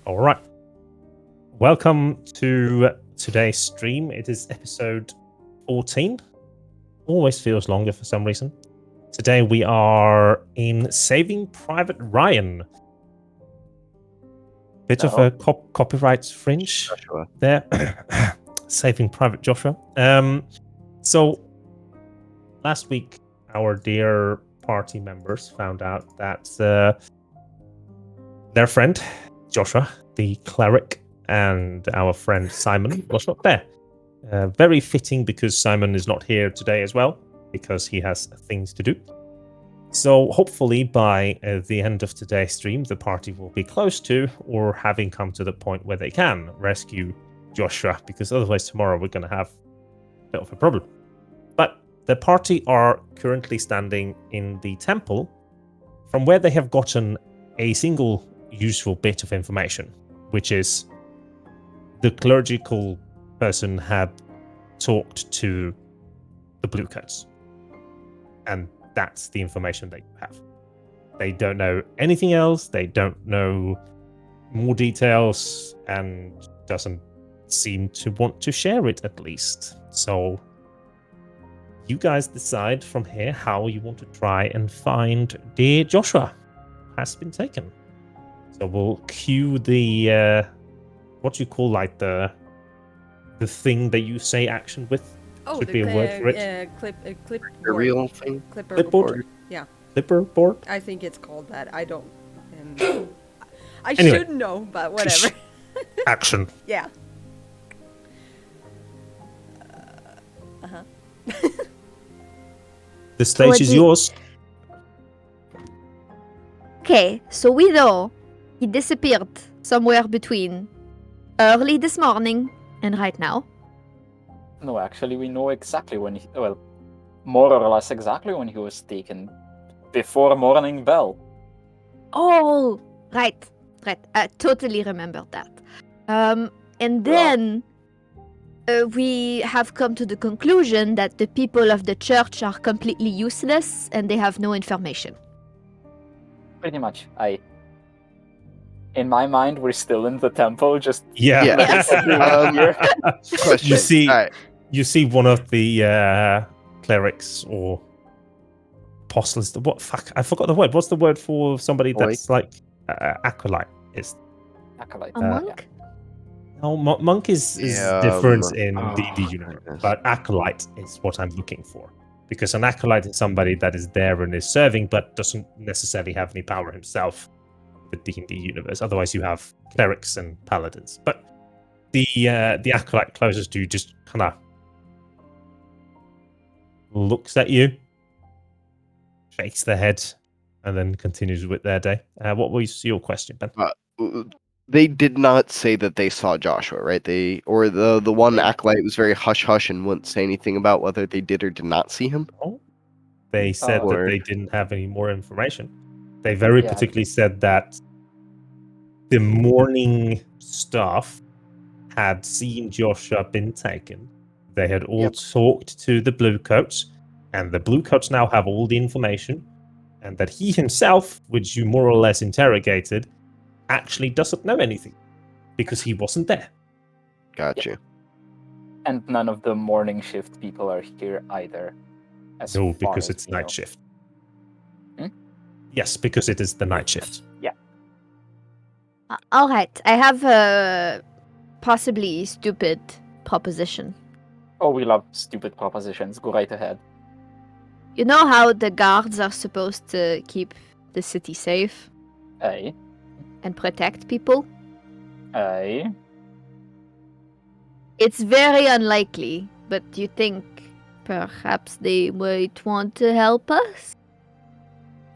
All right. Welcome to today's stream. It is episode 14. Always feels longer for some reason. Today we are in Saving Private Ryan. Bit of a copyright fringe Joshua. there. Saving Private Joshua. So last week, our dear party members found out that their friend Joshua, the cleric, and our friend Simon was not there. Very fitting because Simon is not here today as well, because he has things to do. So hopefully by the end of today's stream, the party will be close to or having come to the point where they can rescue Joshua, because otherwise tomorrow we're going to have a bit of a problem. But the party are currently standing in the temple from where they have gotten a single useful bit of information, which is the clerical person had talked to the Bluecoats. And that's the information they have. They don't know anything else. They don't know more details and doesn't seem to want to share it, at least. So you guys decide from here how you want to try and find dear Joshua has been taken. So we'll cue the what you call like the thing that you say action with. Oh, Should the be a word for it. clip The real thing? Clipboard? Yeah. Clipboard? I think it's called that. I don't. I Anyway. should know, but whatever. Action. Yeah. The stage is yours. Okay, so we know he disappeared somewhere between early this morning and right now. No, actually, we know exactly when he... Well, more or less exactly when he was taken. Before morning bell. Oh, right. I totally remember that. And then we have come to the conclusion that the people of the church are completely useless and they have no information. Pretty much. In my mind, we're still in the temple, just... Yeah. Yes. Question. You see one of the clerics or apostles. What fuck? I forgot the word. What's the word for somebody that's like acolyte? Is Acolyte. A monk? no, monk is different in D&D universe, goodness. but acolyte is what I'm looking for. Because an acolyte is somebody that is there and is serving, but doesn't necessarily have any power himself. The D&D universe. Otherwise, you have clerics and paladins. But the acolyte closest to you just kind of looks at you, shakes their head, and then continues with their day. What was your question, Ben? They did not say that they saw Joshua, right? The one acolyte was very hush hush and wouldn't say anything about whether they did or did not see him. Oh, they said that Or- they didn't have any more information. They very particularly said that the morning staff had seen Joshua been taken. They had all talked to the Bluecoats, and the Bluecoats now have all the information, and that he himself, which you more or less interrogated, actually doesn't know anything because he wasn't there. Got you. And none of the morning shift people are here either. No, because it's night shift. Yes, because it is the night shift. Yeah. All right, I have a possibly stupid proposition. Oh, we love stupid propositions. Go right ahead. You know how the guards are supposed to keep the city safe Aye. and protect people? Aye. It's very unlikely, but do you think perhaps they might want to help us?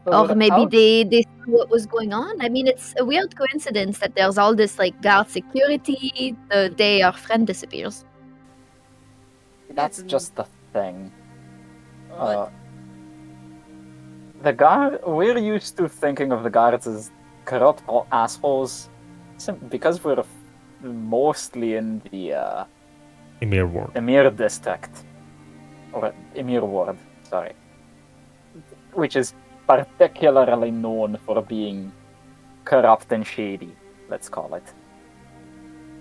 Or maybe they saw what was going on? I mean, it's a weird coincidence that there's all this, like, guard security the day our friend disappears. That's just the thing. What? The guard... We're used to thinking of the guards as corrupt assholes because we're mostly in the Emir Ward. Emir district. Or Emir ward, sorry. Which is particularly known for being corrupt and shady. let's call it.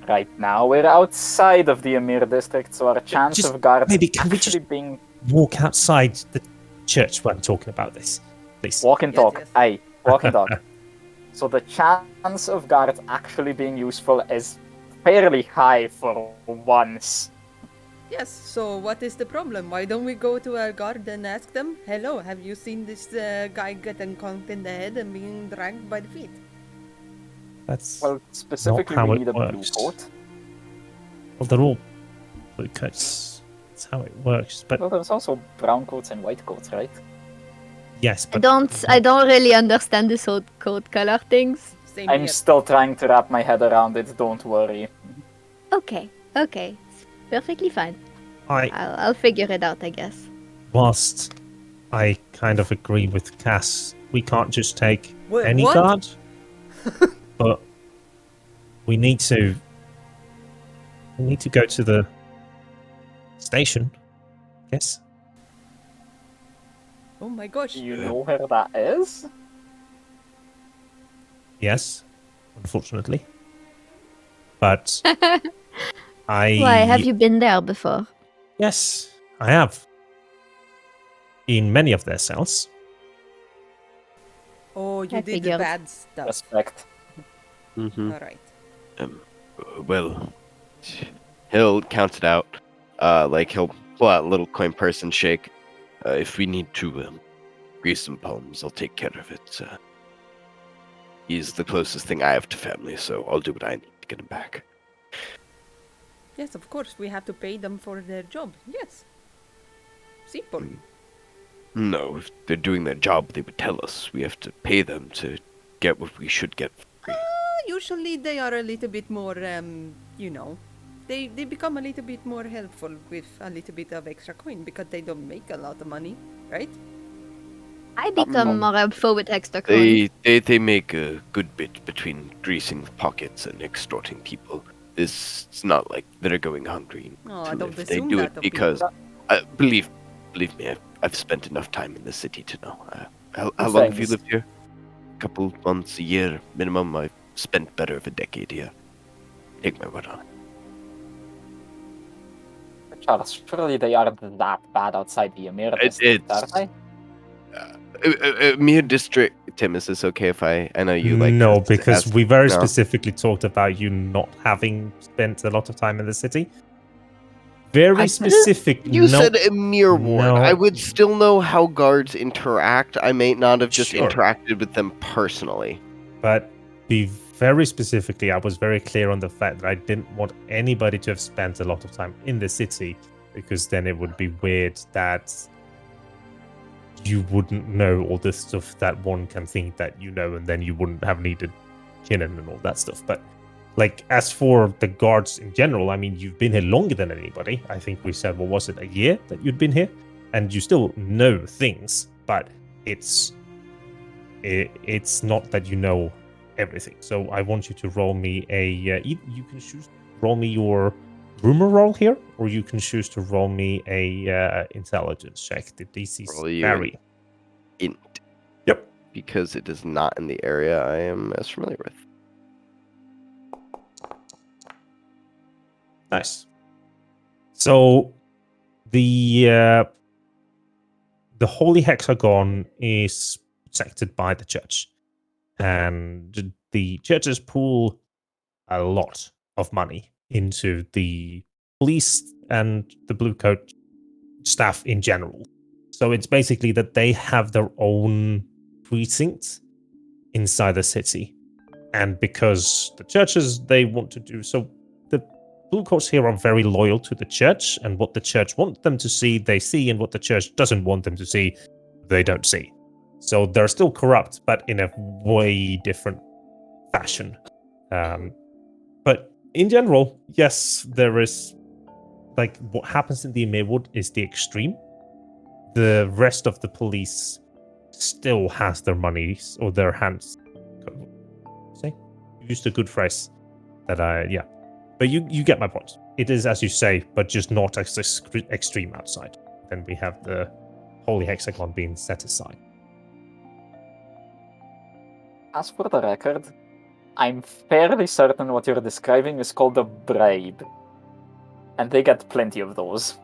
Right now, we're outside of the Emir district, so our chance just of guards maybe can we actually just being walk outside the church when talking about this, please? walk and Yes, talk. yes. Aye, walk and talk. So the chance of guards actually being useful is fairly high for once. Yes, so what is the problem? Why don't we go to our guard and ask them, hello, have you seen this guy getting conked in the head and being dragged by the feet? That's Well, not specifically, how we it need a blue works. coat. Well, they're all blue coats. That's how it works. But Well, there's also brown coats and white coats, right? yes, I but don't really understand this whole coat color things. Same I'm here. still trying to wrap my head around it, don't worry. Okay, it's perfectly fine. I, I'll figure it out, I guess. whilst I kind of agree with Cass, we can't just take Wait, any what? guard, but we need to go to the station. Yes. Oh my gosh. Do you know where that is? Yes, unfortunately. But Why, have you been there before? Yes, I have. In many of their cells. Oh, you I did the figured. bad stuff. Respect. Mm-hmm. Alright. Well, he'll count it out. Like he'll pull out a little coin purse and shake. If we need to grease some palms, I'll take care of it. He's the closest thing I have to family, so I'll do what I need to get him back. Yes, of course, we have to pay them for their job. Yes. Simple. No, if they're doing their job, they would tell us. We have to pay them to get what we should get for free. Usually they are a little bit more, they become a little bit more helpful with a little bit of extra coin because they don't make a lot of money, right? I become more helpful with extra coins. They make a good bit between greasing pockets and extorting people. It's not like they're going hungry. Oh, to I don't live. They assume do that it of because, people. believe me, I've spent enough time in the city to know. How Good long have you things. lived here? A couple months, a year minimum. I've spent better of a decade here. Take my word on it. Charles, surely they aren't that bad outside the Emir district, are they? Mere district. Tim, is this okay if I know you like No, to because ask- we very no? specifically talked about you not having spent a lot of time in the city. Very I specific. You no, said a mere ward. No. I would still know how guards interact. I may not have just Sure. interacted with them personally. But be very specifically, I was very clear on the fact that I didn't want anybody to have spent a lot of time in the city, because then it would be weird that you wouldn't know all this stuff that one can think that you know, and then you wouldn't have needed Kinnan and all that stuff. But like, as for the guards in general, I mean, you've been here longer than anybody. I think we said, what was it, a year that you'd been here? And you still know things, but it's not that you know everything. So I want you to roll me a. You can choose to roll me your rumor roll here, or you can choose to roll me a intelligence check. The DCs Roll you vary. Int. Yep. Because it is not in the area I am as familiar with. Nice. So the holy hexagon is protected by the church, and the churches pool a lot of money into the police and the blue coat staff in general. So it's basically that they have their own precinct inside the city, and because the churches, they want to do so, the blue coats here are very loyal to the church, and what the church wants them to see, they see, and what the church doesn't want them to see, they don't see. So they're still corrupt, but in a way different fashion. But in general, yes, there is, like, what happens in the Emirwood is the extreme. The rest of the police still has their monies or their hands. See, you used a good phrase that yeah. But you get my point. It is as you say, but just not as extreme outside. Then we have the holy hexagon being set aside. As for the record, I'm fairly certain what you're describing is called a bribe. And they get plenty of those.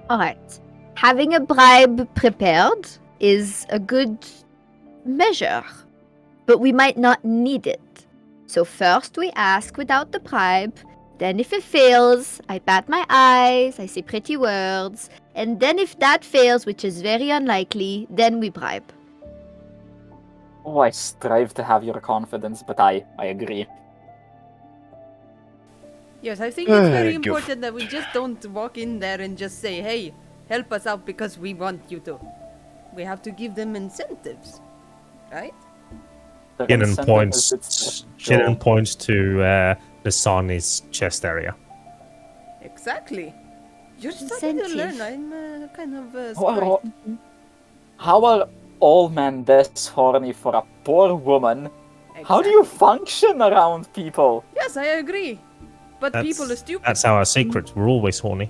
Alright. Having a bribe prepared is a good measure, but we might not need it. So first we ask without the bribe, then if it fails, I bat my eyes, I say pretty words, and then if that fails, which is very unlikely, then we bribe. Oh, I strive to have your confidence, but I agree. Yes, I think it's very Go important that we just don't walk in there and just say, hey, help us out because we want you to. We have to give them incentives, right? The Kinnan incentive is it's Kinnan job. points to Nasani's chest area. Exactly. You're starting to learn. Incentive. I'm kind of How surprised. are all men this horny for a poor woman? How do you function around people? Yes, I agree. But people are stupid. That's our secret. We're always horny.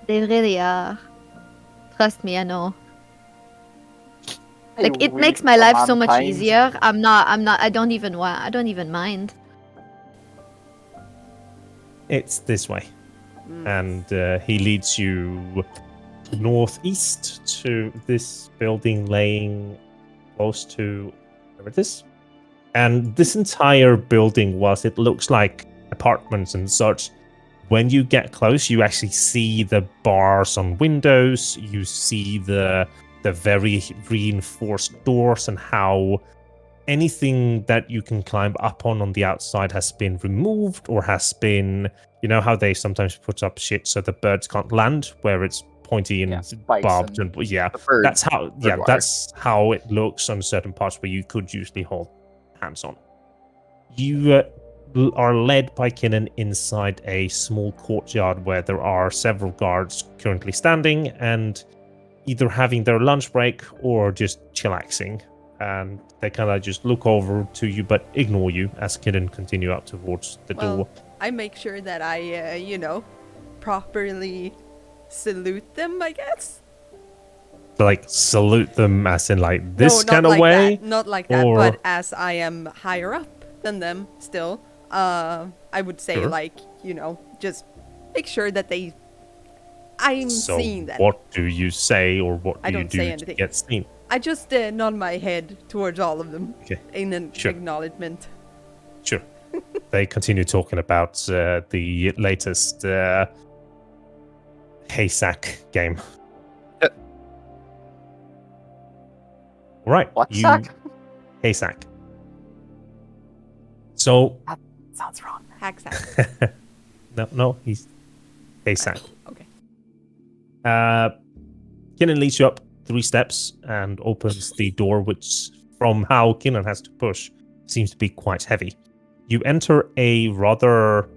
They really are. Trust me, I know. Like, it We makes my life so much mankind. easier. I don't even mind. It's this way. And he leads you northeast to this building laying close to where it is. And this entire building, whilst it looks like apartments and such, when you get close, you actually see the bars on windows, you see the very reinforced doors and how anything that you can climb up on the outside has been removed or has been, you know how they sometimes put up shit so the birds can't land where it's pointy and spikes barbed and- and yeah, The bird- that's how wire. that's how it looks on certain parts where you could usually hold hands on. You are led by Kinnan inside a small courtyard where there are several guards currently standing and either having their lunch break or just chillaxing. And they kind of just look over to you but ignore you as Kinnan continue up towards the door. Well, I make sure that I, properly salute them, I guess. Like salute them as in like No, this not kind of like way. that. Not like that, or- but as I am higher up than them still, I would say Sure. like, just make sure that I'm So seeing them. what do you say or what I do you don't do say to anything. get seen? I just nod my head towards all of them Okay. in an Sure. acknowledgement. Sure. They continue talking about the latest haysack game. Right. What sack? Haysack. So Sounds wrong. Hacksack. no, he's haysack. Okay. Kinnan leads you up 3 steps and opens the door, which, from how Kinnan has to push, seems to be quite heavy. You enter a rather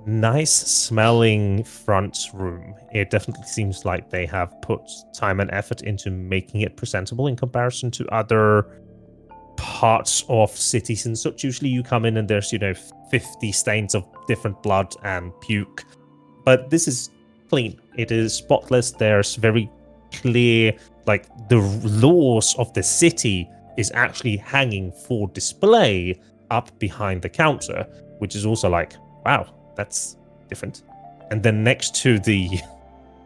nice smelling front room. It definitely seems like they have put time and effort into making it presentable in comparison to other parts of cities and such. Usually you come in and there's 50 stains of different blood and puke, but this is clean. It is spotless. There's very clear, like, the laws of the city is actually hanging for display up behind the counter, which is also like, wow, that's different. And then next to the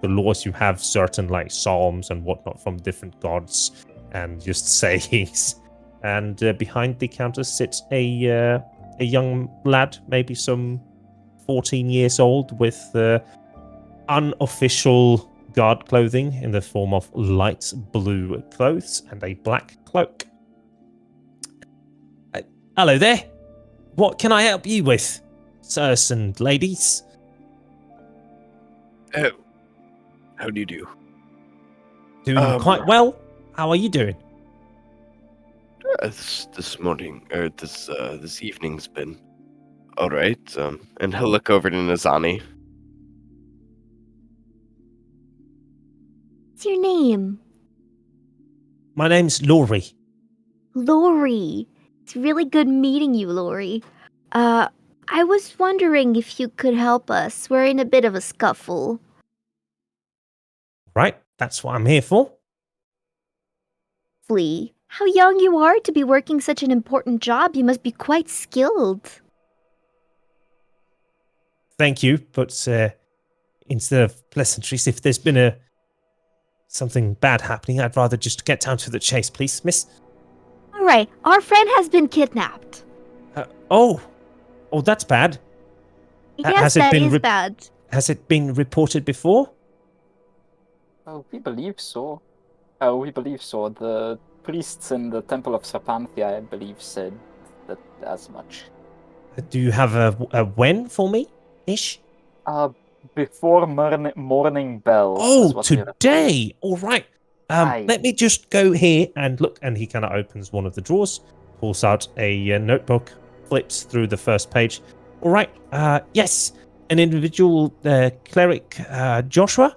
laws, you have certain like psalms and whatnot from different gods and just sayings. And behind the counter sits a young lad, maybe some 14 years old, with unofficial guard clothing in the form of light blue clothes and a black cloak. Hello there. What can I help you with, sirs and ladies? Oh, how do you do? Doing quite well. How are you doing? This morning or this evening's been all right. And he'll look over to Nazani. What's your name? My name's Laurie. Lori. It's really good meeting you, Lori. I was wondering if you could help us. We're in a bit of a scuffle. Right. that's what I'm here for. Flea, how young you are to be working such an important job. You must be quite skilled. Thank you, but instead of pleasantries, if there's been something bad happening, I'd rather just get down to the chase, please, miss. All right, our friend has been kidnapped. Oh, that's bad. Yes, that is bad. Has it been reported before? Oh, we believe so. We believe so. The priests in the Temple of Serpanthia, I believe, said that as much. Do you have a when for me, ish? Before morning bell. Oh, is what we today. All right. Aye. Let me just go here and look. And he kind of opens one of the drawers, pulls out a notebook, flips through the first page. All right. Yes, an individual cleric, Joshua.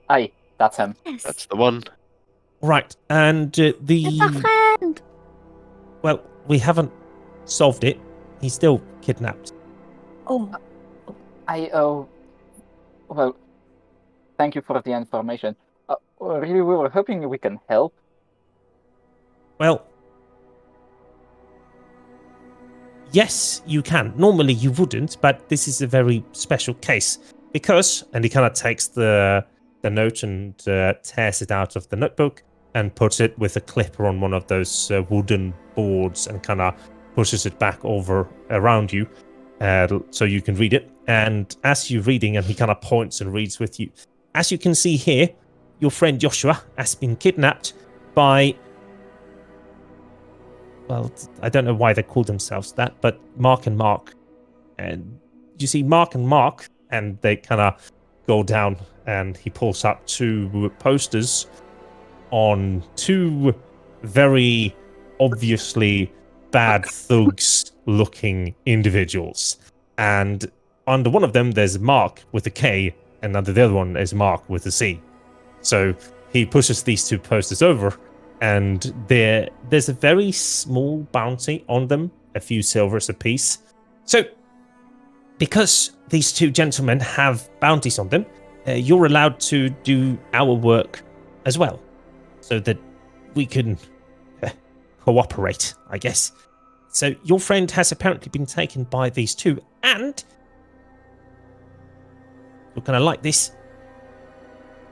Aye, that's him. Yes. That's the one. Right, and It's our friend. well, we haven't solved it. He's still kidnapped. Oh. Well, thank you for the information. Really, we were hoping we can help. Well, yes, you can. Normally you wouldn't, but this is a very special case because, and he kind of takes the note and tears it out of the notebook and puts it with a clipper on one of those wooden boards and kind of pushes it back over around you so you can read it. And as you're reading, and he kind of points and reads with you, as you can see here, your friend Joshua has been kidnapped by, well, I don't know why they call themselves that, but Mark and Mark. And you see Mark and Mark, and they kind of go down, and he pulls up two posters on two very obviously bad thugs looking individuals. And under one of them, there's Mark with a K, and under the other one is Mark with a C. So he pushes these two posters over, and there's a very small bounty on them, a few silvers apiece. So, because these two gentlemen have bounties on them, you're allowed to do our work as well, so that we can cooperate, I guess. So your friend has apparently been taken by these two, and you're going to like this.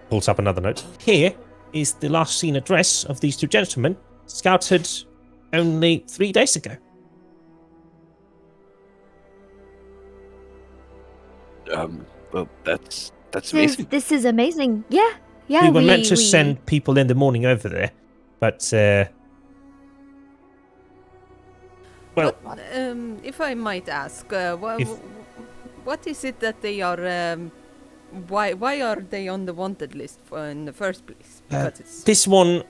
Pulls up another note. Here is the last seen address of these two gentlemen, scouted only 3 days ago. Well, that's amazing. This is amazing. Yeah. We were meant to send people in the morning over there, but well, if I might ask, what is it that they are? Why are they on the wanted list in the first place? Because this one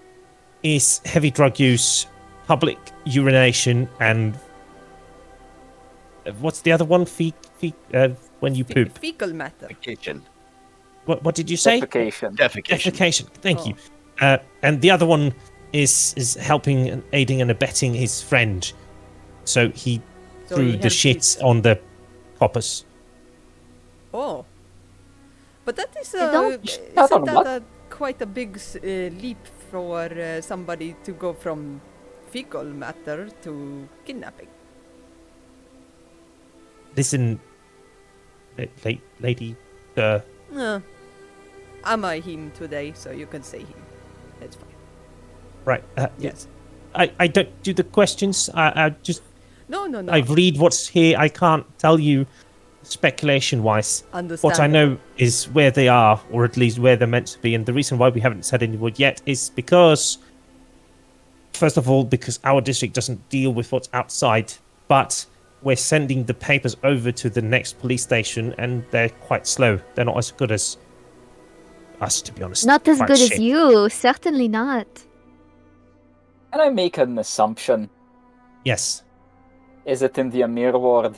is heavy drug use, public urination, and what's the other one? When you poop. Fecal matter. Defecation. What did you say? Defecation. Thank you. And the other one is helping and aiding and abetting his friend. So he threw the shit on the coppers. Oh. But that is quite a big leap for somebody to go from fecal matter to kidnapping. Listen, lady. I'm a him today, so you can say him. That's fine. Right. Yes. I don't do the questions. I just. No. I read what's here. I can't tell you speculation-wise. What I know is where they are, or at least where they're meant to be. And the reason why we haven't said any word yet is because, first of all, because our district doesn't deal with what's outside, but we're sending the papers over to the next police station, and they're quite slow. They're not as good as us, to be honest. Not as good as you. Certainly not. Can I make an assumption? Yes. Is it in the Amir ward?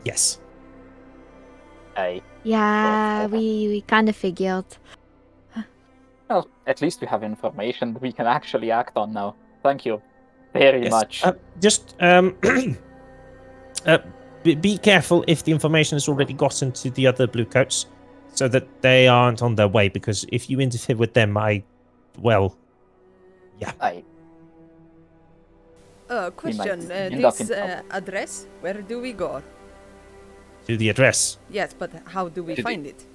Yes. Aye. Yeah, we kind of figured. Well, at least we have information that we can actually act on now. Thank you very much. Just be careful if the information has already gotten to the other bluecoats. so that they aren't on their way, because if you interfere with them, Question. end up This in trouble. address, where do we go? to the address. Yes, but how do we To the- find it?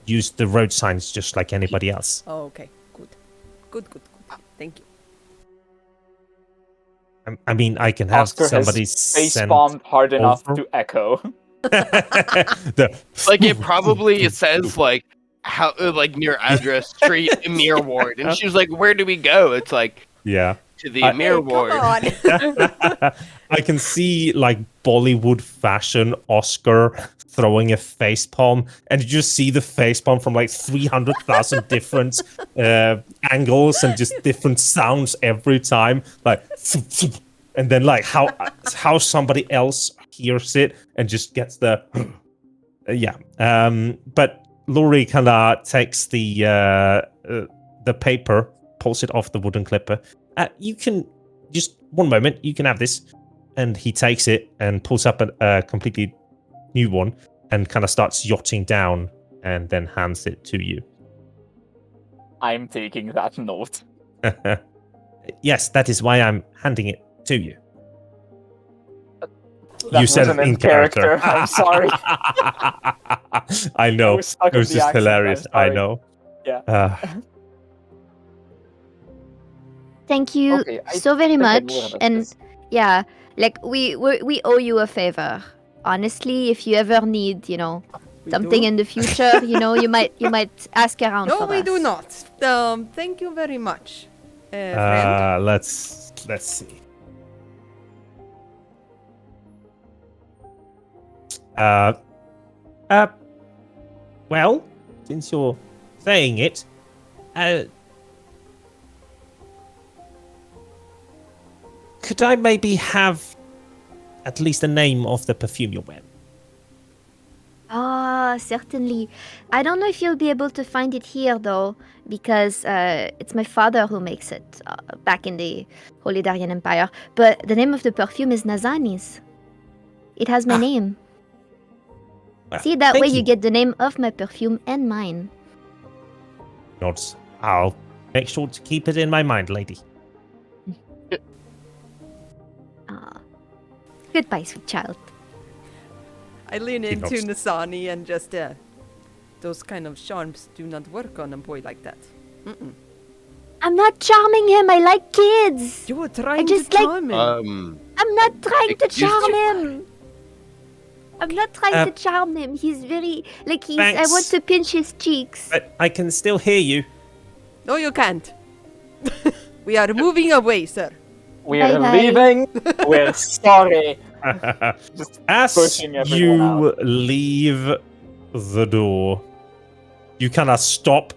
Use the road signs just like anybody else. Oh, okay. Good. Good. Thank you. I mean, I can have Oscar somebody has face send bombed hard enough over. to echo. Like it probably says like how like near address street Emir Ward, and she was like, "Where do we go?" It's like Yeah. to the I- Emir Hey, come Ward. on. I can see like Bollywood fashion Oscar throwing a face palm, and you just see the face palm from like 300,000 different angles and just different sounds every time, like, and then like how somebody else hears it and just gets the yeah. But Laurie kind of takes the paper, pulls it off the wooden clipper. You can just 1 moment. You can have this, and he takes it and pulls up a completely new one and kind of starts yachting down, and then hands it to you. I'm taking that note. Yes, that is why I'm handing it to you. That You said wasn't it in in character. I'm sorry. I know. was stuck It was in the just accent, I'm hilarious. I sorry. know. Yeah. Thank you Okay, I so very think I much. know about And this. yeah, like we owe you a favor. Honestly, if you ever need, We something do? in the future, you might ask around No, for we us. do not. Thank you very much, friend. Let's see. Well, since you're saying it, could I maybe have at least the name of the perfume you're wearing? Ah, certainly. I don't know if you'll be able to find it here though, because it's my father who makes it back in the Holy Darien Empire. But the name of the perfume is Nazani's. It has my Ah. name. Well, See, that thank way you get the name of my perfume and mine. Nods. I'll make sure to keep it in my mind, lady. Ah. Goodbye, sweet child. I lean He into nods. Nasani and just, those kind of charms do not work on a boy like that. Mm-mm. I'm not charming him. I like kids. You were trying just to like- charm him. I'm not trying to Excuse charm me? him. I'm not trying to charm him. He's very I Thanks. want to pinch his cheeks. But I can still hear you. No, you can't. We are moving away, sir. We're Bye-bye. leaving. We're sorry. Just As pushing everyone you out. leave the door, you kind of stop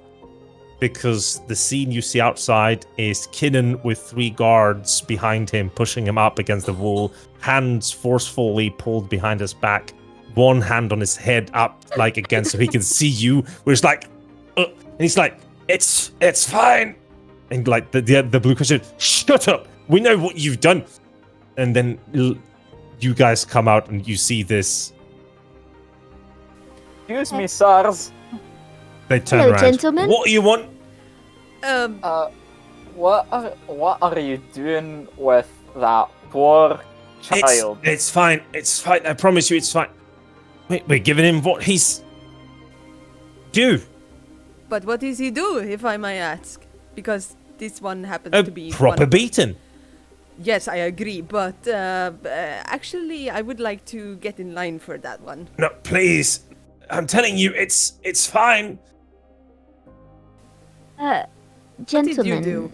because the scene you see outside is Kinnan with 3 guards behind him, pushing him up against the wall, hands forcefully pulled behind his back, one hand on his head up like again so he can see you, where it's like, and he's like, it's fine. And like the blue question, shut up, we know what you've done. And then you guys come out and you see this. Excuse me, sirs. They turn Hello, around. gentlemen. What do you want? What are you doing with that poor child? It's fine. It's fine. I promise you, it's fine. We're giving him what he's due. But what does he do, if I may ask? Because this one happens A to be proper one- beating. Yes, I agree, but actually, I would like to get in line for that one. No, please. I'm telling you, it's fine. What Gentlemen. did you do?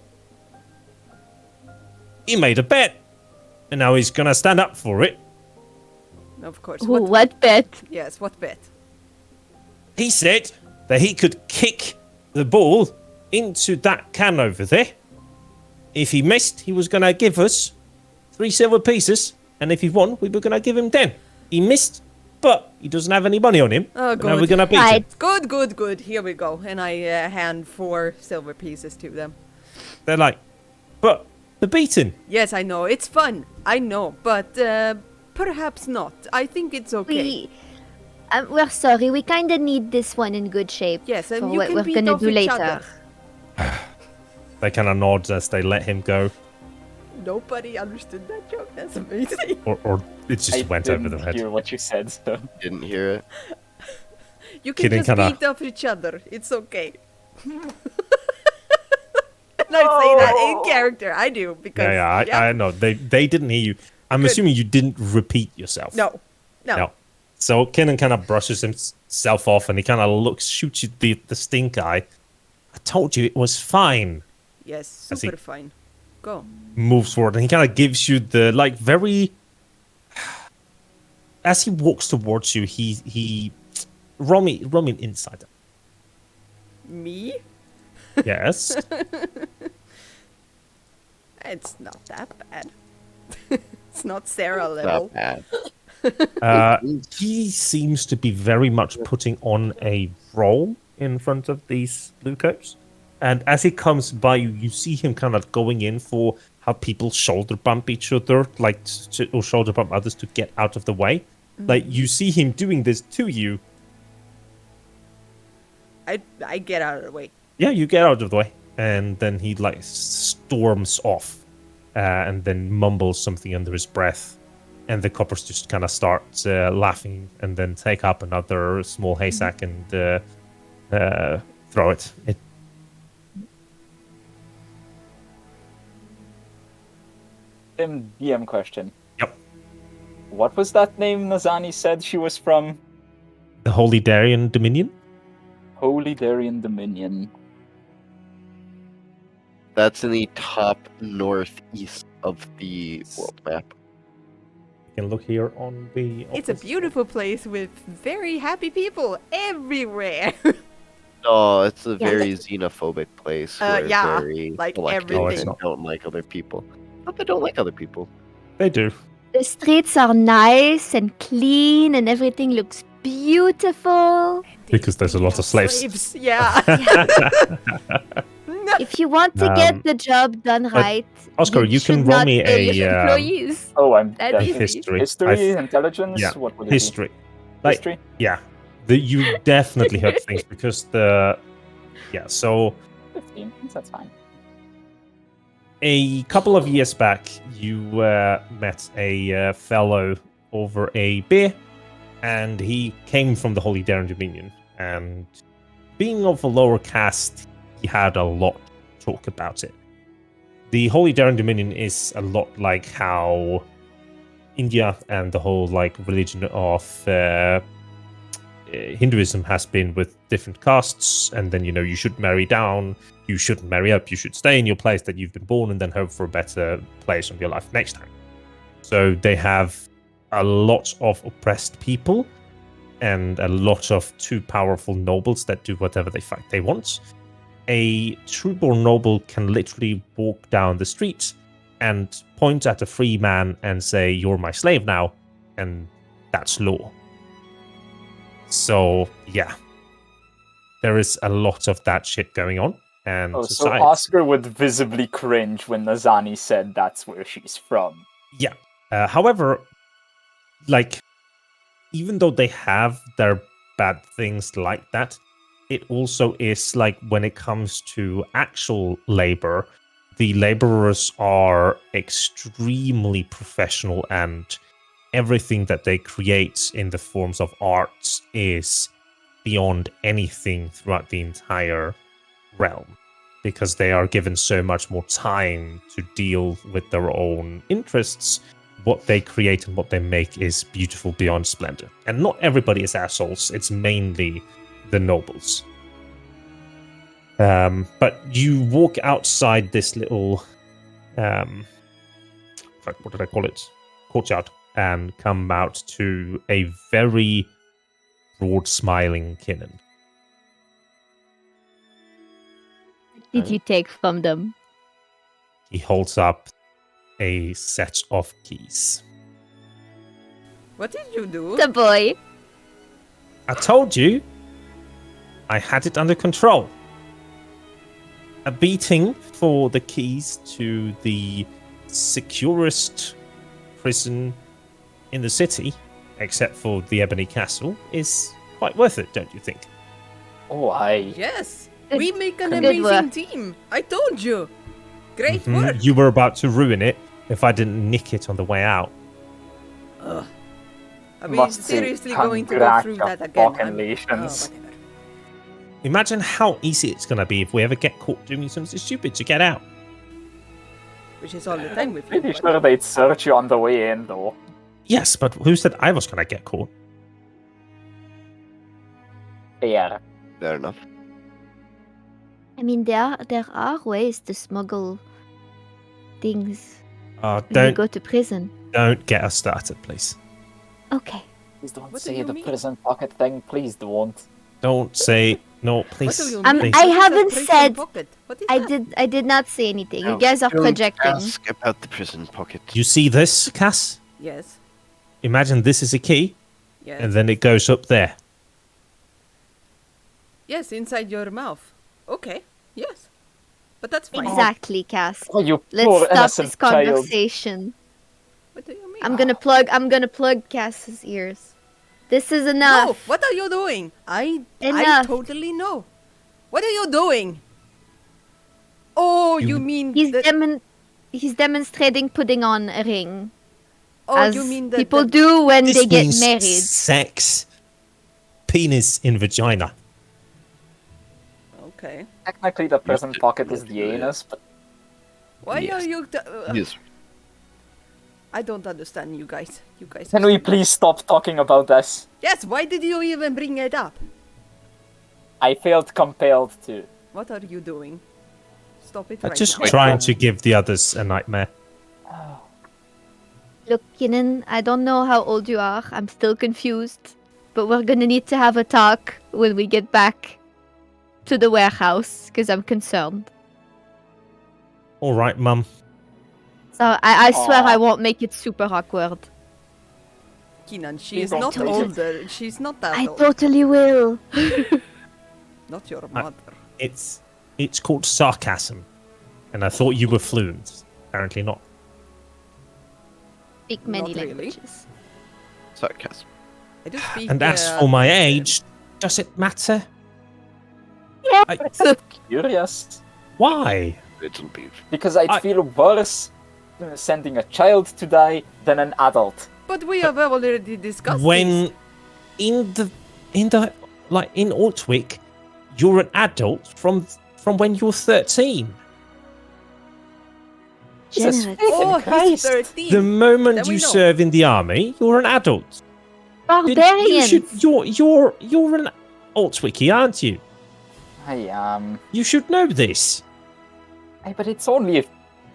He made a bet, and now he's gonna stand up for it. Of course. Ooh, what bet? Yes, what bet? He said that he could kick the ball into that can over there. If he missed, he was gonna give us 3 silver pieces, and if he won, we were gonna give him 10. He missed, but he doesn't have any money on him. Oh, and now we're good. gonna beat him. Right. Good. Here we go. And I hand 4 silver pieces to them. They're like, but the beating. Yes, I know. It's fun. I know. But perhaps not. I think it's okay. We're sorry. We kind of need this one in good shape. Yes, and for you what can we're beat gonna off do each later. other. They kind of nod as they let him go, Nobody understood that joke. That's amazing. or it just I went over didn't their head. hear what you said, so. Didn't hear it. You can Kidding, just kinda- beat off each other. It's okay. And I say that in character. I do because I know they didn't hear you. I'm Good. assuming you didn't repeat yourself. No. So Kinnan kind of brushes himself off, and he kind of shoots you the stink eye. I told you it was fine. Yes, As he- super fine. Go. Moves forward, and he kind of gives you the very. As he walks towards you, he roll me an insider. Me? Yes. It's not that bad. It's not Sarah level. Not bad. He seems to be very much putting on a role in front of these bluecoats. And as he comes by you, you see him kind of going in for how people shoulder bump each other, or shoulder bump others to get out of the way. Like, you see him doing this to you. I get out of the way. Yeah, you get out of the way. And then he, storms off. And then mumbles something under his breath. And the coppers just kind of start laughing and then take up another small haystack and throw it. DM question. Yep. What was that name Nazani said she was from? The Holy Darien Dominion? Holy Darien Dominion. That's in the top northeast of the world map. You can look here on the... It's a beautiful place with very happy people everywhere. Oh, it's a Yeah. very xenophobic place. Who are yeah, very like selective everything. and don't like other people. But they don't like other people. They do. The streets are nice and clean, and everything looks beautiful. Because there's a lot of slaves. Yeah. If you want to get the job done right, Oscar, you can should roll not me kill your a employees. Oh, I'm That dead. is- history. History, intelligence. yeah, What would it history. be? Like, History. yeah, you definitely heard things because so 15. That's fine. a couple of years back, you met a fellow over a beer, and he came from the Holy Darien Dominion, and being of a lower caste, he had a lot to talk about it. The Holy Darien Dominion is a lot like how India and the whole religion of Hinduism has been with different castes, and then you should marry down, you shouldn't marry up, you should stay in your place that you've been born and then hope for a better place of your life next time. So they have a lot of oppressed people and a lot of too powerful nobles that do whatever they want. A true-born noble can literally walk down the street and point at a free man and say, "You're my slave now," and that's law. So, yeah. There is a lot of that shit going on. And Oh, so society. Oscar would visibly cringe when Nazani said that's where she's from. Yeah. However, even though they have their bad things like that, it also is when it comes to actual labor, the laborers are extremely professional, and everything that they create in the forms of art is beyond anything throughout the entire realm, because they are given so much more time to deal with their own interests. What they create and what they make is beautiful beyond splendor. And not everybody is assholes. It's mainly the nobles. But you walk outside this little, what did I call it? Courtyard, and come out to a very broad smiling Kinnan. Did you take from them? He holds up a set of keys. What did you do? The boy. I told you, I had it under control. A beating for the keys to the securest prison in the city, except for the Ebony Castle, is quite worth it, don't you think? Oh, I. Yes, Good- we make an good amazing work. team. I told you. Great Mhm. work. You were about to ruin it if I didn't nick it on the way out. Ugh. Are we Must say, seriously going to go through that again? congratulations. Whatever. Imagine how easy it's going to be if we ever get caught doing something stupid to get out. Which is all the time with you. Pretty but- sure they'd search you on the way in, though. Yes, but who said I was going to get caught? Fair. Fair enough. I mean, there are ways to smuggle things when you Don't go to prison. get us started, please. Okay. Please don't What do say you the mean? prison pocket thing. Please don't. Don't say no, What please. do you please. mean? I What is a haven't prison said- pocket? What is I that? did not say anything. You No, guys are don't projecting. Ask about the prison pocket. You see this, Cass? Yes. Imagine this is a key, Yes. and then it goes up there. Yes, inside your mouth. Okay. Yes. But that's fine. Exactly, Cass. Oh, you Let's poor stop innocent this child. conversation. What do you mean? I'm gonna plug Cass's ears. This is enough. No, what are you doing? I Enough. totally know. What are you doing? Oh, you mean He's the, he's demonstrating putting on a ring, oh, as you mean the people do when This they get means married. sex. Penis in vagina. Okay. Technically, the prison pocket is the anus, but Why Yes. are you Yes. I don't understand you guys. You guys can are we stupid. please stop talking about this? Yes, why did you even bring it up? I felt compelled to. What are you doing? Stop it I'm right just now. trying to give the others a nightmare. Look, Kinnan, I don't know how old you are. I'm still confused. But we're gonna need to have a talk when we get back to the warehouse, because I'm concerned. All right, Mum. So I swear Aw. I won't make it super awkward. Keenan, she Please is don't not make it. older. She's not that I old. totally will. Not your mother. It's called sarcasm, and I thought you were fluent. Apparently not. Speak many Not really. languages. Sarcasm. I do speak. And as for my age, does it matter? Yeah. Curious. Why? Little bit. Because I'd I- feel worse sending a child to die than an adult. But we have already discussed When this. in the like in Altwick, you're an adult from when you're 13. Jesus Generous. Oh, he's Christ. 13. The moment Then we you know. serve in the army, you're an adult. You Barbarians. should, you're an Altwickie, aren't you? I am. You should know this. But it's only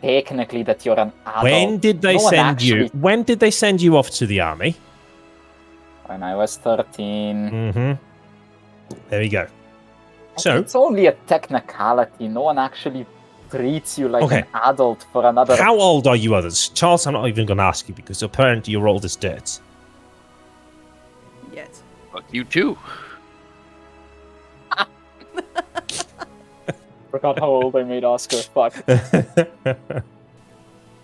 technically that you're an adult. When did they No one send you? actually- When did they send you off to the army? When I was 13. Mm-hmm. There you go. So, It's only a technicality. No one actually treats you like Okay. an adult for another. how old are you others? Charles, I'm not even going to ask you because apparently you're old as dirt. Yes. Fuck you too. Forgot how old I made Oscar. Fuck.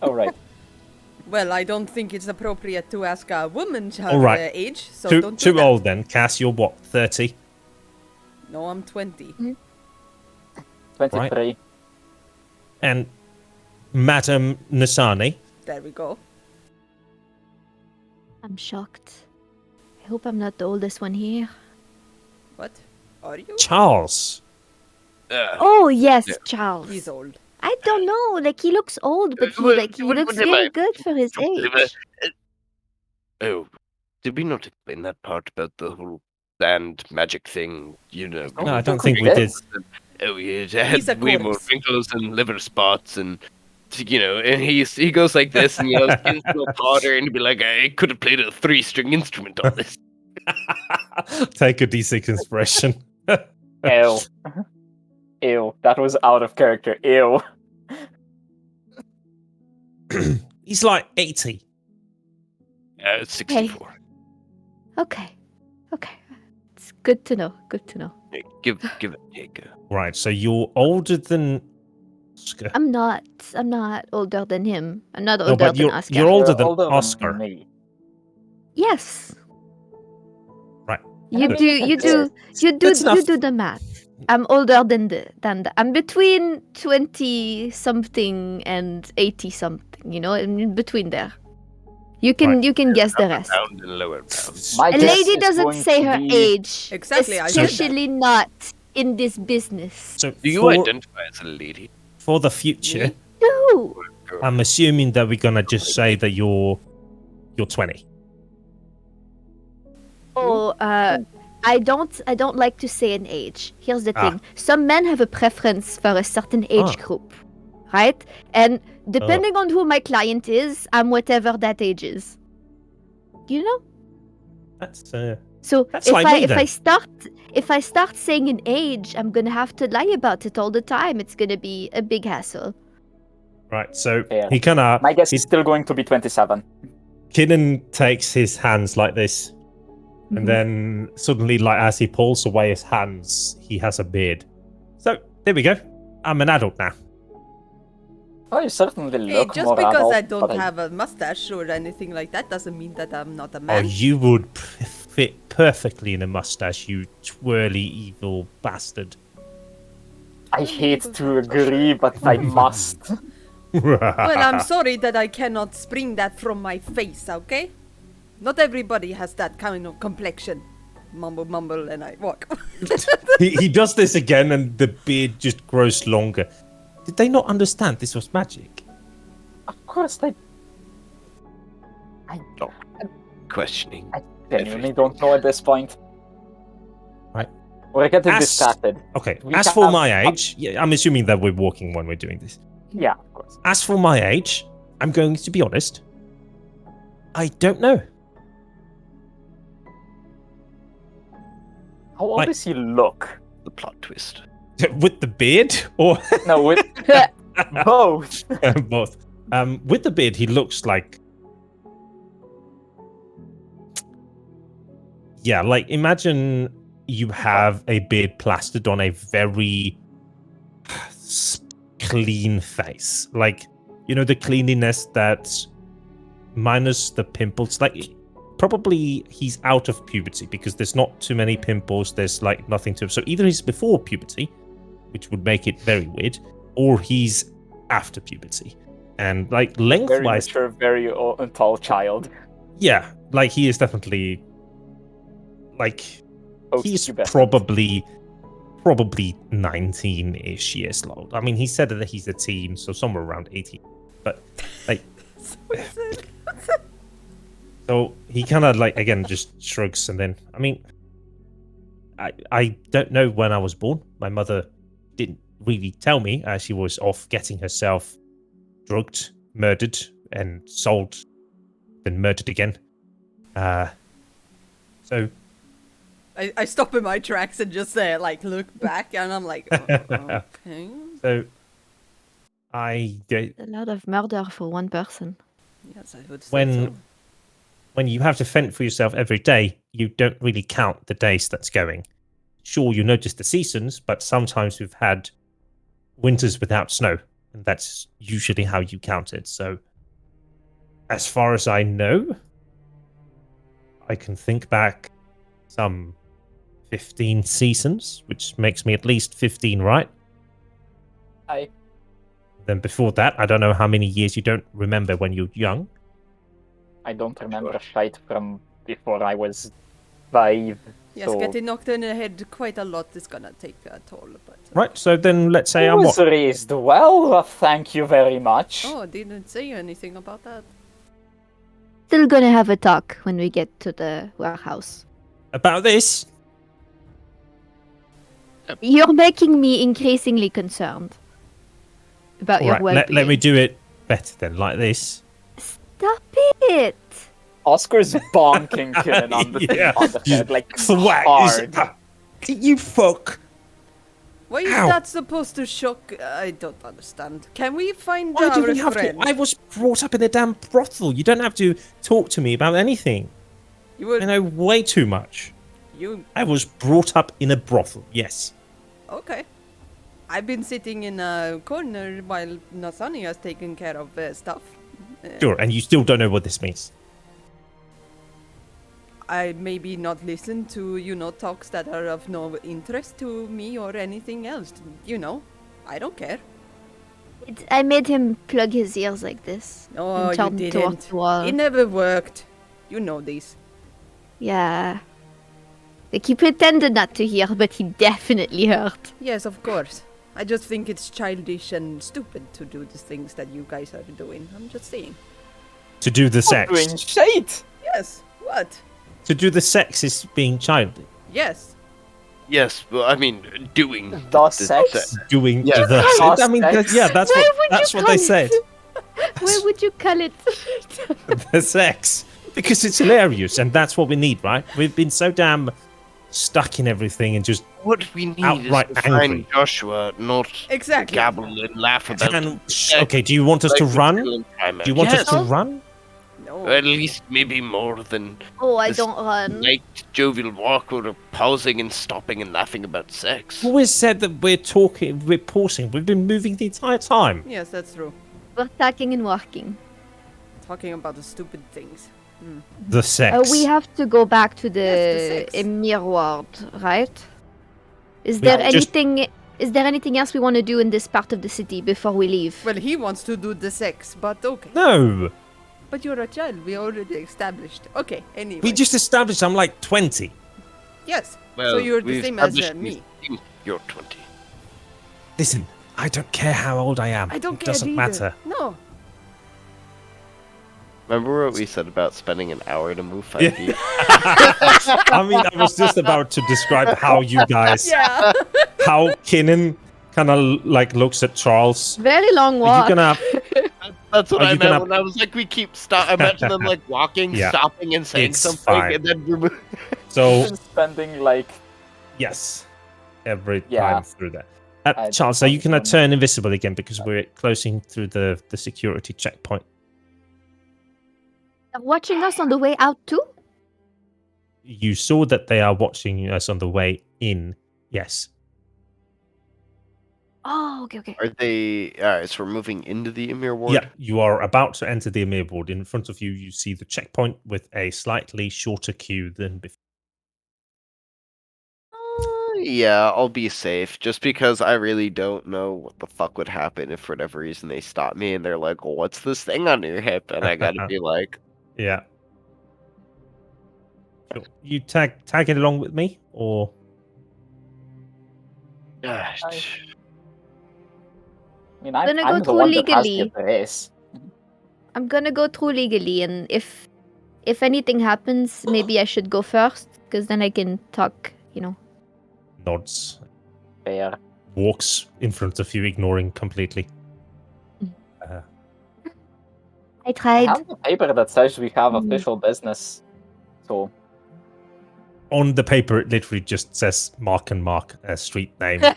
All right. Well, I don't think it's appropriate to ask a woman her All right. age, so too don't do too that. old then. Cass, you're what, 30? No, I'm 20. 23. And Madam Nasani, There we go. I'm shocked. I hope I'm not the oldest one here. What? Are you? Charles. Oh yes, Yeah. Charles. He's old. I don't know. Like he looks old, but he What- he what- looks what am very I- good for his age. Oh, did we not explain that part about the whole sand magic thing? You know. No, I don't think think we we did. Oh, yeah, it He's a had way more corpse. wrinkles and liver spots, and you know, and he goes like this, and you know, skin's no powder, and he'd be like, I could have played a 3-string instrument on this. Take a D6 inspiration. Ew. Ew. That was out of character. Ew. He's like 80. 64. Okay. Okay. It's good to know. Good to know. Hey, give it, take. Right, so you're older than Oscar. I'm not older than him. I'm not No, older but than Oscar. you're older than older Oscar. me. Yes. You do That's enough. the math. I'm older than I'm between 20 something and 80 something, in between there. You can guess the rest. Round and lower bound. My A guess lady is doesn't going say to her be- age. Exactly, I said that. Especially not in this business. So Do you for, identify as a lady? for the future, Me? No. Girl? I'm assuming that we're gonna just say that you're 20. Oh, I don't like to say an age. Here's the thing. Some men have a preference for a certain age group, right? And depending on who my client is, I'm whatever that age is. You know? That's So That's if like I me, if I start saying an age, I'm gonna have to lie about it all the time. It's gonna be a big hassle. right. So Fair. he kind of My guess is still going to be 27. Kinnan takes his hands like this, and then suddenly, like as he pulls away his hands, he has a beard. So there we go. I'm an adult now. Oh, you certainly Hey, look just more because adult, I don't but have a mustache or anything like that doesn't mean that I'm not a Oh, man. you would fit perfectly in a mustache, you twirly evil bastard. I hate to agree, but I must. Well, I'm sorry that I cannot spring that from my face, okay? Not everybody has that kind of complexion. Mumble, mumble, and I walk. he does this again, and the beard just grows longer. Did they not understand this was magic? Of course, I Questioning. genuinely don't know at this point. Right. We're getting As- distracted. Okay, We as have- for my age, yeah, I'm assuming that we're walking when we're doing this. Yeah, of course. As for my age, I'm going to be honest. I don't know. How old Like- does he look? The plot twist. With the beard, or No, with both. both. With the beard, he looks like. Yeah, like imagine you have a beard plastered on a very clean face. Like, the cleanliness that minus the pimples. Like, probably he's out of puberty because there's not too many pimples. There's like nothing to. So either he's before puberty, which would make it very weird, or he's after puberty. And like Very lengthwise, mature, very tall child. yeah, like he is definitely like he's Post-pubescent. probably 19-ish years old. I mean, he said that he's a teen, so somewhere around 18. But like, so he kind of like again just shrugs, and then I mean, I don't know when I was born. My mother didn't really tell me. She was off getting herself drugged, murdered, and sold, then murdered again. So I stop in my tracks and just look back, and I'm like, oh, okay. So I A lot of murder for one person. Yes, I would say so. when you have to fend for yourself every day, you don't really count the days that's going. Sure, you notice the seasons, but sometimes we've had winters without snow, and that's usually how you count it. So, as far as I know, I can think back some 15 seasons, which makes me at least 15, right? Then before that, I don't know how many years you don't remember when you're young. I don't remember a fight from before I was 5. Yes, so getting knocked in the head quite a lot is gonna take a toll, but... Right, so then let's say I I'm was what? raised well, thank you very much. Oh, didn't say anything about that. Still gonna have a talk when we get to the warehouse. About this? You're making me increasingly concerned about your Alright, well-being. let me do it better then, like this. Stop it! Oscar's bonking Kinnan on the, Yeah. on the head, like Thwack. hard. You fuck. Why is Ow. that supposed to shock? I don't understand. Can we find Why do our we have friend? to? I was brought up in a damn brothel. You don't have to talk to me about anything. You were... I know way too much. You... I was brought up in a brothel, yes. Okay. I've been sitting in a corner while Nasani has taken care of stuff. Sure, and you still don't know what this means. I maybe not listen to, talks that are of no interest to me or anything else. I don't care. I made him plug his ears like this. No, and you turn towards didn't. the wall. It never worked. You know this. Yeah. Like, he pretended not to hear, but he definitely heard. Yes, of course. I just think it's childish and stupid to do the things that you guys are doing. I'm just saying. To do the sex. Doing shit. Yes. What? To do the sex is being childish. Yes. Yes, well, I mean, doing The sex. Doing Yeah, the the I mean, sex. yeah, that's Why what would that's you what they call said. it? Where would you call it? The sex. Because it's hilarious, and that's what we need, right? We've been so damn stuck in everything and just what we need outright is to angry. find Joshua, not Exactly. gabble and laugh about okay, do you want us to run? Do you want us to run? No. At least maybe more than Oh, I This don't run. light jovial walk or pausing and stopping and laughing about sex. Who has said that we're pausing? We've been moving the entire time. Yes, that's true. We're talking and walking. Talking about the stupid things. The sex. We have to go back to Yes, the the sex. Emir world, right? Is We there just- anything? Is there anything else we want to do in this part of the city before we leave? Well, he wants to do the sex, but okay. No, But you're a child. We already established. Okay, anyway. we just established I'm like 20. Yes. Well, so you're the we've same as established me. we think You're 20. Listen, I don't care how old I am. I don't It care doesn't either. matter. No. Remember what we said about spending an hour to move 5 feet? I mean, I was just about to describe how you guys, Yeah. how Kinnan kind of like looks at Charles. Very long Are you walk. gonna? That's what Are I you meant gonna- when I was like, we keep stop. I imagine them like walking, Yeah. stopping, and saying It's something, fine. and then remove. So Spending like yes, every Yeah. time through that. I Charles, so you don't can know. turn invisible again because we're closing through the security checkpoint. They're watching us on the way out too. You saw that they are watching us on the way in. Yes. Oh, okay. Are they? Alright, so we're moving into the Emir ward. Yeah, you are about to enter the Emir ward. In front of you, you see the checkpoint with a slightly shorter queue than before. Yeah, I'll be safe. Just because I really don't know what the fuck would happen if for whatever reason they stop me and they're like, well, "What's this thing on your hip?" And I gotta be like, Yeah. Sure. You tag it along with me, or "Gosh." I mean, I'm, Gonna go I'm the through one that has legally. the race. I'm gonna go through legally, and if anything happens, maybe I should go first, because then I can talk. nods, Fair. walks in front of you, ignoring completely. I I tried. have the paper that says we have Mm. official business. So On the paper, it literally just says Mark and Mark, a street name. and-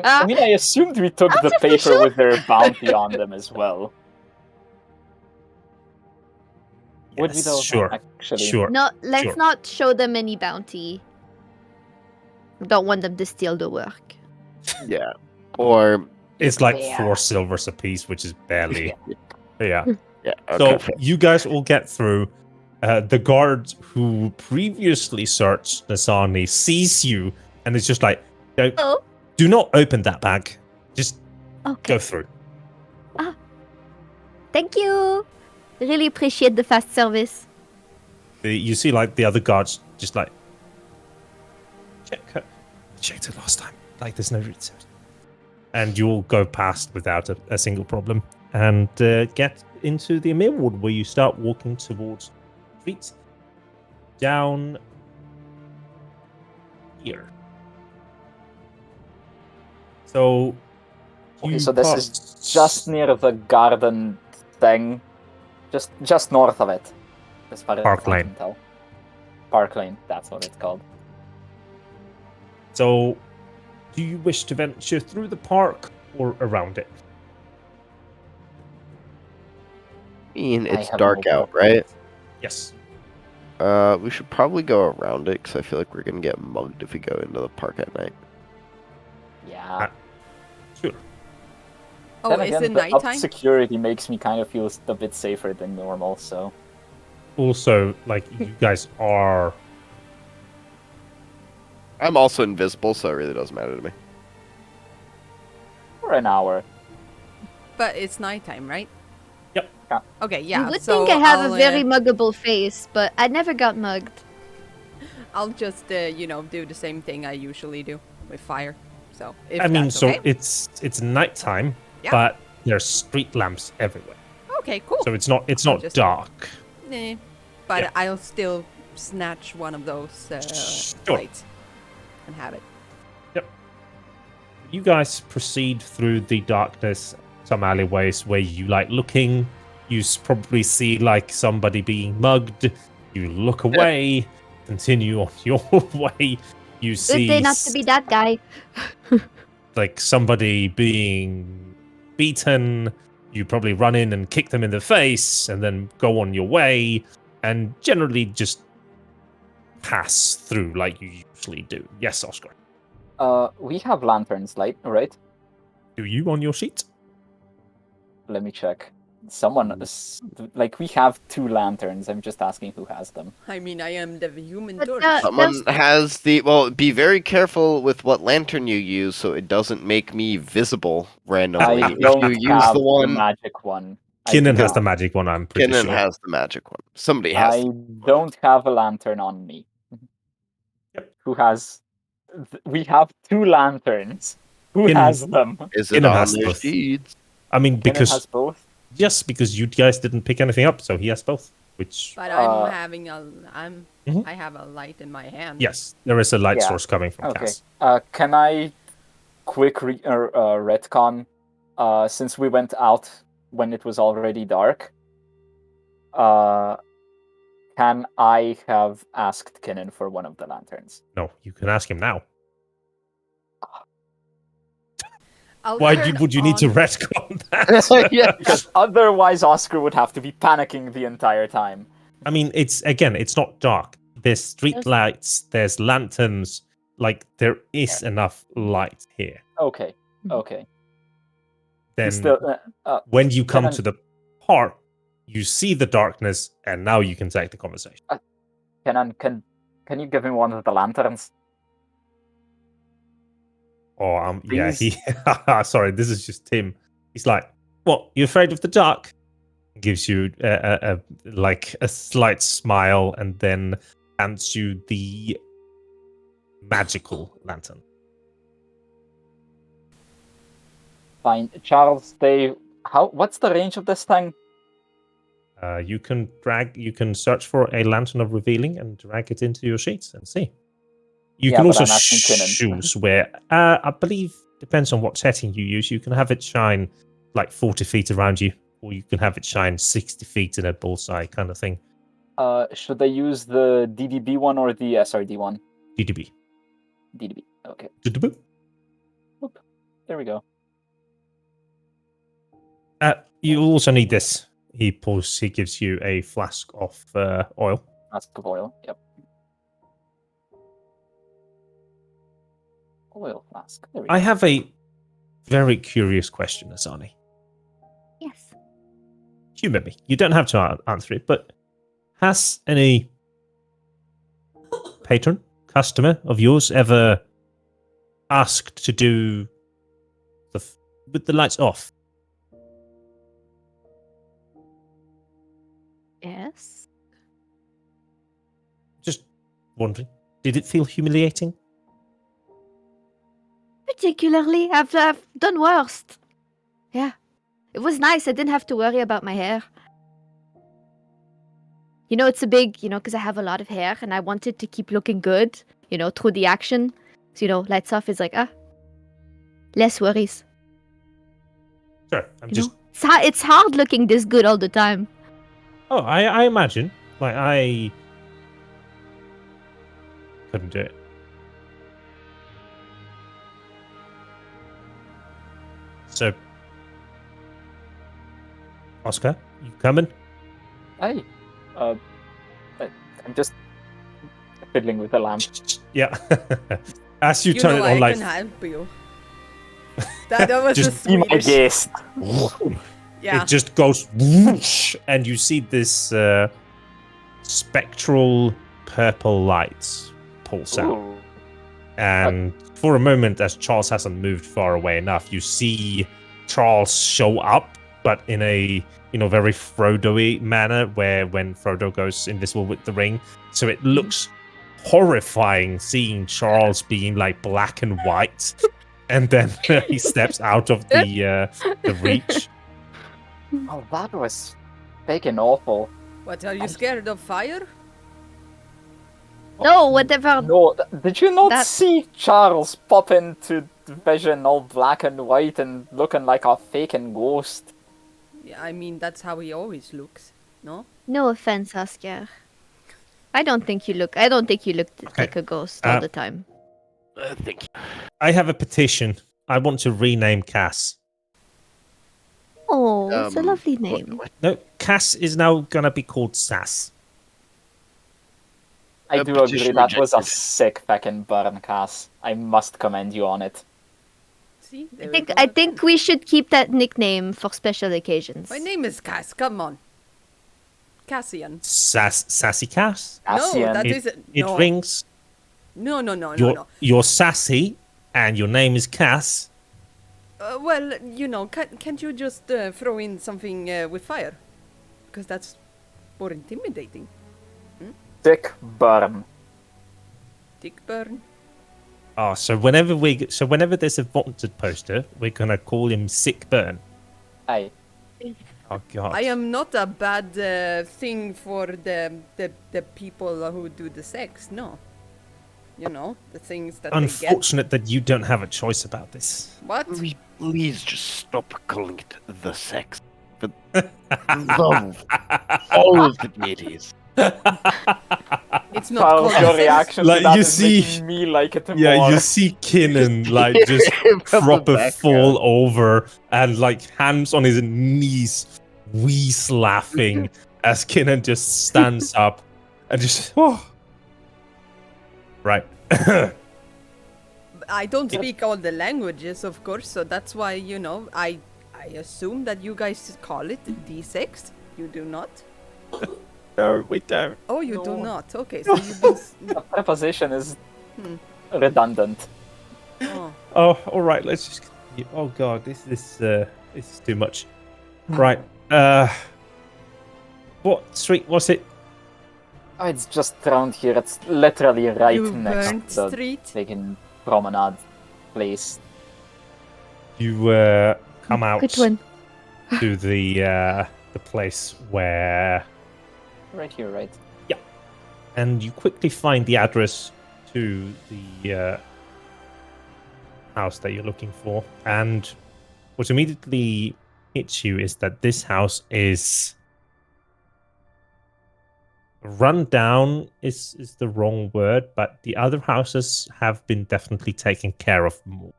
I mean, I assumed we took the paper Artificial. with their bounty on them as well. Would we Yes, though? sure, Actually, sure. No, let's Sure. not show them any bounty. Don't want them to steal the work. Yeah. Or It's like Yeah. 4 silvers apiece, which is barely. Yeah. yeah. So Okay. you guys all get through. The guard who previously searched Nasani sees you and is just like, Oh, do not open that bag. Just okay. go through. Thank you. Really appreciate the fast service. You see, like, the other guards just like, checked it last time. Like, there's no reason. And you all go past without a single problem and get into the Emir ward, where you start walking towards streets down here. So, Okay, you so this pass- is just near the garden thing, just north of it, as far as Park I Lane. can tell. Park Lane, that's what it's called. So, do you wish to venture through the park or around it? I mean, I it's have dark no out, right? Yes. We should probably go around it because I feel like we're gonna get mugged if we go into the park at night. Yeah. Sure. Oh, Then is again, it the up nighttime? security makes me kind of feel a bit safer than normal. So also, like, you guys are... I'm also invisible, so it really doesn't matter to me. For an hour. But it's nighttime, right? Yep. Yeah. Okay, yeah. You would so think I have I'll, a very muggable face, but I never got mugged. I'll just, do the same thing I usually do with fire. So, if I mean, that's so okay. it's nighttime, Yeah. but there's street lamps everywhere. Okay, cool. So it's not I'll just- dark. But yeah. I'll still snatch one of those Sure. lights and have it. You guys proceed through the darkness, some alleyways where you like looking. You probably see like somebody being mugged. You look away, continue on your way. You Good see day not to be that guy. like somebody being beaten. You probably run in and kick them in the face and then go on your way and generally just pass through like you usually do. Yes, Oscar. We have lanterns, right? Do you on your sheet? Let me check. We have 2 lanterns. I'm just asking who has them. I mean, I am the human But, torch. Someone has the... Well, be very careful with what lantern you use so it doesn't make me visible randomly. I If don't you use have the one... magic one. I Kinnan do has the not. magic one, I'm pretty Kinnan sure. has the magic one. Somebody has... I don't have a lantern on me. Yep. Who has... We have 2 lanterns. Who Kinnan- has them? Is it Kinnan on has their both. sheets? I mean, Kinnan because has both? yes, because you guys didn't pick anything up, so he has both. Which But Uh, I have a light in my hand. yes, there is a light Yeah. source coming from Okay. Cass. Can I quick retcon? Since we went out when it was already dark, can I have asked Kinnan for one of the lanterns? No, you can ask him now. I'll Why turn would you need to on- retcon that? Yeah. Because otherwise, Oscar would have to be panicking the entire time. I mean, it's not dark. There's street Yes. lights, there's lanterns. Like there is enough light here. Okay. Mhm. Okay. Then Still, when you come Kinnan- to the park, you see the darkness, and now you can take the conversation. Kinnan, can you give me one of the lanterns? Oh, yeah, Please? he. Sorry, this is just Tim. He's like, "What? You afraid of the dark?" Gives you a slight smile, and then hands you the magical lantern. Fine, Charles. What's the range of this thing? You can search for a lantern of revealing and drag it into your sheets and see. You Yeah, can but also I'm asking Kinnan. choose where. I believe depends on what setting you use. You can have it shine like 40 feet around you, or you can have it shine 60 feet in a bullseye kind of thing. Should I use the DDB one or the SRD one? DDB. DDB. Okay. DDB. There we go. You also need this. He gives you a flask of oil. Flask of oil. Yep. Oil flask. There we I go. have a very curious question, Asani. Yes. Humor me. You don't have to answer it, but has any patron, customer of yours ever asked to do with the lights off? Yes. Just wondering. Did it feel humiliating? Particularly, I've done worst. Yeah. It was nice. I didn't have to worry about my hair. It's a big, because I have a lot of hair and I wanted to keep looking good, through the action. So, lights off is like, less worries. Sure. It's hard looking this good all the time. Oh, I imagine. Like, I couldn't do it. So, Oscar, you coming? Hey. I'm just fiddling with the lamp. Yeah. As you You turn know it on, I like, can help you. That was Just the Be my Swedish. guest. Yeah. it just goes whoosh, and you see this spectral purple lights pulse out. Ooh. And for a moment, as Charles hasn't moved far away enough, you see Charles show up, but in a very Frodo-y manner, where when Frodo goes invisible with the ring, so it looks horrifying seeing Charles being like black and white, and then he steps out of the reach. Oh, that was big and awful. What, are you scared of fire? No, whatever. No, did you not That- see Charles pop into the vision all black and white and looking like a faking ghost? Yeah, I mean, that's how he always looks, no? No offense, Asker. I don't think you look like a ghost all the time. Thank you. I have a petition. I want to rename Cass. Oh, it's a lovely what- name. what- No, Cass is now gonna be called Sass. I A do agree, petition that was a rejected. sick fucking burn, Cass. I must commend you on it. See? I There we think go I again. think we should keep that nickname for special occasions. My name is Cass, come on. Cassian. Sassy Cass. Cassian. No, that It, isn't. it No. rings. No, no, no, no, You're, no. you're sassy, and your name is Cass. Well, can't you just throw in something with fire? Because that's more intimidating. Sick burn. Dick burn. Oh, so whenever there's a wanted poster, we're gonna call him Sick Burn. Aye. Oh God. I am not a bad thing for the people who do the sex, no. You know, the things that they get. Unfortunate that you don't have a choice about this. What? Please just stop calling it the sex. For the love of all of the deities. It's not Charles, called your sex. reaction Like, to that you is see- making me like it more. Yeah, you see Kinnan like just From the proper background. fall over and like hands on his knees, wheeze laughing as Kinnan just stands up and just right. I don't speak all the languages, of course, so that's why, I assume that you guys call it D6. You do not? No, we don't. Oh, you do No. not. Okay, so you've been... The preposition is Hmm. redundant. Oh. Oh, all right. Let's just. Oh God, this is too much. Right. What street was it? Oh, it's just around here. It's literally right You next burnt to the street? fucking promenade place. You come out Good one. to the place where, Right here, right? and you quickly find the address to the house that you're looking for. And what immediately hits you is that this house is run down is the wrong word, but the other houses have been definitely taken care of more.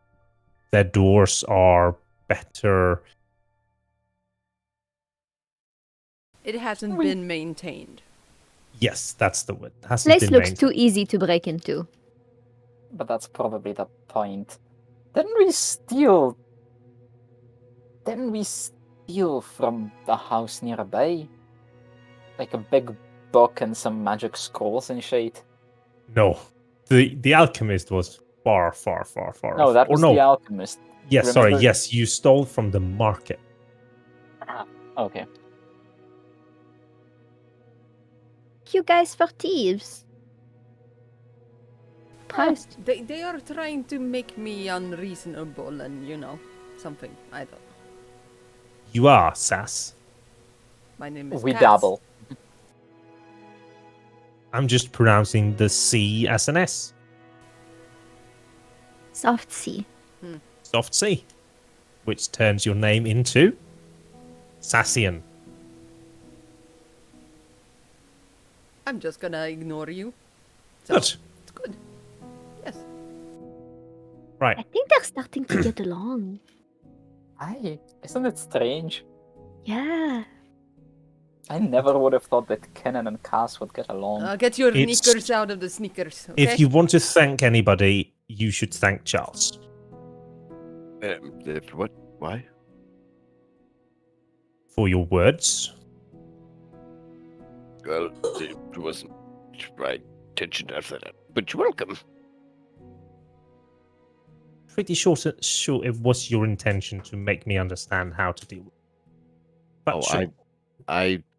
Their doors are better. It hasn't been maintained. Yes, that's the word. Hasn't Place been looks maintained. too easy to break into. But that's probably the point. Didn't we steal from the house nearby? Like a big book and some magic scrolls and shit? No, the alchemist was far, far, far, far. No, off. that Or was no. the alchemist. Yes, sorry. remember- Yes, you stole from the market. Okay. You guys for thieves. Surprised. They are trying to make me unreasonable and, something. I don't know. You are Sass. My name is We Cass. dabble. I'm just pronouncing the C as an S. Soft C. Soft C, which turns your name into Sassian. I'm just gonna ignore you. So, Good. It's good. Yes. Right. I think they're starting to get along. Aye, isn't it strange? Yeah. I never would have thought that Kenan and Cass would get along. Get your It's- knickers out of the sneakers, okay? If you want to thank anybody, you should thank Charles. What? Why? For your words. Well, it wasn't my intention after that, but you're welcome. Pretty sure it was your intention to make me understand how to deal with it. But Oh, sure.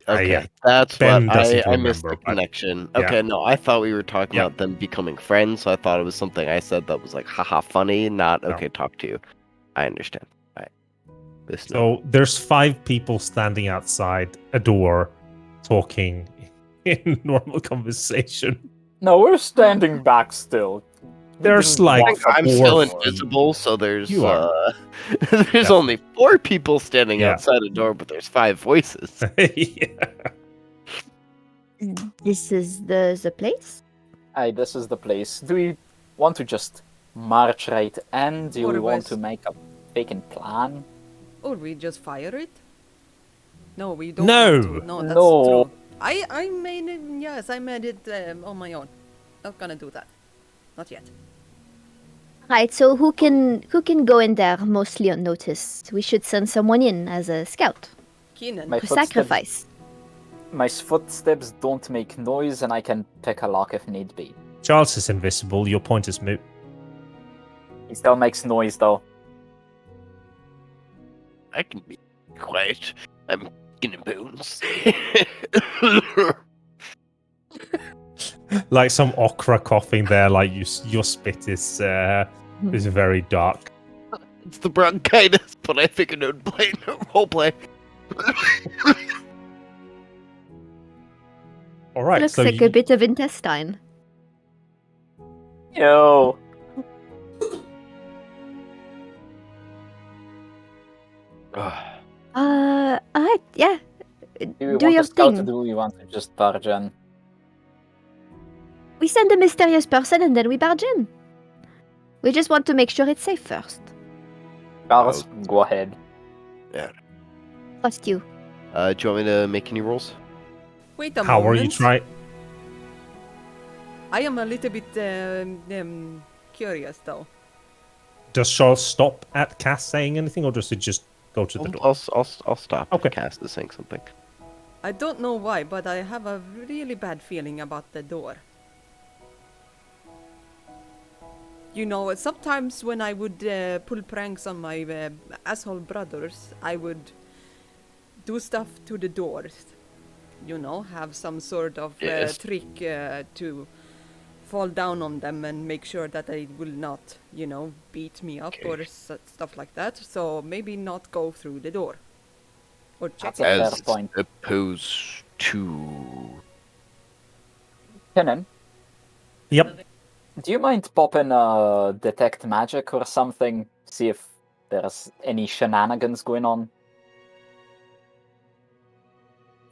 okay. That's Ben what doesn't I missed remember, the but- connection. yeah. Okay, no, I thought we were talking Yeah. about them becoming friends, so I thought it was something I said that was like, haha, funny, not, No. okay, talk to you. I understand. Alright. This So there's 5 people standing outside a door talking in normal conversation. No, we're standing back still. We There's didn't like walk up I'm the still door. invisible, so there's You are. there's Definitely. only 4 people standing Yeah. outside a door, but there's 5 voices. Yeah. This is the place? Aye, this is the place. Do we want to just march right in? Do Or we want to west. make a vacant plan? Or we just fire it? No, we don't No. want to. No, that's No. true. I made it, yes, I made it on my own. Not gonna do that. Not yet. Right, so who can go in there mostly unnoticed? We should send someone in as a scout. Keenan. My For footsteps- sacrifice. My footsteps don't make noise, and I can pick a lock if need be. Charles is invisible. Your point is moot. He still makes noise, though. I can be quiet. I'm getting bones. Like some okra coughing there. Like your spit is very dark. It's the bronchitis, but I figured it would play no roleplay. All right. Looks so like a bit of intestine. Yo. Alright, yeah. Do we Do want your to scout, or thing. do we want to just barge in? We send a mysterious person and then we barge in. We just want to make sure it's safe first. Carlos, go ahead. Trust you. Do you want me to make any rolls? Wait a how moment. are you trying? I am a little bit curious though. Does Charles stop at Cass saying anything, or does it just go to the door? I'll stop. Okay. Cass is saying something. I don't know why, but I have a really bad feeling about the door. You know, sometimes when I would pull pranks on my asshole brothers, I would do stuff to the doors. You know, have some sort of Yes. trick to fall down on them and make sure that they will not, you know, beat me up Okay. or stuff like that. So maybe not go through the door. Or check That's a fair As point. opposed to... Kenan, Yep. do you mind popping detect magic or something? See if there's any shenanigans going on.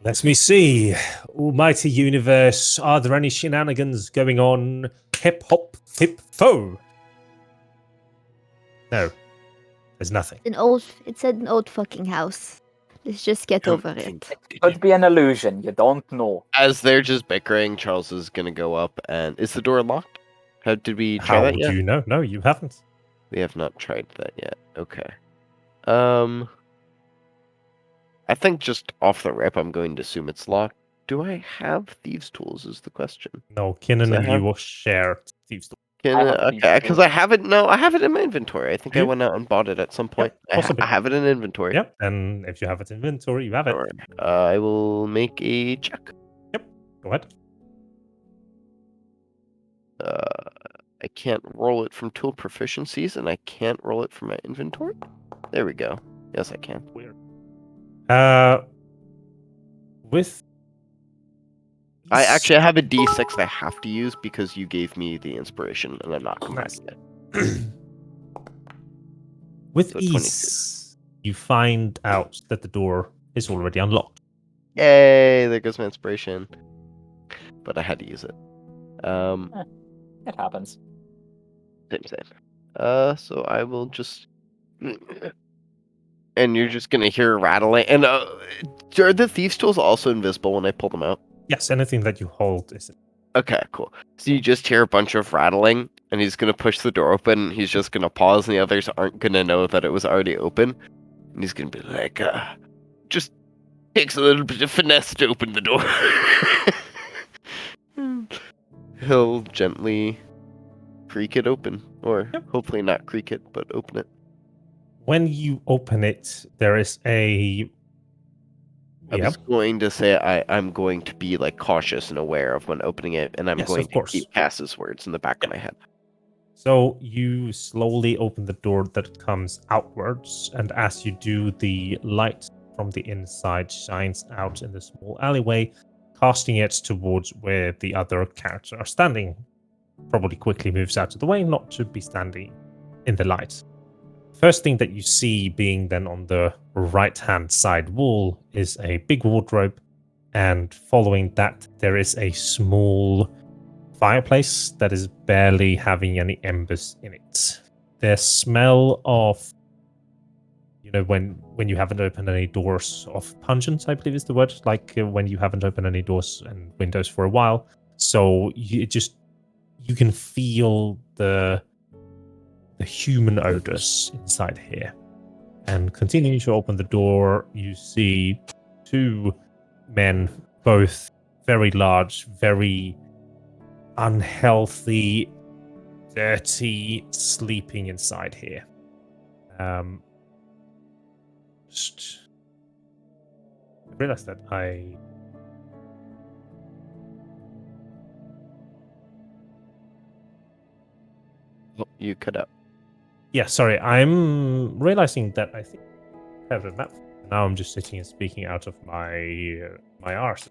Let me see. Almighty universe, are there any shenanigans going on? Hip hop, hip fo. No, there's nothing. It's an old fucking house. Let's just get over it. Could be an illusion. You don't know. As they're just bickering, Charles is gonna go up and... Is the door locked? Did we try How that would yet? you know? No, you haven't. We have not tried that yet. Okay. I think just off the rip, I'm going to assume it's locked. Do I have thieves' tools? Is the question. No, Kinnan Does it and have- you will share thieves. Can I have okay, thieves' because tools. I have it. No, I have it in my inventory. I think Do I you? went out and bought it at some point. possibly. I have it in inventory. Yep, and if you have it in inventory, you have it. Sure. I will make a check. Go ahead. I can't roll it from tool proficiencies, and I can't roll it from my inventory. There we go. Yes, I can. Weird. With I actually have a D6 I have to use because you gave me the inspiration, and I'm not Nice. combining it. with So 22. ease, you find out that the door is already unlocked. Yay! There goes my inspiration. But I had to use it. It happens. Same. So I will just... And you're just gonna hear rattling. And are the thieves' tools also invisible when I pull them out? Yes, anything that you hold is. Okay, cool. So you just hear a bunch of rattling, and he's gonna push the door open. He's just gonna pause, and the others aren't gonna know that it was already open. And he's gonna be like, just Takes a little bit of finesse to open the door. He'll gently creak it open, or Yep. hopefully not creak it, but open it. When you open it, there is a. I was going to say I'm going to be like cautious and aware of when opening it, and I'm Yes, going of to course. keep Cass's words in the back of Yeah. my head. So you slowly open the door that comes outwards, and as you do, the light from the inside shines out in the small alleyway, casting it towards where the other characters are standing. Probably quickly moves out of the way, not to be standing in the light. First thing that you see being then on the right-hand side wall is a big wardrobe, and following that there is a small fireplace that is barely having any embers in it. The smell of, when you haven't opened any doors, of pungent, I believe is the word, like when you haven't opened any doors and windows for a while. So you can feel the human odors inside here. And continuing to open the door, you see two men, both very large, very unhealthy, dirty, sleeping inside here. Just I realized that I. Oh, you cut out. Yeah, sorry. I'm realizing that I think I have a map. Now I'm just sitting and speaking out of my arse.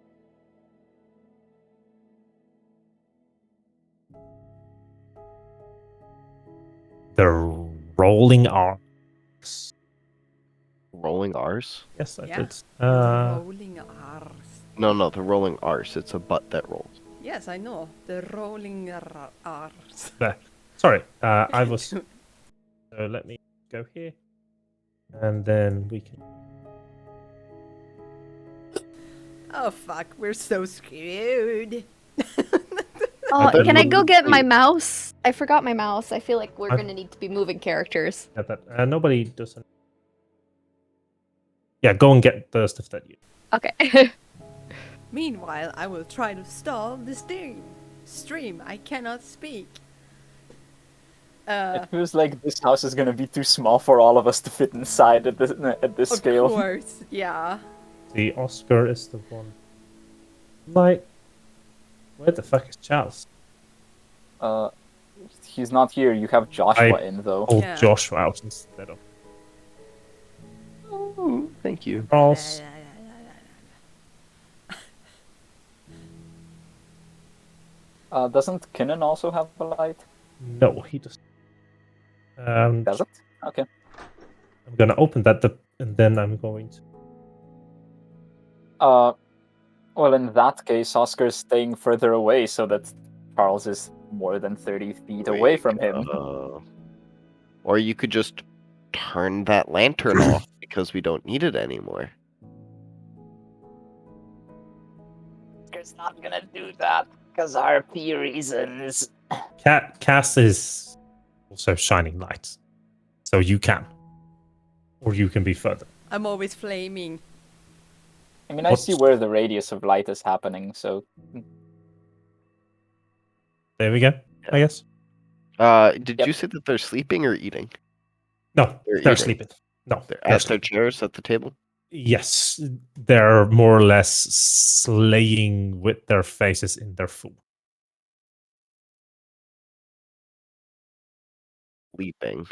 The rolling arcs. Rolling R's? Yes, I Yeah. did. Rolling R's. No, the rolling R's. It's a butt that rolls. Yes, I know. The rolling R's. There. Sorry, I was. So let me go here, and then we can. Oh fuck, we're so screwed. Oh, bet can I it go would get be- my mouse? I forgot my mouse. I feel like we're I- gonna need to be moving characters. Get that. Nobody doesn't. Yeah, go and get the stuff that you. Okay. Meanwhile, I will try to stall the stream. I cannot speak. It feels like this house is gonna be too small for all of us to fit inside at this Of scale. course, yeah. The Oscar is the one. Like, where the fuck is Charles? He's not here. You have Joshua in though. Pulled Yeah. Joshua out instead of Oh, thank you. Charles. Doesn't Kinnan also have a light? No, he doesn't. Does it? Okay. I'm gonna open that, and then I'm going to. Well, in that case, Oscar's staying further away so that Charles is more than 30 feet away from him. Or you could just turn that lantern off because we don't need it anymore. Oscar's not gonna do that because RP reasons. Cass is also shining lights, so you can, or you can be further. I'm always flaming. I mean, I see where the radius of light is happening, so... There we go. I guess. Did Yep. you say that they're sleeping or eating? No, They're they're eating. sleeping. No, They're they're at their sleeping. chairs at the table? Yes, they're more or less slaying with their faces in their food. Sleeping.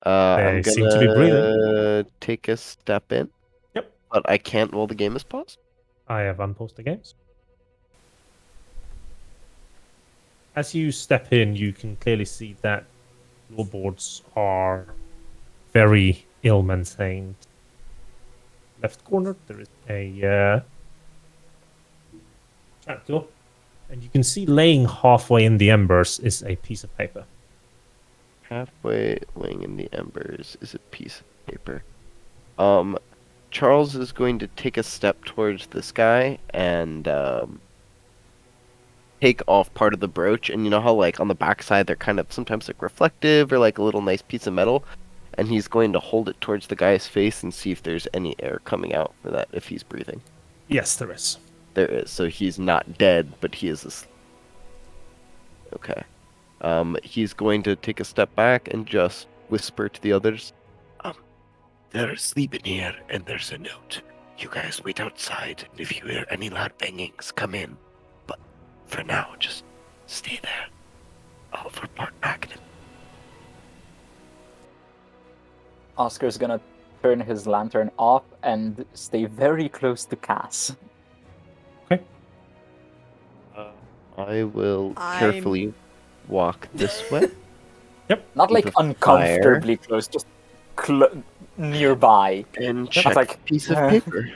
They I'm seem to be breathing. gonna take a step in. Yep. But I can't while the game is paused. I have unpaused the games. As you step in, you can clearly see that floorboards are very ill-maintained. Left corner, there is a trapdoor, and you can see laying halfway in the embers is a piece of paper. Halfway laying in the embers is a piece of paper. Charles is going to take a step towards this guy and take off part of the brooch. And you know how, like, on the backside they're kind of sometimes like reflective or like a little nice piece of metal. and he's going to hold it towards the guy's face and see if there's any air coming out for that if he's breathing. Yes, there is. There is, so he's not dead, but he is asleep. Okay. He's going to take a step back and just whisper to the others. They're asleep in here, and there's a note. You guys wait outside, and if you hear any loud bangings, come in. But for now, just stay there. I'll report back. Oscar's gonna turn his lantern off and stay very close to Cass. Okay. I will carefully walk this way. Yep. Not Keep like a uncomfortably close, just nearby. And That's check like- a piece of paper.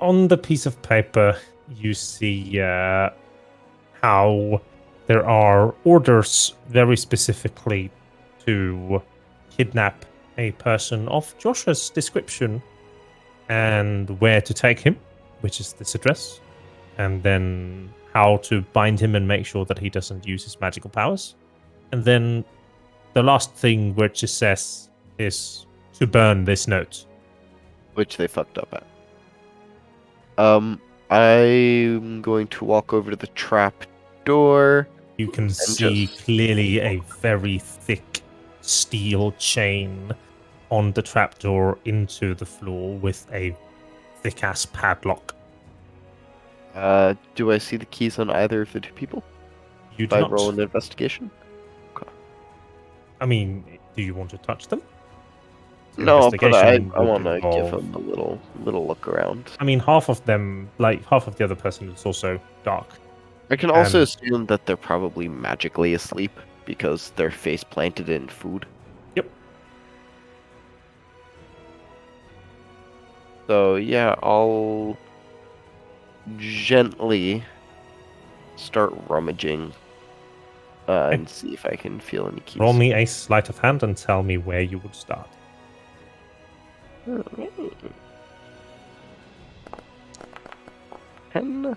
On the piece of paper, you see how there are orders very specifically to kidnap a person of Joshua's description and where to take him, which is this address, and then how to bind him and make sure that he doesn't use his magical powers. And then the last thing which it says is to burn this note. Which they fucked up at. I'm going to walk over to the trap door. You can see clearly a very thick steel chain on the trapdoor into the floor with a thick-ass padlock. Do I see the keys on either of the two people? You If do I not. roll an investigation? I mean, do you want to touch them? No, but I Investigation would want to give involve- him a little look around. I mean, half of them, like half of the other person, is also dark. I can also And- assume that they're probably magically asleep because they're face planted in food. Yep. So yeah, I'll gently start rummaging and see if I can feel any keys. Roll me a sleight of hand and tell me where you would start. Ten.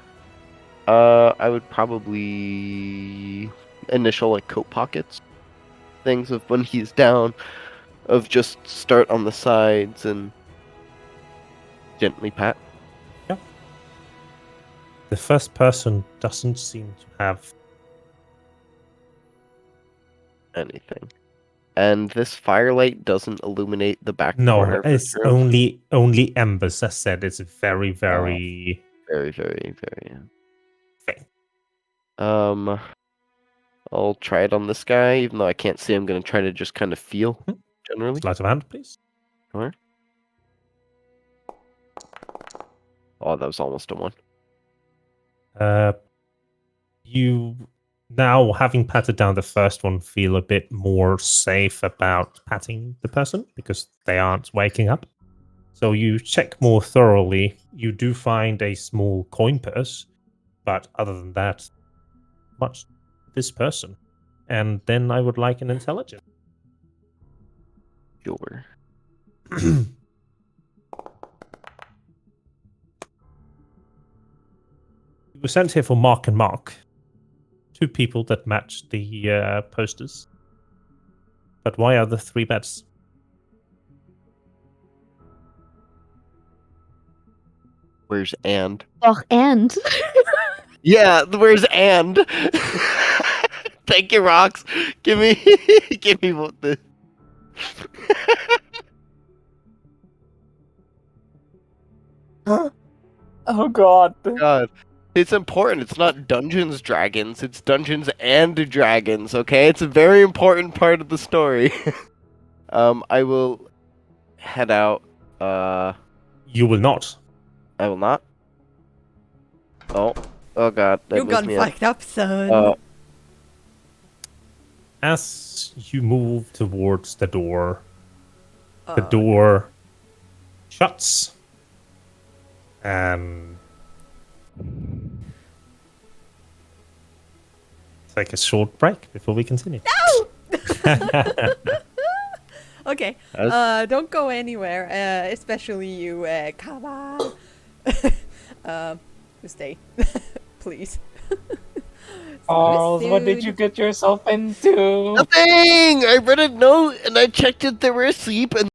I would probably initial like coat pockets, things of when he's down, of just start on the sides and gently pat. The first person doesn't seem to have Anything. And this firelight doesn't illuminate the back no. corner. of the It's room. only embers. As said, it's very very. Very, very, very. faint. I'll try it on this guy, even though I can't see. I'm gonna try to just kind of feel generally. Sleight of hand, please. Sure. Oh, that was almost a 1. You now, having patted down the first one, feel a bit more safe about patting the person because they aren't waking up. So you check more thoroughly. You do find a small coin purse, but other than that, much this person. And then I would like an intelligence. Sure. You were sent here for Mark and Mark. 2 people that match the posters. But why are the 3 beds? Where's and? And Yeah, where's and? Thank you, Rox. Give me, give me what the. Oh god. God, it's important. It's not Dungeons Dragons. It's Dungeons and Dragons. Okay, it's a very important part of the story. I will head out. You will not. I will not. Oh, oh God, that You messed got me up. fucked up, son. As you move towards the door shuts. And take a short break before we continue. Okay. As- Don't go anywhere. Especially you, come on. Stay. Please. Charles, what did you get yourself into? Nothing! I read a note and I checked if they were asleep and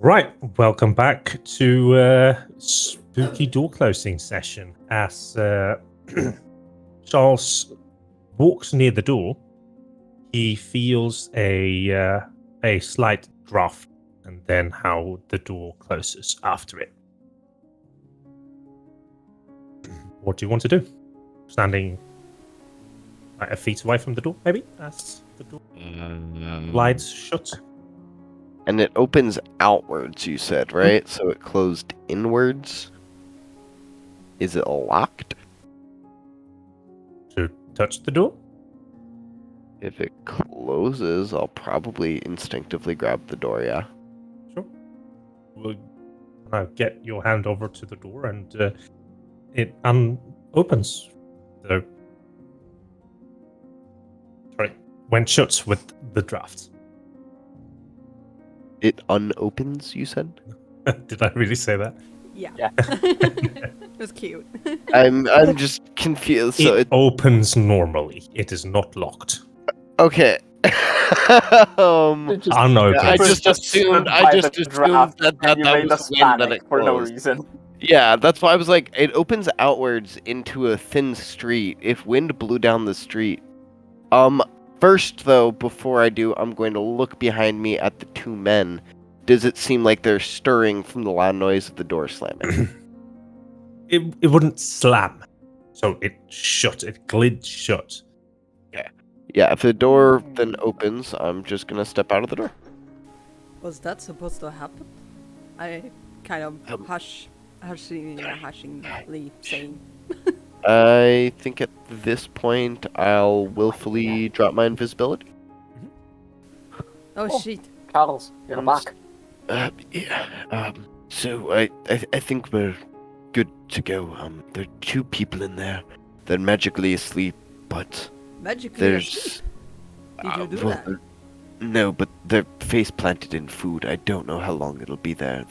Right, welcome back to spooky door closing session. As Charles walks near the door, he feels a slight draft, and then how the door closes after it. What do you want to do? Standing like a feet away from the door, maybe, as the door slides shut. And it opens outwards, you said, right? So it closed inwards. Is it locked? To touch the door? If it closes, I'll probably instinctively grab the door, yeah. Sure. We'll get your hand over to the door, and it opens. When shut with the draft. It unopens, you said? Did I really say that? Yeah. Yeah. It was cute. I'm just confused. So it opens normally. It is not locked. Okay. Unopened. I just assumed that you that made was us the wind that panic it for no closed. reason. Yeah, that's why I was like, it opens outwards into a thin street. If wind blew down the street. First though, before I do, I'm going to look behind me at the two men. Does it seem like they're stirring from the loud noise of the door slamming? It wouldn't slam. So it shut. It glid shut. Yeah, if the door then opens, I'm just gonna step out of the door. Was that supposed to happen? I kind of hushingly saying. I think at this point, I'll willfully drop my invisibility. Oh, Oh. shit. Charles, you're back. So I think we're good to go. There are two people in there. They're magically asleep, but Magically asleep. Did you do that? No, but they're face planted in food. I don't know how long it'll be there.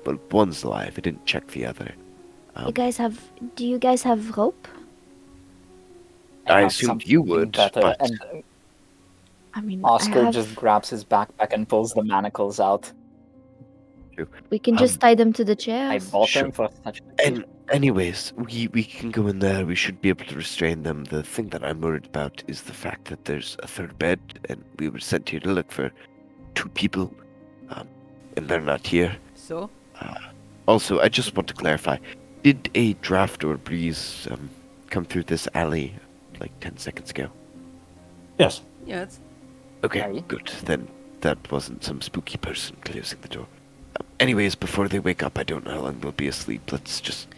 But one's alive. I didn't check the other. Do you guys have rope? I have assumed something you would, better, but and I mean, Oscar just grabs his backpack and pulls the manacles out. we can just tie them to the I chairs. bought Sure. them for such And anyways, we can go in there. We should be able to restrain them. The thing that I'm worried about is the fact that there's a third bed, and we were sent here to look for two people, and they're not here. So? Also, I just want to clarify: did a draft or breeze come through this alley like 10 seconds ago? Yes. Yes. Okay, Aye. good. Then that wasn't some spooky person closing the door. Anyways, before they wake up, I don't know how long they'll be asleep. Let's just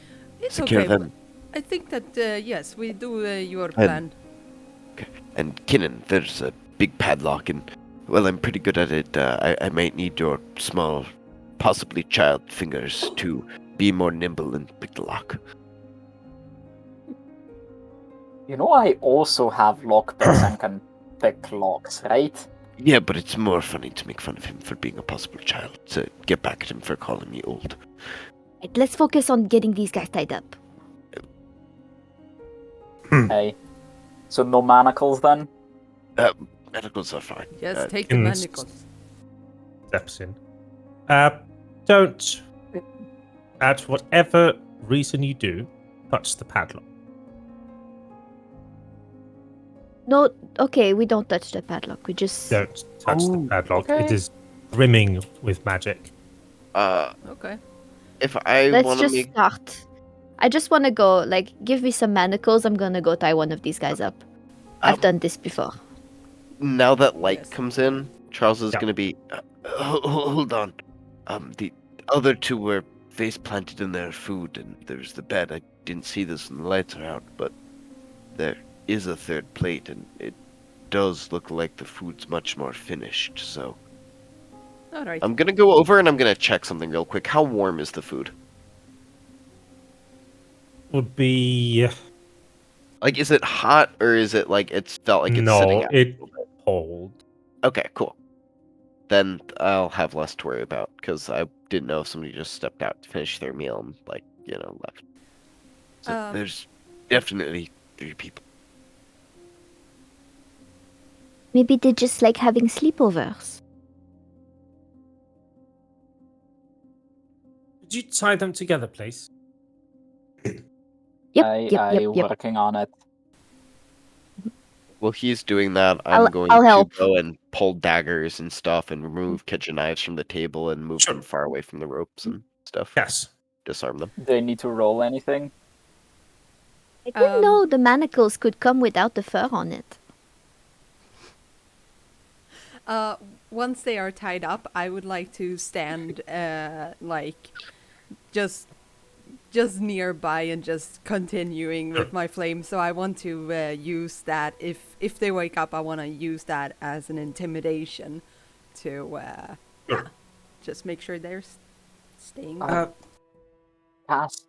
It's secure okay. them. I think that, yes, we do your plan. And Kinnan, there's a big padlock, and well, I'm pretty good at it. I might need your small, possibly child fingers to be more nimble and pick the lock. You know, I also have lockpicks and can pick locks, right? Yeah, but it's more funny to make fun of him for being a possible child, to get back at him for calling me old. Right, let's focus on getting these guys tied up. Hey. So no manacles then? Medicals are fine. Yes, take the Ins- manacles. Steps in. Don't, at whatever reason you do, touch the padlock. No, okay, we don't touch the padlock. We just Don't touch the Oh, padlock. okay. It is brimming with magic. Okay. If I let's want to just make... start. I just want to go. Like, give me some manacles. I'm gonna go tie one of these guys up. I've done this before. Now that light Yes. comes in, Charles is Yeah. going to be... hold on. The other two were face planted in their food, and there's the bed. I didn't see this when the lights are out, but there is a third plate, and it does look like the food's much more finished, so... All right. I'm going to go over and I'm going to check something real quick. How warm is the food? Would be Like, is it hot, or is it like it's felt like it's sitting no, out? it cold. Okay, cool. Then I'll have less to worry about, because I didn't know if somebody just stepped out to finish their meal and, like, left. So there's definitely 3 people. Maybe they just like having sleepovers. Could you tie them together, please? I working on it. While he's doing that, I'll I'm going to help. go and pull daggers and stuff and remove kitchen knives from the table and move Sure. them far away from the ropes and stuff. Yes. Disarm them. Do I need to roll anything? I didn't know the manacles could come without the fur on it. Once they are tied up, I would like to stand, like, just nearby and just continuing with my flame. So I want to use that. If they wake up, I want to use that as an intimidation to just make sure they're staying. Cass,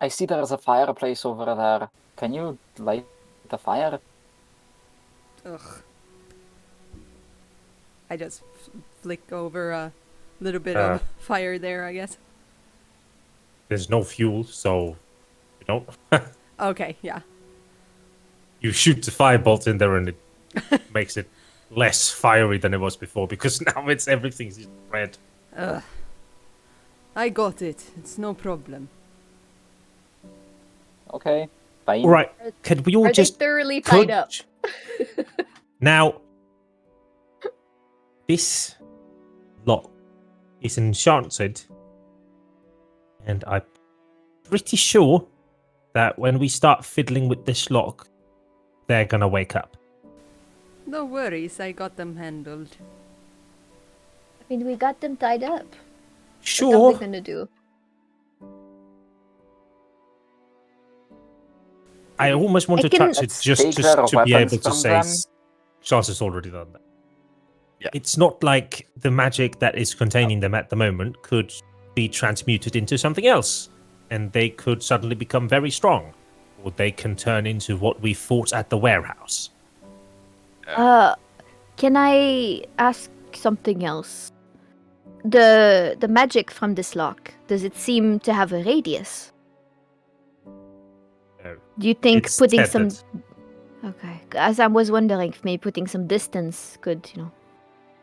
I see there's a fireplace over there. Can you light the fire? Ugh. I just flick over a little bit of fire there, I guess. There's no fuel, so you don't. Okay, yeah. You shoot the firebolt in there, and it makes it less fiery than it was before because now everything's just red. Ugh. I got it. It's no problem. Okay, fine. All right, can we all Are just they thoroughly tied up? Now, this lock is enchanted, and I'm pretty sure that when we start fiddling with this lock, they're gonna wake up. No worries, I got them handled. I mean, we got them tied up. Sure. What are they gonna do? I almost want I to can- touch it Let's just take their to be weapons able to from say them. Chance has already done that. Yeah. It's not like the magic that is containing them at the moment could be transmuted into something else, and they could suddenly become very strong, or they can turn into what we fought at the warehouse. Can I ask something else? The magic from this lock, does it seem to have a radius? No. Do you think It's putting tethered. some... Okay, as I was wondering if maybe putting some distance could,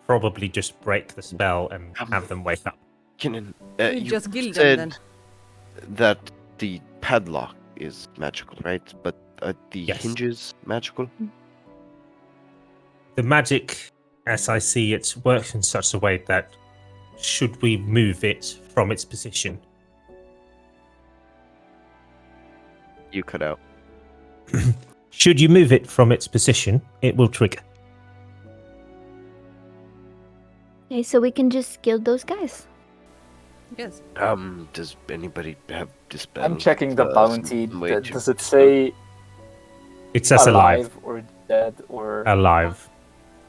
Probably just break the spell and have them wake up. Kinnan, You you just kill them said then. that the padlock is magical, right? But the Yes. hinges magical? The magic, as I see it, works in such a way that should we move it from its position, You cut out. should you move it from its position, it will trigger. Okay, so we can just kill those guys. Yes. Does anybody have dispel? I'm checking the bounty. some way to Does it dispel? say It says alive. or dead or... Alive.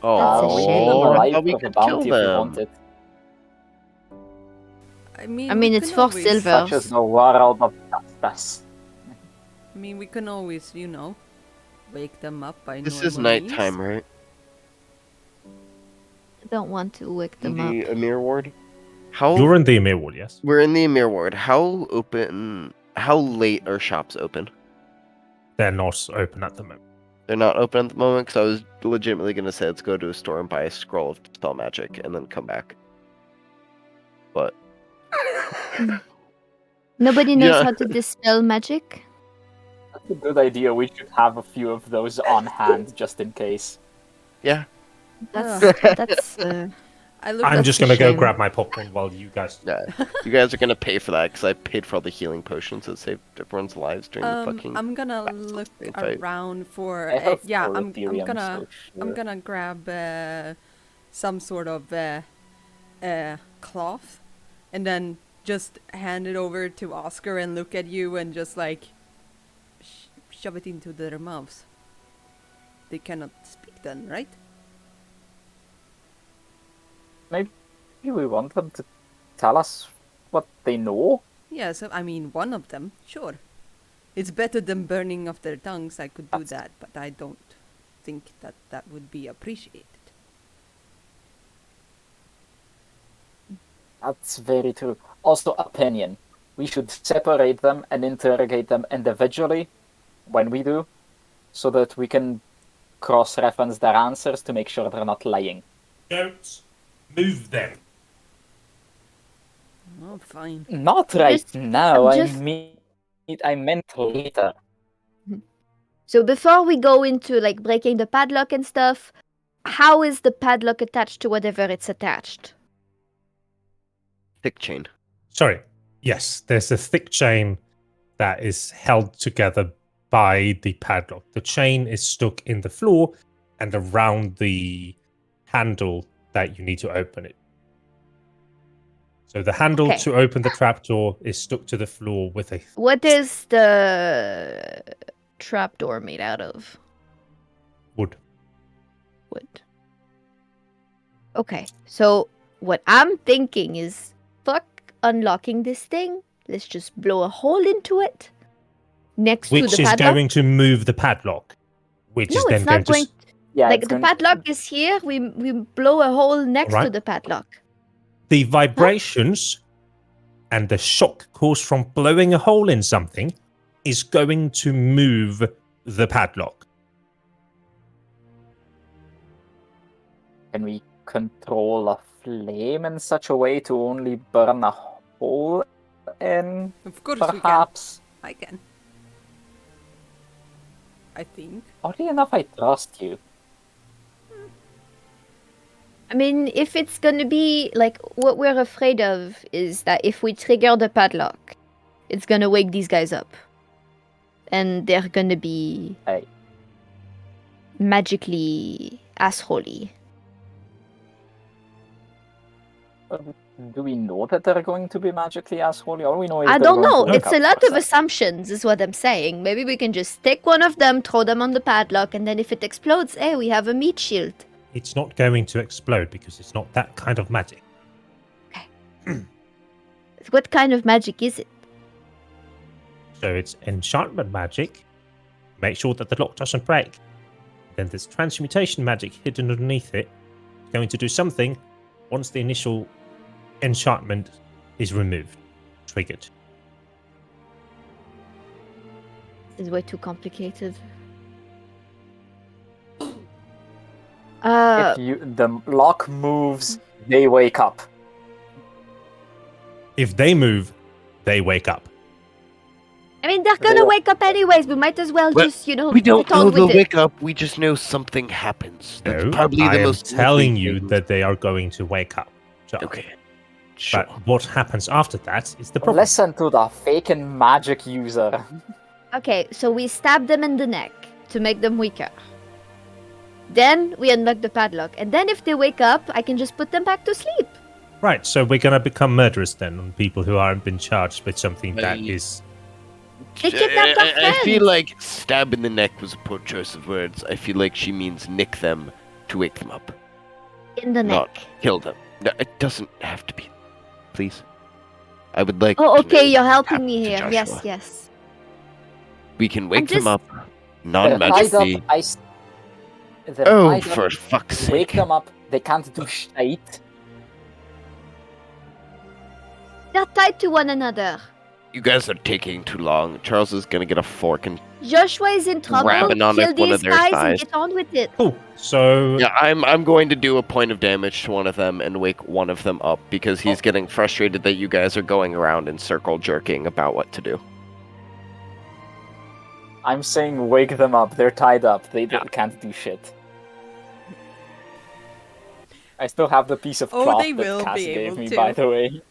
That's a shame. Oh, I alive thought we for the could kill bounty if you want them. it. I mean, I mean, we it's can for always- silver. Such as the world of justice. I mean, we can always, wake them up by This is normal means. nighttime, right? I don't want to wake them the up. Emir ward. How You're in the Emir wall, yes? we're in the Emir ward. How late are shops open? They're not open at the moment. They're not open at the moment because I was legitimately gonna say let's go to a store and buy a scroll of spell magic and then come back. But Nobody knows Yeah. how to dispel magic? That's a good idea. We should have a few of those on hand just in case. yeah, That's I look I'm at just a gonna go shame. grab my popcorn while you guys. you guys are gonna pay for that because I paid for all the healing potions that saved everyone's lives during the fucking. I'm gonna look fight. around for I have yeah. full I'm Ethereum, gonna so I'm sure. gonna grab some sort of cloth, and then just hand it over to Oscar and look at you and just like shove it into their mouths. They cannot speak then, right? Maybe we want them to tell us what they know. Yes, I mean one of them, sure. It's better than burning off their tongues. I could do That's- that, but I don't think that would be appreciated. That's very true. Also, opinion. We should separate them and interrogate them individually when we do, so that we can cross-reference their answers to make sure they're not lying. Don't move them. Oh, fine. Not right Just- now. I'm just- I meant later. So before we go into like breaking the padlock and stuff, how is the padlock attached to whatever it's attached? Thick chain. Sorry. Yes, there's a thick chain that is held together by the padlock. The chain is stuck in the floor and around the handle that you need to open it. So the handle Okay. to open the trapdoor is stuck to the floor with a What is the trapdoor made out of? wood. Wood. Okay, so what I'm thinking is, fuck unlocking this thing. Let's just blow a hole into it next to Which the is padlock. going to move the padlock. Which No, is then it's going not to... going. Yeah, Like it's the going- padlock is here. We blow a hole next to Alright. the padlock. The vibrations and the shock caused from blowing a hole in something is going to move the padlock. Can we control a flame in such a way to only burn a hole in? Of course we can. Perhaps. I can. I think. Oddly enough, I trust you. I mean, if it's gonna be like what we're afraid of is that if we trigger the padlock, it's gonna wake these guys up, and they're gonna be Hey. magically assholey. Do we know that they're going to be magically assholey? All we know is I they're don't going know. to wake It's up a lot for of second. assumptions, is what I'm saying. Maybe we can just take one of them, throw them on the padlock, and then if it explodes, hey, we have a meat shield. It's not going to explode because it's not that kind of magic. What kind of magic is it? So it's enchantment magic. Make sure that the lock doesn't break. Then there's transmutation magic hidden underneath it. It's going to do something once the initial enchantment is removed. Triggered. This is way too complicated. If the lock moves, they wake up. If they move, they wake up. I mean, they're gonna They- wake up anyways. We might as well Well, just, you know, We don't get on know they'll with it. wake up. We just know something happens. That's No, probably I the am most telling likely you thing. that they are going to wake up. So, Okay. Sure. but what happens after that is the problem. Listen to the faking magic user. Okay, so we stab them in the neck to make them weaker. Then we unlock the padlock, and then if they wake up, I can just put them back to sleep. Right, so we're going to become murderers then on people who aren't been charged with something that Right. is... They kidnapped our I friends. feel like stab in the neck was a poor choice of words. I feel like she means nick them to wake them up, In the not neck. kill them. No, it doesn't have to be. Please. I would like Oh, to okay, know you're what helping happened me to here. Joshua. Yes, yes. We can wake them just- up They're tied up. non-magically. They're Oh, tied up. for fuck's sake. Wake them up. They can't do shite. They're tied to one another. You guys are taking too long. Charles is gonna get a fork and Joshua is in trouble. Grabbing on Kill like one these of their guys thighs. and get on with it. Cool. So, yeah, I'm going to do a point of damage to one of them and wake one of them up because he's getting frustrated that you guys are going around in circle jerking about what to do. I'm saying wake them up. They're tied up. They can't do shit. I still have the piece of Oh, cloth they will that Cass be gave able me, to. by the way.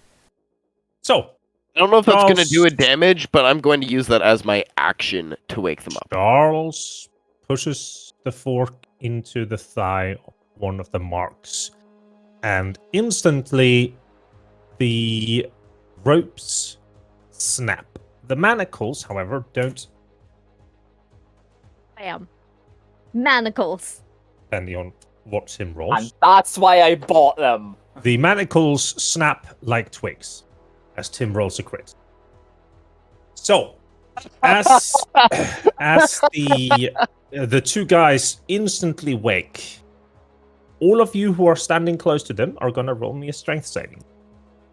so I don't know if that's going to Charles- do a damage, but I'm going to use that as my action to wake them up. Charles pushes the fork into the thigh of one of the marks, and instantly the ropes snap. The manacles, however, don't, Bam. Manacles. depending on what Tim And rolls. that's why I bought them. The manacles snap like twigs as Tim rolls a crit. So, as the two guys instantly wake, all of you who are standing close to them are gonna roll me a strength saving.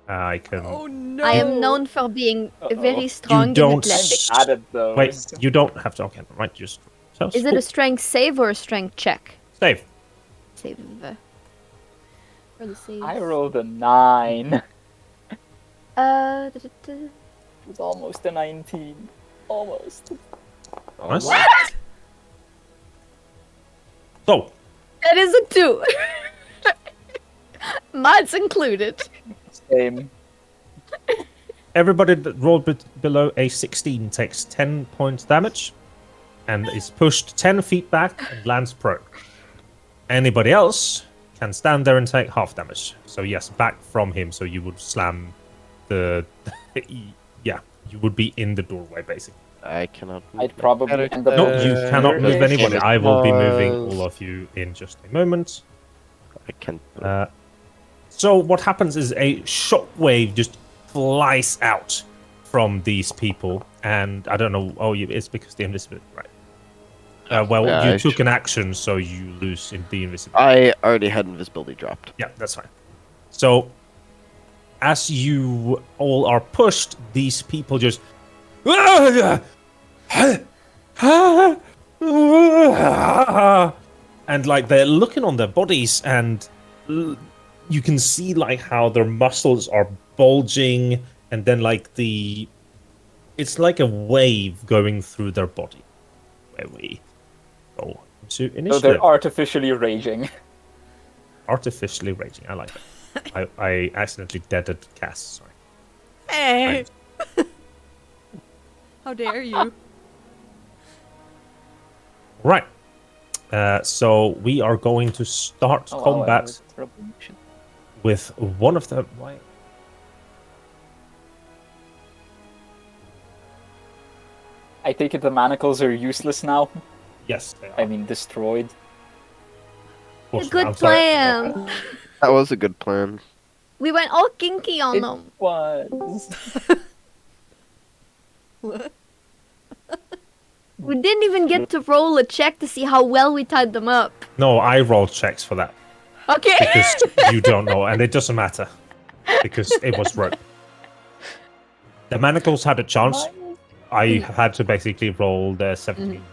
I can. Oh no! I am known for being very You strong in don't athletics. Added those. Wait, you don't have to. Okay, right. Just Is it a strength save or a strength check? save? Save. For the save. I rolled a 9. It was almost a 19. Almost. Nice. What? So, That is a 2. Mods included. Same. everybody that rolled below a 16 takes 10 points damage and is pushed 10 feet back and lands prone. Anybody else can stand there and take half damage. So yes, back from him, so you would slam the... yeah, you would be in the doorway, basically. I cannot. I'd probably end up. No, you cannot move here-ish. anybody. I will be moving all of you in just a moment. I can't. So what happens is a shockwave just flies out from these people, and I don't know. Oh, it's because the invisibility, right? Well, Yeah, you took an action, so you lose in the invisibility. I already had invisibility dropped. Yeah, that's fine. So, as you all are pushed, these people just... And, like, they're looking on their bodies, and you can see, like, how their muscles are bulging, and then, like, it's like a wave going through their body. Where we go to initiative. So they're artificially raging. Artificially raging. I like that. I accidentally deaded Cass. Sorry. Hey! How dare you? Right. So we are going to start combat with one of them. Why? I take it the manacles are useless now. Yes, they are. I mean, destroyed. Of course, Good I'm sorry. plan. That was a good plan. We went all kinky on It them. was. What? We didn't even get to roll a check to see how well we tied them up. No, I rolled checks for that Okay. because you don't know, and it doesn't matter because it was rope. The manacles had a chance. I had to basically roll the 17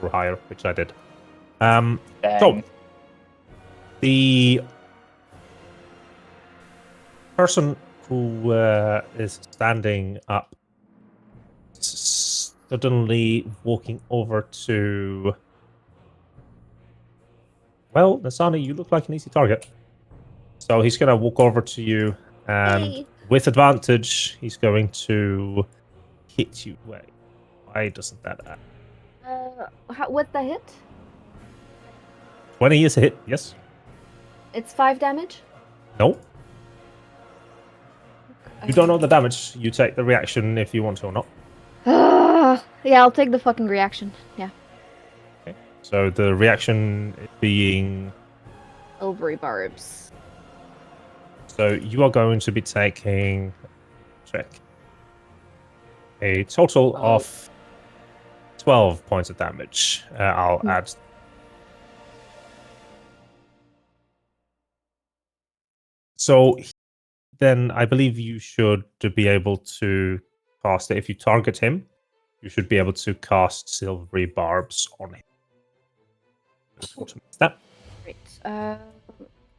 or higher, which I did. So Dang. the person who is standing up suddenly walking over to... Well, Nasani, you look like an easy target. So he's going to walk over to you, and Hey. with advantage, he's going to hit you. Wait, why doesn't that add? What's the hit? 20 is a hit, yes? It's 5 damage. No. You don't know the damage. You take the reaction if you want to or not. Yeah, I'll take the fucking reaction. Yeah. Okay. So the reaction being... Silvery barbs. So you are going to be taking... Check. A total of 12 points of damage. I'll add... So then I believe you should be able to cast it. If you target him, you should be able to cast silvery barbs on him. That. Great.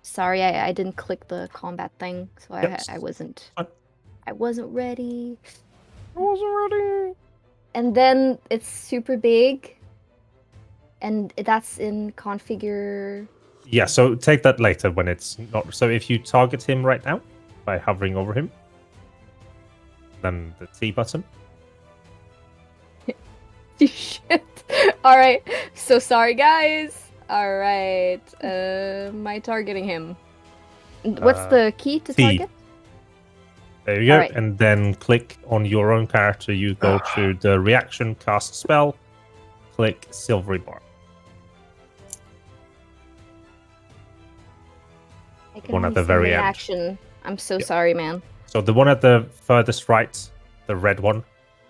Sorry, I didn't click the combat thing, so Yep. I wasn't. Fine. I wasn't ready. And then it's super big, and that's in configure. Yeah, so take that later when it's not. So if you target him right now by hovering over him, then the T button. Shit. All right. So sorry, guys. All right. Am I targeting him? What's the key to T. target? There you go. Alright. And then click on your own character. You go to the reaction, cast spell, click silvery bar. I can One at only the see very the end. action. I'm so Yep. sorry, man. So the one at the furthest right, the red one,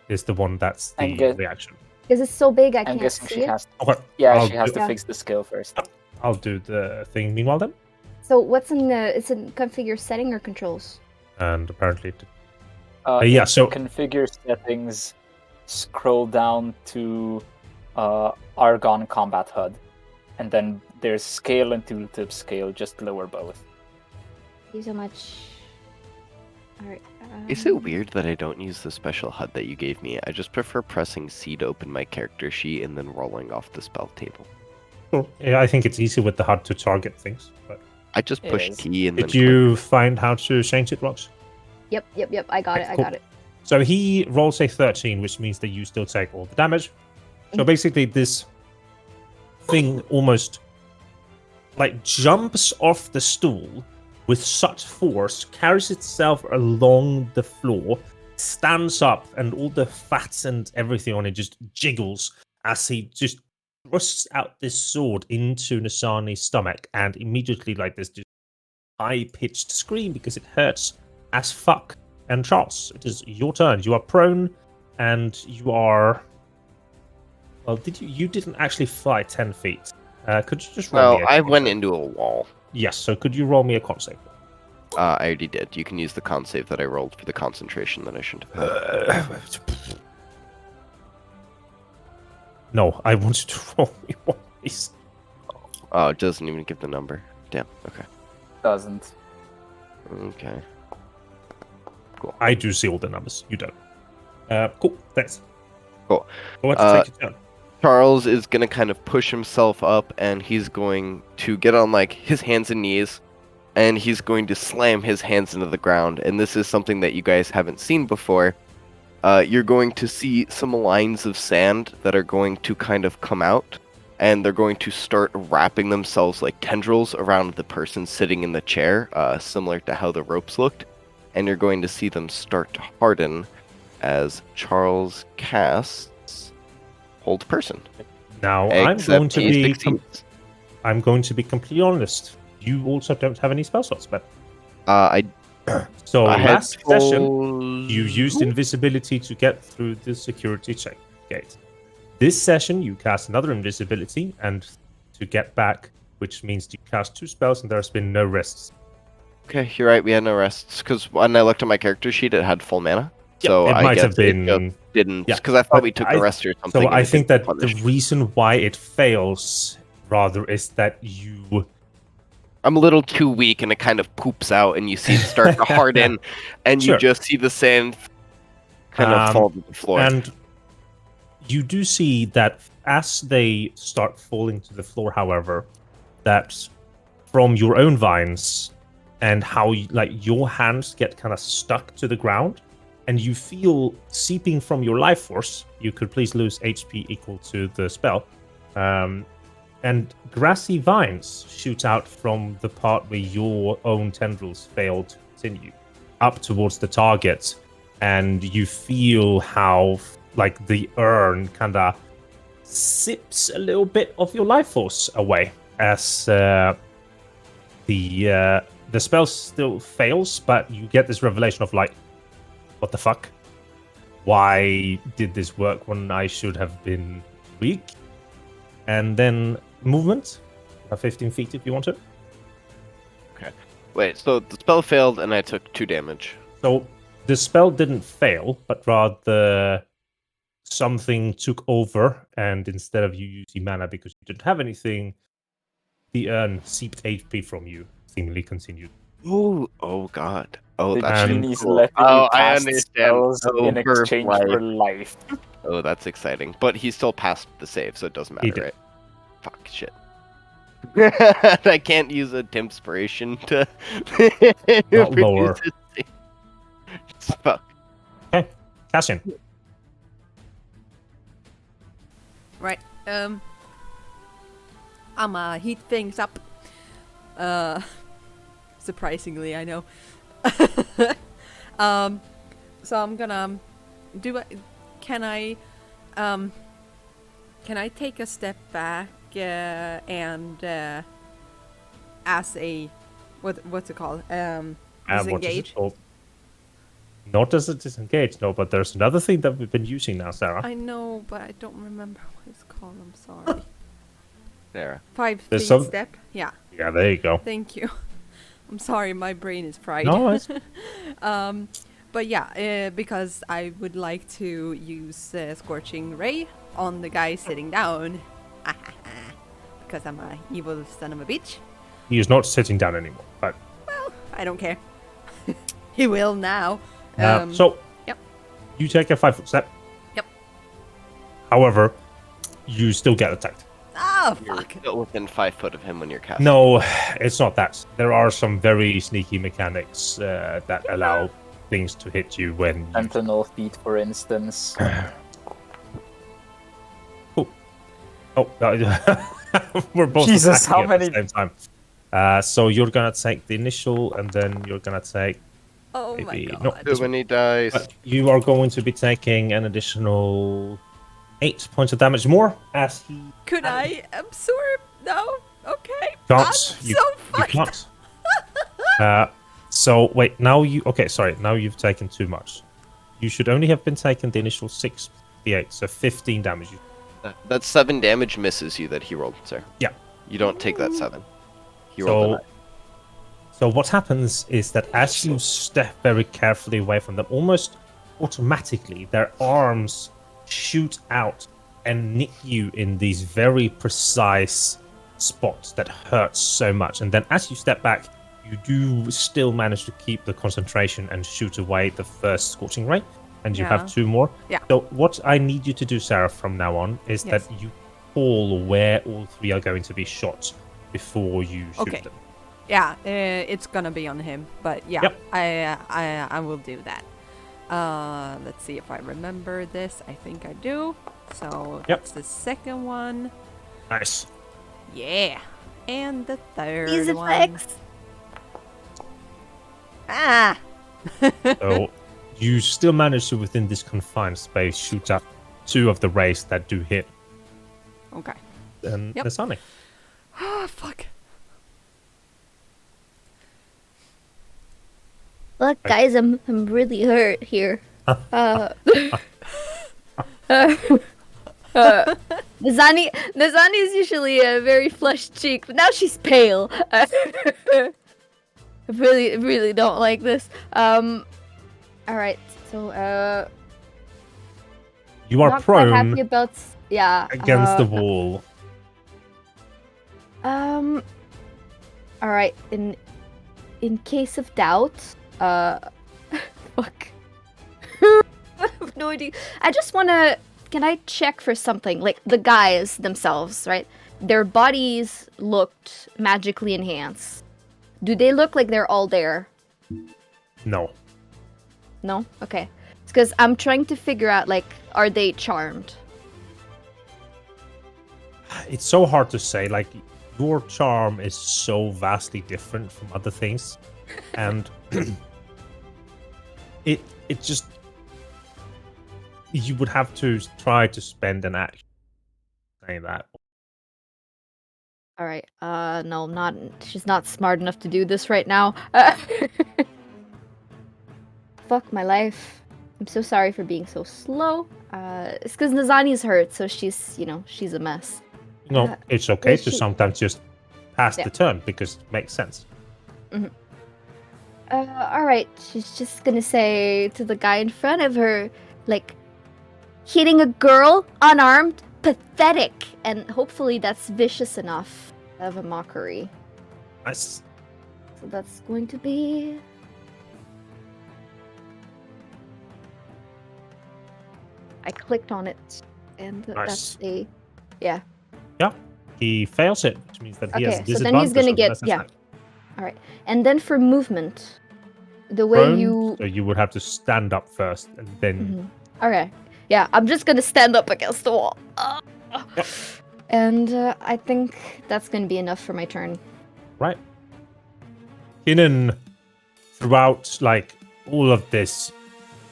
is the one that's the I'm good. reaction. Because it's so big, I I'm can't guessing see she it. has. Okay. Yeah, I'll she has do- to fix the skill first. I'll do the thing meanwhile then. So what's in the? It's in configure setting or controls? And apparently, Yeah, so- configure settings. Scroll down to Argon Combat HUD, and then there's scale and tooltip scale. Just lower both. Thank you so much. Alright. Is it weird that I don't use the special HUD that you gave me? I just prefer pressing C to open my character sheet and then rolling off the spell table. Sure. Yeah, I think it's easy with the HUD to target things. But I just push Yes. T and then did you find how to change it, Rox? Yep. I got it. I Cool. got it. So he rolls a 13, which means that you still take all the damage. So basically, this thing almost like jumps off the stool with such force, carries itself along the floor, stands up, and all the fats and everything on it just jiggles as he just thrusts out this sword into Nasani's stomach, and immediately, like this, just high-pitched scream because it hurts as fuck. And Charles, it is your turn. You are prone, and you are. Well, did you? You didn't actually fly 10 feet. Could you just roll me? I went into a wall. Yes. So could you roll me a con save? I already did. You can use the con save that I rolled for the concentration that I shouldn't have had. No, I wanted to roll me one, please. Oh, it doesn't even give the number. Damn. Okay. Doesn't. Okay. Cool. I do see all the numbers. You don't. Cool. Thanks. Cool. Go ahead and take your turn. Charles is gonna kind of push himself up, and he's going to get on like his hands and knees, and he's going to slam his hands into the ground. And this is something that you guys haven't seen before. You're going to see some lines of sand that are going to kind of come out, and they're going to start wrapping themselves like tendrils around the person sitting in the chair, similar to how the ropes looked. And you're going to see them start to harden as Charles casts Hold Person. Now Except he succeeds. I'm going to be completely honest. You also don't have any spell slots, but so I had last session full- you used invisibility to get through the security check gate. This session you cast another invisibility and to get back, which means you cast 2 spells and there has been no rests. Okay, you're right. We had no rests because when I looked at my character sheet, it had full mana. So it I might guess have been. it just didn't Yeah, because I thought but we took a rest or something. So and I it think didn't that the punish. reason why it fails rather is that you. I'm a little too weak, and it kind of poops out, and you see it start to harden, and Sure. you just see the sand kind of fall to the floor. And you do see that as they start falling to the floor, however, that from your own vines and how like your hands get kind of stuck to the ground, and you feel seeping from your life force. You could please lose HP equal to the spell. And grassy vines shoot out from the part where your own tendrils failed to continue up towards the target, and you feel how like the urn kind of sips a little bit of your life force away as the spell still fails, but you get this revelation of like, what the fuck? Why did this work when I should have been weak? And then movement, 15 feet if you want it. Wait, so the spell failed, and I took 2 damage. So the spell didn't fail, but rather something took over, and instead of you using mana because you didn't have anything, the urn seeped HP from you, seemingly continued. Ooh, oh god. Oh, The that's And- genie's cool. letting Oh, you I cast understand. spells Oh, in for exchange life. for life. Oh, that's exciting. But he still passed the save, so it doesn't He matter, did. right? Fuck, shit. I can't use a Timspiration to Not lower. reduce his save. Fuck. Okay, Cassian. Right. I'ma heat things up. Surprisingly, I know. So I'm gonna can I take a step back and as a what's it called? And what is it Disengage. called? Not as a disengage, no, but there's another thing that we've been using now, Sarah. I know, but I don't remember what it's called. I'm sorry. There. 5 There's feet some- step. Yeah. Yeah, there you go. Thank you. I'm sorry, my brain is fried. No, it's But yeah, because I would like to use Scorching Ray on the guy sitting down. Because I'm a evil son of a bitch. he is not sitting down anymore, but I don't care. He will now. So, Yep. you take a 5-foot step. Yep. However, you still get attacked. Oh, You're fuck. still within 5 foot of him when you're casting. No, it's not that. There are some very sneaky mechanics that allow things to hit you when you... Sentinel feet, for instance. Cool. Oh, we're both Jesus, attacking how at many- the same time. So you're gonna take the initial, and then you're gonna take... Oh my Maybe god. not. So This when he dies, But you are going to be taking an additional 8 points of damage more as he Could I absorb? No? Okay. can't. I'm You, so you fucked. can't. So wait, now you okay? Sorry, now you've taken too much. You should only have been taking the initial 6d8, so 15 damage. that 7 damage misses you that he rolled, sir. Yeah. You don't take that 7. He rolled a So, so what happens is that as you step very carefully away from them, almost automatically, their arms shoot out and nick you in these very precise spots that hurt so much. And then as you step back, you do still manage to keep the concentration and shoot away the first scorching ray. And you Yeah. have 2 more. Yeah. So what I need you to do, Sarah, from now on, is Yes. that you call where all 3 are going to be shot before you shoot Okay. them. Yeah, it's gonna be on him, but yeah, Yep. I will do that. Let's see if I remember this. I think I do. So Yep. that's the second one. Nice. Yeah, and the third These one. effects. Ah. So you still manage to, within this confined space, shoot up 2 of the rays that do hit. Okay. And Yep. Nasani. Ah, fuck. Look, guys, I'm really hurt here. Nazani is usually a very flushed cheek, but now she's pale. I really don't like this. All right, so You are not quite prone happy about against the wall. All right. In case of doubt, fuck. I have no idea. I just wanna. Can I check for something? Like the guys themselves, right? Their bodies looked magically enhanced. Do they look like they're all there? No. No? Okay. It's because I'm trying to figure out, like, are they charmed? It's so hard to say. Like, your charm is so vastly different from other things. And it just... You would have to try to spend an action saying that. All right. No, not. She's not smart enough to do this right now. Fuck my life. I'm so sorry for being so slow. It's because Nazani's hurt, so she's a mess. No, it's okay is to she- sometimes just pass Yeah. the turn because it makes sense. All right. She's just gonna say to the guy in front of her, like, hitting a girl unarmed, pathetic, and hopefully that's vicious enough of a mockery. Nice. So that's going to be. I clicked on it, and that's a. Yeah. He fails it, which means that he has Okay, disadvantage. so then he's gonna on get. this Yeah. attack. Alright. And then for movement, the way Prone, you. So you would have to stand up first and then... Mhm. Okay. Yeah, I'm just gonna stand up against the wall. Yep. And I think that's gonna be enough for my turn. Right. Kinnan, throughout, like, all of this,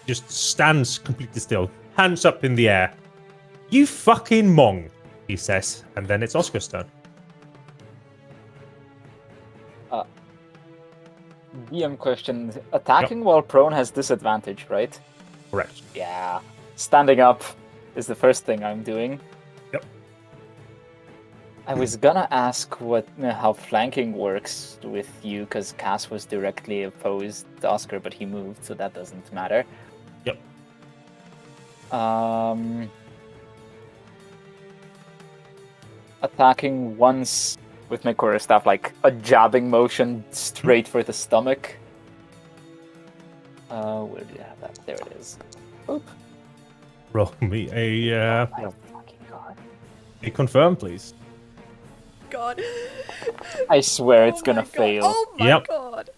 just stands completely still, hands up in the air. You fucking mong, he says. And then it's Oscar's turn. DM question. Attacking while prone has disadvantage, right? Correct. Yeah. Standing up is the first thing I'm doing. Yep. I was gonna ask how flanking works with you, because Cass was directly opposed to Oscar, but he moved, so that doesn't matter. Yep. Attacking once with my quarterstaff, like a jabbing motion straight for the stomach. Where do you have that? There it is. Oop. Roll me My fucking god. a confirm, please. God. I swear it's Oh gonna my God. fail. Oh my Yep. God.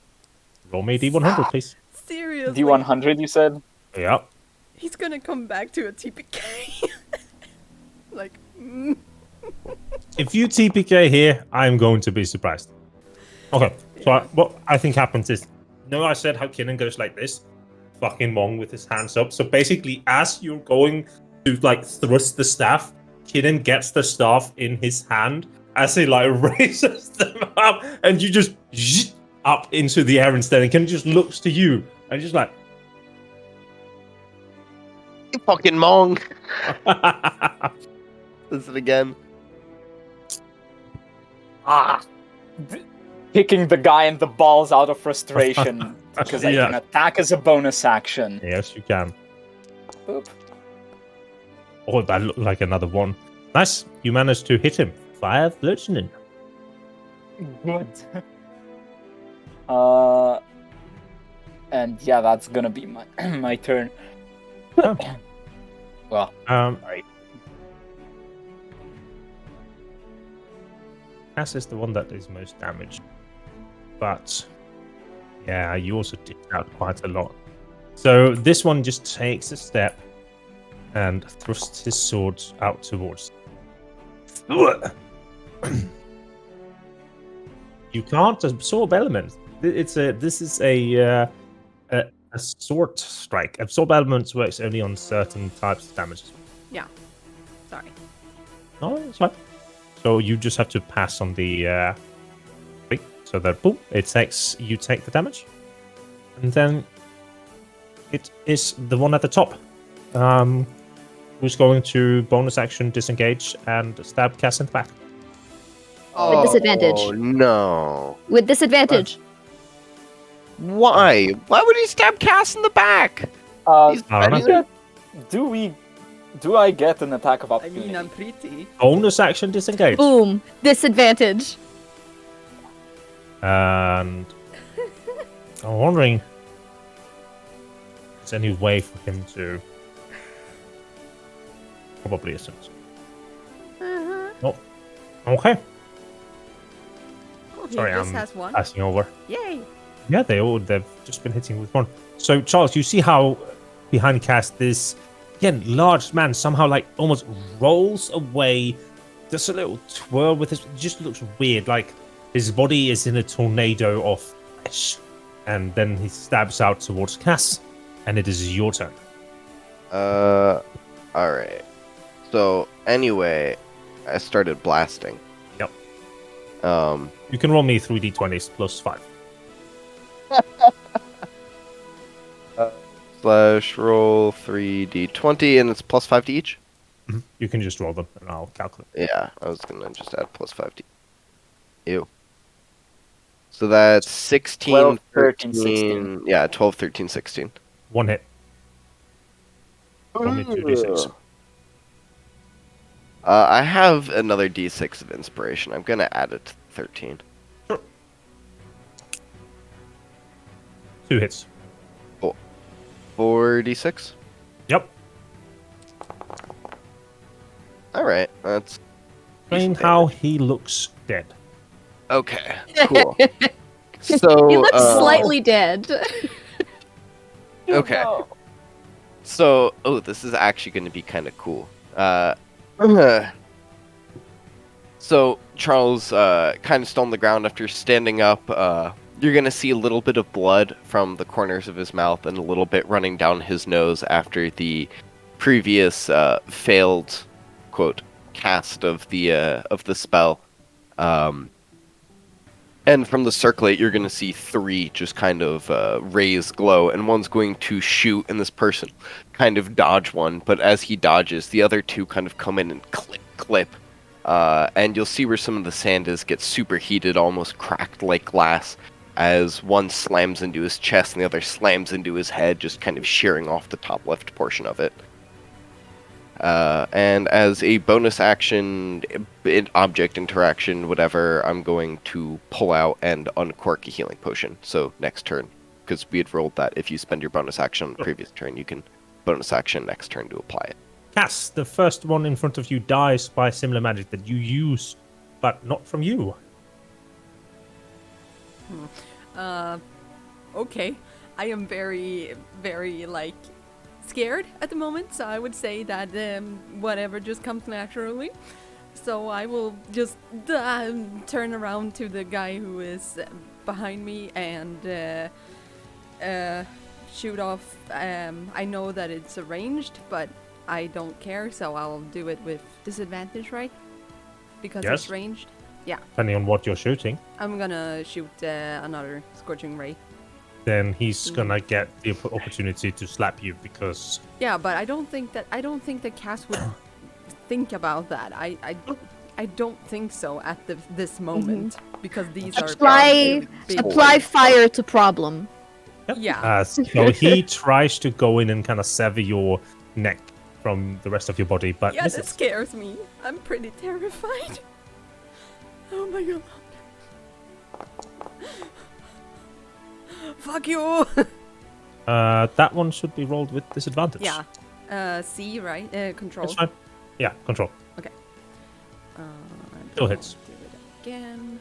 Roll me a D100, please. Seriously. D100, you said? Yep. He's gonna come back to a TPK. Like, If you TPK here, I'm going to be surprised. Okay, so Yeah. what I think happens is, I said how Kinnan goes like this, fucking Mong with his hands up. So basically, as you're going to like thrust the staff, Kinnan gets the staff in his hand as he like raises them up, and you just up into the air instead. And Kinnan just looks to you and just like, You fucking Mong. Does it again? Kicking the guy in the balls out of frustration because I Yeah. can attack as a bonus action. Yes, you can. Boop. Oh, that looked like another one. Nice. You managed to hit him. 5 bludgeoning. Good. And yeah, that's gonna be my my turn. Oh. Well, Right. Cass is the one that is most damaged. But yeah, you also dipped out quite a lot. So this one just takes a step and thrusts his sword out towards. You can't absorb elements. This is a sword strike. Absorb elements works only on certain types of damage. yeah. Sorry. No, it's fine. So you just have to pass on the thing. So that boom, you take the damage. And then it is the one at the top. Who's going to bonus action disengage and stab Cass in the back. With disadvantage. Oh no! With disadvantage. Why? Why would he stab Cass in the back? He's I don't know. do I get an attack of I opportunity? mean, I'm pretty. Bonus action disengage. Boom. Disadvantage. And I'm wondering if there's any way for him to. Probably isn't. Oh, okay. Oh, Sorry, he just I'm has one. passing over. Yay. Yeah, they've just been hitting with one. So Charles, you see how behind Cass this again large man somehow like almost rolls away, just a little twirl with his. It just looks weird, like his body is in a tornado of flesh, and then he stabs out towards Cass, and it is your turn. All right. So anyway, I started blasting. Yep. You You can roll me 3d20s plus 5. Slash roll 3d20, and it's plus 5 to each? You can just roll them, and I'll calculate. Yeah, I was gonna just add plus 5 to ew. So that's 16, 12, 13, 16. Yeah, 12, 13, 16. One hit. Roll me 2d6. I have another d6 of inspiration. I'm gonna add it to 13. 2 hits. 4d6? Yep. Alright, that's... Explain decent how damage. he looks dead. Okay, cool. So, He looks slightly dead. Okay. No. So, this is actually going to be kind of cool. So, Charles kind of still on the ground after standing up. You're going to see a little bit of blood from the corners of his mouth and a little bit running down his nose after the previous failed, quote, cast of the spell. And from the circlate, you're going to see 3 just kind of raise glow, and one's going to shoot, and this person kind of dodge one, but as he dodges, the other 2 kind of come in and clip. And you'll see where some of the sand is, gets super heated, almost cracked like glass, as one slams into his chest and the other slams into his head, just kind of shearing off the top left portion of it. And as a bonus action, object interaction, whatever, I'm going to pull out and uncork a healing potion. So next turn, because we had rolled that if you spend your bonus action on the previous turn, you can bonus action next turn to apply it. Cass, the first one in front of you dies by similar magic that you use, but not from you. Okay. I am very, very, like, scared at the moment, so I would say that whatever just comes naturally. So I will just turn around to the guy who is behind me and shoot off. I know that it's arranged, but I don't care, so I'll do it with disadvantage, right? Because Yes. it's ranged. Yeah, Depending on what you're shooting, I'm gonna shoot another scorching ray. then he's gonna get the opportunity to slap you because Yeah, but I don't think that Cass would think about that. I don't think so at this moment because these are Apply big apply fire to problem. Yeah. so he tries to go in and kind of sever your neck from the rest of your body, but Yeah, that misses. scares me. I'm pretty terrified. Oh my god. Fuck you! That one should be rolled with disadvantage. Yeah. C, right? Control. That's fine. Yeah, control. Okay. Still hits. Do it again.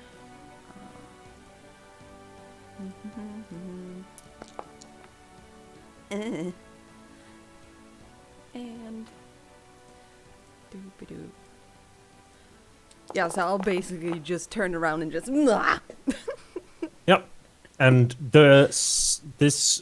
And doop-a-doop. Yeah, so I'll basically just turn around and just Yep. And this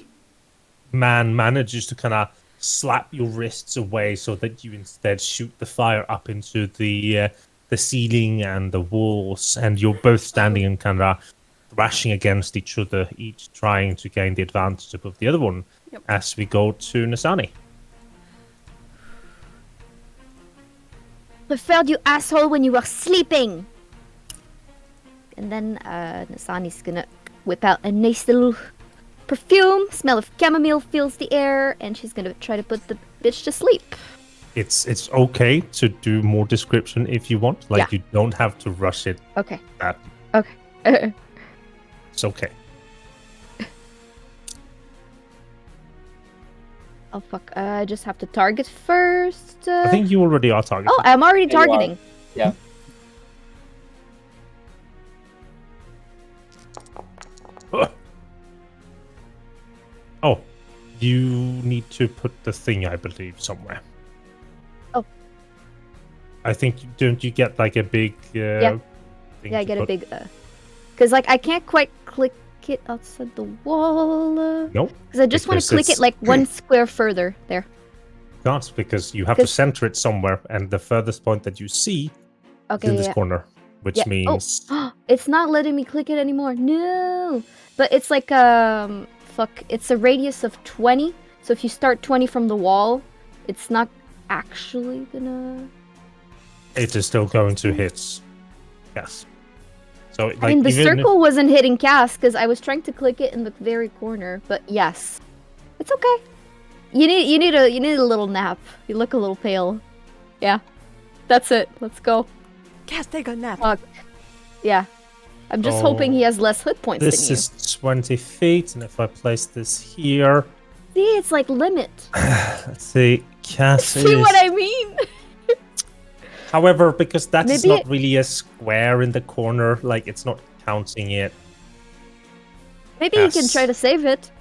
man manages to kind of slap your wrists away so that you instead shoot the fire up into the ceiling and the walls, and you're both standing and kind of thrashing against each other, each trying to gain the advantage above the other one. Yep. As we go to Nasani. Preferred you asshole when you were sleeping. And then Nasani's gonna whip out a nice little perfume. Smell of chamomile fills the air, and she's gonna try to put the bitch to sleep. It's okay to do more description if you want. Like, you don't have to rush it. Okay. That Okay. it's okay. Oh fuck! I just have to target first. I think you already are targeted. Oh, I'm already Yeah, you are. targeting. Yeah. Oh, you need to put the thing, I believe, somewhere. Oh. I think don't you get like a big Yeah. thing Yeah, I to get a put- big because like I can't quite click it outside the wall. Nope, Because I just want because to click it's- it like one square further. There. can't, because you have to 'Cause- center it somewhere, and the furthest point that you see is Okay. in this Yeah. corner, which Yeah. Oh. means It's not letting me click it anymore. No. But it's like fuck. It's a radius of 20. So if you start 20 from the wall, it's not actually gonna. it is still going to hit. Yes. So like I mean, the even if- circle wasn't hitting cast because I was trying to click it in the very corner. But yes, it's okay. You need a little nap. You look a little pale. Yeah, that's it. Let's go. Cass, take a nap. Fuck. Yeah, I'm just hoping he has less hit points this than you. is 20 feet, and if I place this here, See, it's like limit. let's see, Cass See is... what I mean? However, because that is Maybe not really a square in the corner, like it's not counting it. Maybe he can Yes. try to save it.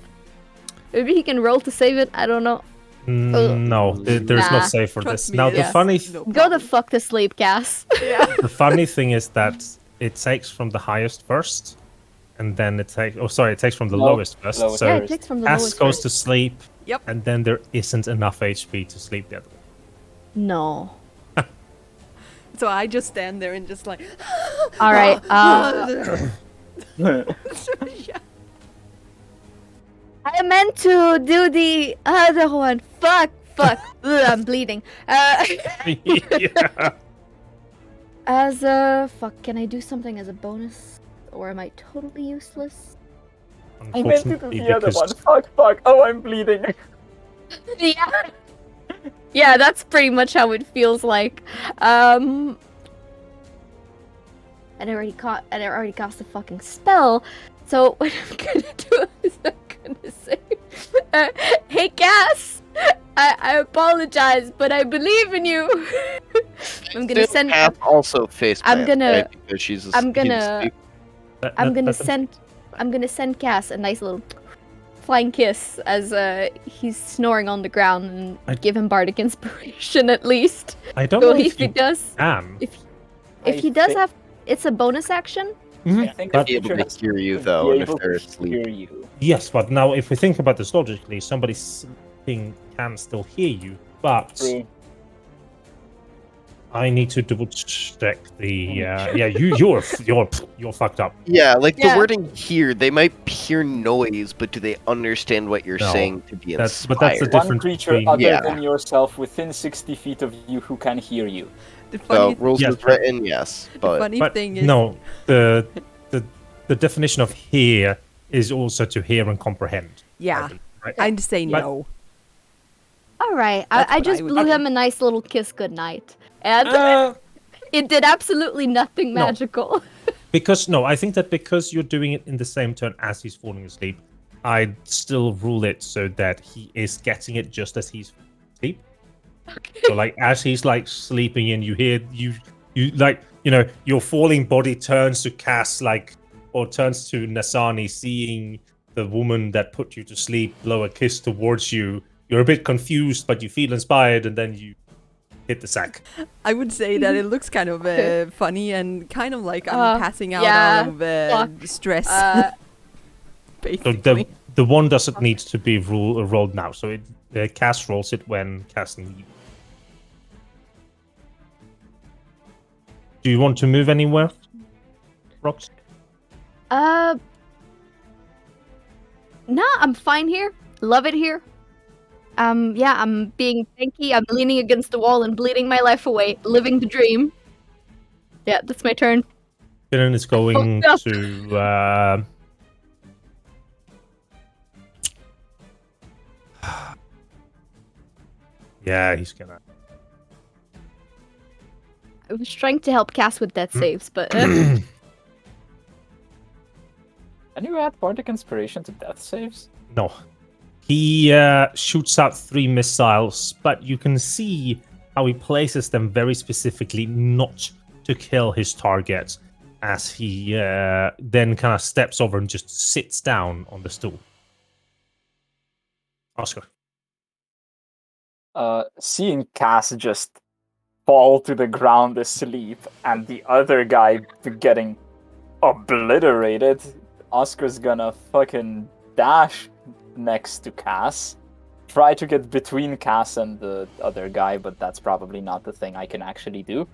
Maybe he can roll to save it. I don't know. No, there's no Nah. save for Trust this. me, Now the yes. funny, No Go the problem. fuck to sleep, Cass. the funny thing is that it takes from the highest first, and then it takes. Oh, sorry, it takes from the No, lowest first. lowest So Yeah, first. it takes from the Cass lowest goes first. to sleep, Yep. and then there isn't enough HP to sleep the other way. No. So I just stand there and just like. All right. Yeah. I meant to do the other one. Fuck. Ugh, I'm bleeding. Yeah. As a fuck, can I do something as a bonus, or am I totally useless? I meant to do Unfortunately, the other because one. Fuck. Oh, I'm bleeding. Yeah. Yeah, that's pretty much how it feels like. And I already cast a fucking spell. So what I'm gonna do is I'm gonna say, hey, Cass, I apologize, but I believe in you. I'm gonna send. Half also face I'm plants, gonna- right? Because she's I'm gonna. I'm gonna Let them- send. I'm gonna send Cass a nice little flying kiss as he's snoring on the ground and give him bardic inspiration at least. I don't So know if he you does, can. if he does have, it's a bonus action. I think But- the Be able creature to has hear you be though, and if able they're to asleep. hear you. Yes, but now if we think about this logically, somebody sleeping can still hear you, but True. I need to double check the. You're fucked up. Yeah, like Yeah. the wording here, they might hear noise, but do they understand what you're No, saying to be that's inspired? the One difference creature between. other Yeah. than yourself within 60 feet of you who can hear you. The So funny, rules Yes, is written, yes, the but funny But thing is, no, the definition of hear is also to hear and comprehend. yeah, Right? I'd say But- no. All right, That's I what just I would blew do. him a nice little kiss goodnight, and it did absolutely nothing No. magical. Because no, I think that because you're doing it in the same turn as he's falling asleep, I'd still rule it so that he is getting it just as he's asleep. So like as he's like sleeping in, you hear you like your falling body turns to Cass or turns to Nasani, seeing the woman that put you to sleep blow a kiss towards you. You're a bit confused, but you feel inspired, and then you hit the sack. I would say that it looks kind of funny and kind of like I'm passing out yeah, of fuck. stress. So Basically. the one doesn't need to be rolled now. So Cass rolls it when casting you. Do you want to move anywhere, Rox? Nah, I'm fine here. Love it here. Yeah, I'm being tanky. I'm leaning against the wall and bleeding my life away, living the dream. Yeah, that's my turn. Dylan is going Fucked up. to. Yeah, he's gonna. I was trying to help Cass with death saves, but Can you add bardic inspiration to death saves? No. He shoots out 3 missiles, but you can see how he places them very specifically not to kill his target, as he then kind of steps over and just sits down on the stool. Oscar. Seeing Cass just fall to the ground asleep and the other guy getting obliterated, Oscar's gonna fucking dash next to Cass. Try to get between Cass and the other guy, but that's probably not the thing I can actually do.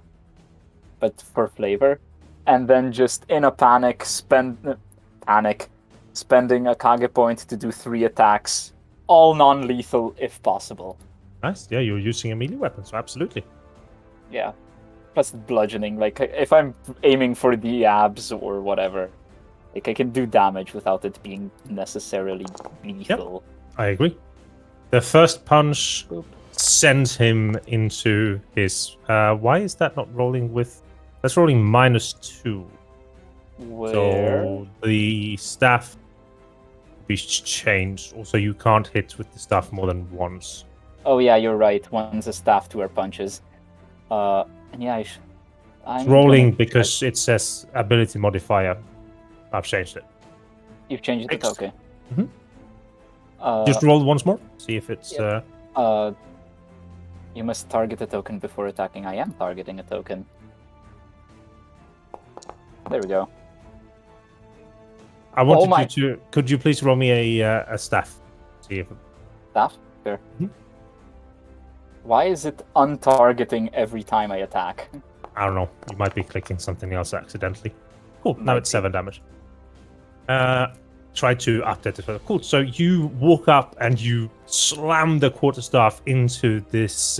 But for flavor. And then just in a panic, spending a Kage point to do 3 attacks. All non-lethal if possible. Nice. Yeah, you're using a melee weapon, so absolutely. Yeah. Plus bludgeoning. Like, if I'm aiming for the abs or whatever, like, I can do damage without it being necessarily lethal. I agree. The first punch sends him into his... why is that not rolling with... That's rolling -2. Where? So the staff be changed. Also, you can't hit with the staff more than once. Oh yeah, you're right. One's a staff, 2 are punches. And yeah, I'm It's rolling gonna because it says ability modifier. I've changed it. You've changed it, Next. okay. Mhm. Uh, Just roll once more. See if it's... you must target a token before attacking. I am targeting a token. There we go. I wanted my- you to... Could you please roll me a staff? See if... Staff? Sure. Mhm. Why is it untargeting every time I attack? I don't know. You might be clicking something else accidentally. Cool. Now Might it's be. 7 damage. Try to update it. Cool. So you walk up and you slam the quarterstaff into this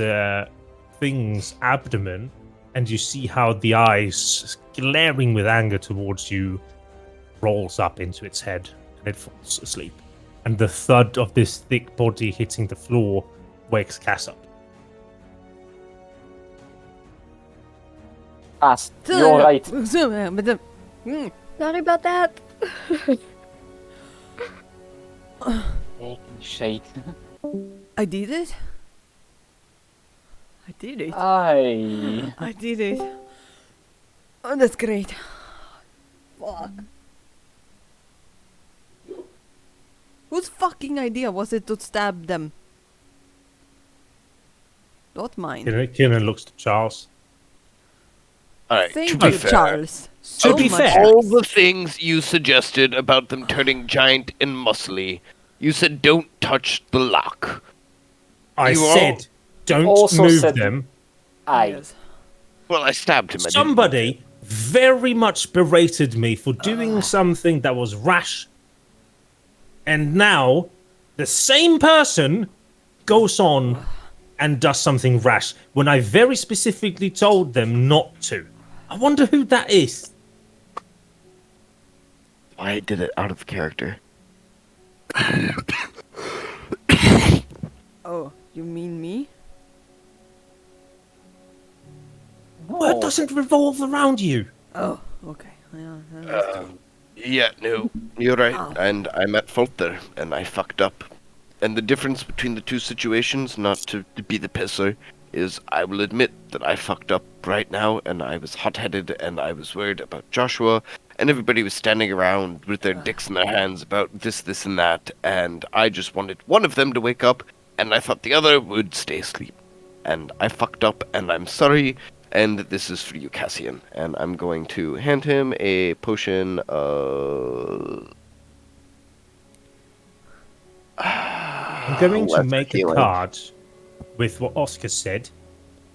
thing's abdomen, and you see how the eyes, glaring with anger towards you, rolls up into its head, and it falls asleep. And the thud of this thick body hitting the floor wakes Cass up. Cass, you're right. Mm. sorry about that. Shade. I did it. I did it. I I did it. Oh, that's great. Fuck. Whose fucking idea was it to stab them? Not mine. Kieran looks to Charles. All right. Thank to you, be fair, Charles. So be much fair- all nice. the things you suggested about them turning giant and muscly, you said don't touch the lock. I You said, don't also move said- them. Yes. Well, I stabbed him. I didn't Somebody very much berated me for doing something that was rash. And now, the same person goes on and does something rash when I very specifically told them not to. I wonder who that is. I did it out of character. Oh, you mean me? Well, it doesn't revolve around you. Oh, okay. Yeah, that's true. Yeah, no, you're right. Oh. And I'm at fault there, and I fucked up. And the difference between the two situations, not to be the pisser, is I will admit that I fucked up right now, and I was hot-headed, and I was worried about Joshua, and everybody was standing around with their dicks in their hands about this, and that, and I just wanted one of them to wake up, and I thought the other would stay asleep. And I fucked up, and I'm sorry, and this is for you, Cassian. And I'm going to hand him a potion of... I'm going to Lesser make healing. a card with what Oscar said,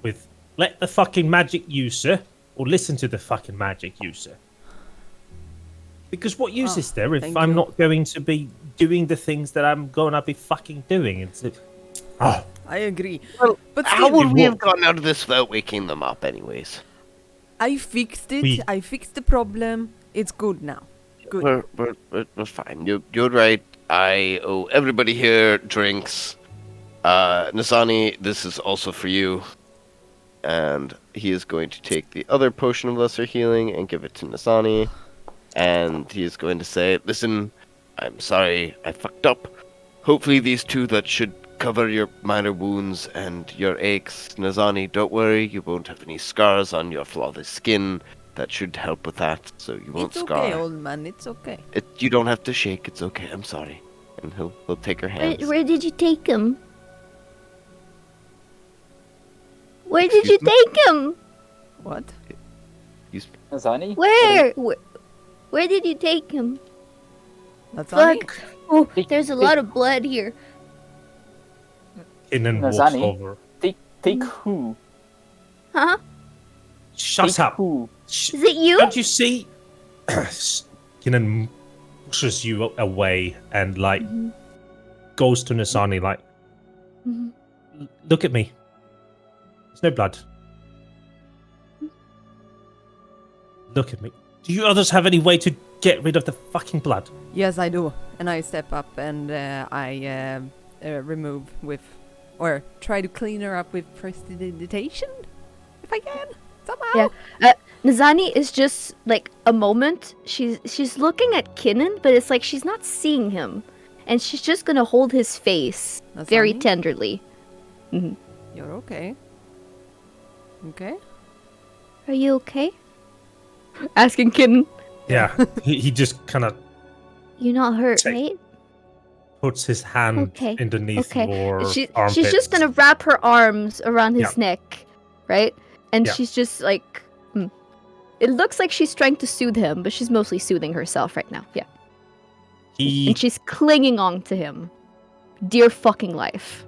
with let the fucking magic user, or listen to the fucking magic user. Because what use is there if thank I'm you. not going to be doing the things that I'm going to be fucking doing? Oh, I agree. Well, But how still, would we have gotten out of this without waking them up anyways? I fixed it. We- I fixed the problem. It's good now. Good. We're fine. You're right. I owe everybody here drinks. Nasani, this is also for you. And he is going to take the other potion of lesser healing and give it to Nasani. And he is going to say, listen, I'm sorry, I fucked up. Hopefully these two that should cover your minor wounds and your aches. Nazani, don't worry, you won't have any scars on your flawless skin. That should help with that, so you won't It's scar. okay, old man. It's okay. You don't have to shake, it's okay, I'm sorry. And he'll take her hands. Where did you take him? Where did you Excuse me? take him? What? Zani? Where did you take him? That's Annie? Fuck. Oh, there's a lot of blood here. Kinnan walks Nazani? over. Take who? Huh? Shut Take up. who? Sh- Is it you? Don't you see? Kinnan pushes you away and like Mhm. goes to Nasani like, Mhm. look at me. There's no blood. Look at me. Do you others have any way to get rid of the fucking blood? Yes, I do. And I step up and I remove with, or try to clean her up with prestidigitation, if I can somehow. Yeah. Nazani is just like a moment. She's looking at Kinnan, but it's like she's not seeing him, and she's just gonna hold his face very Nazani? tenderly. You're okay. Okay. Are you okay? Asking Kinnan. Yeah. he just kind of You're not hurt, Take- right? puts his hand Okay, underneath okay. your She's armpits. just gonna wrap her arms around his Yeah. neck, right? And Yeah. she's just like, it looks like she's trying to soothe him, but she's mostly soothing herself right now. Yeah, He and she's clinging on to him, dear fucking life.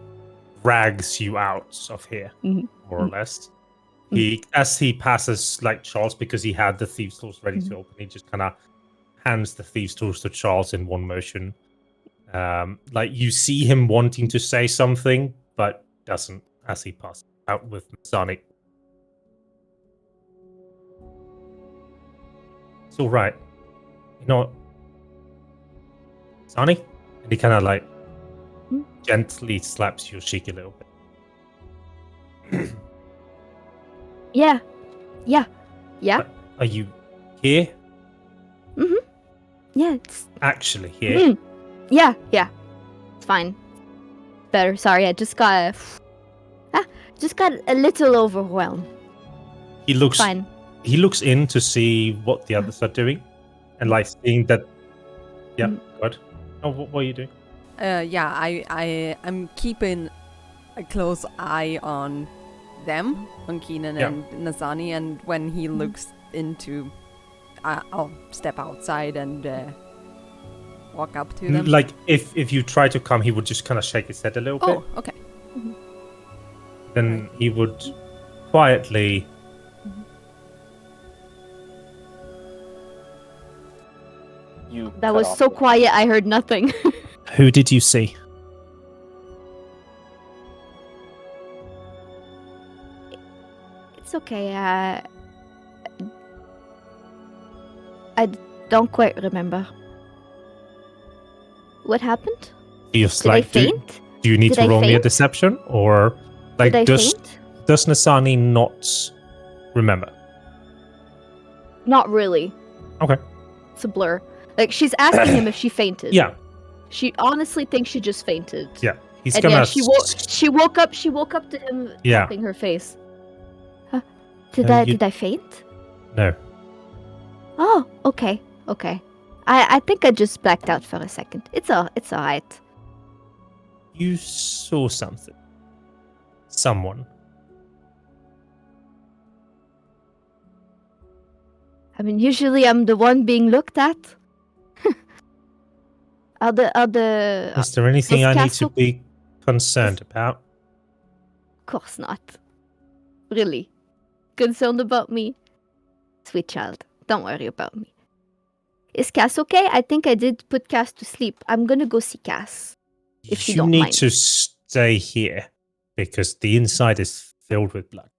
drags you out of here, Mhm. more or less. He, as he passes like Charles, because he had the thieves' tools ready to open, he just kind of hands the thieves' tools to Charles in one motion. Like you see him wanting to say something, but doesn't as he passes out with Sonic. It's all right, you know, Sonny, and he kind of like Hmm? gently slaps your cheek a little bit. Yeah. Are you here? Yeah, it's Actually here? yeah. It's fine. Better. Sorry, I just got a little overwhelmed. He looks Fine. he looks in to see what the others are doing, and like seeing that. Yeah, good. Oh, what are you doing? Yeah, I'm keeping a close eye on them, on Keenan and Nazani, and when he looks into, I'll step outside and walk up to them. Like if you try to come, he would just kind of shake his head a little bit. Oh, okay. Then he would quietly. That was so quiet, I heard nothing. Who did you see? It's okay. I don't quite remember. What happened? Do you Did I faint? Do you need Did to I roll me a faint? deception, or like Did I does faint? Nasani not remember? Not really. Okay. It's a blur. Like, she's asking him if she fainted. Yeah. She honestly thinks she just fainted. Yeah. He's And gonna. yeah, she woke up to him tapping her face. Huh? Did I faint? No. Oh, okay. I think I just blacked out for a second. It's alright. You saw something. Someone. I mean, usually I'm the one being looked at. Is there anything I need to be concerned about? Of course not. Really? Concerned about me? Sweet child, don't worry about me. Is Cass okay? I think I did put Cass to sleep. I'm gonna go see Cass. If you don't need mind. to stay here because the inside is filled with blood.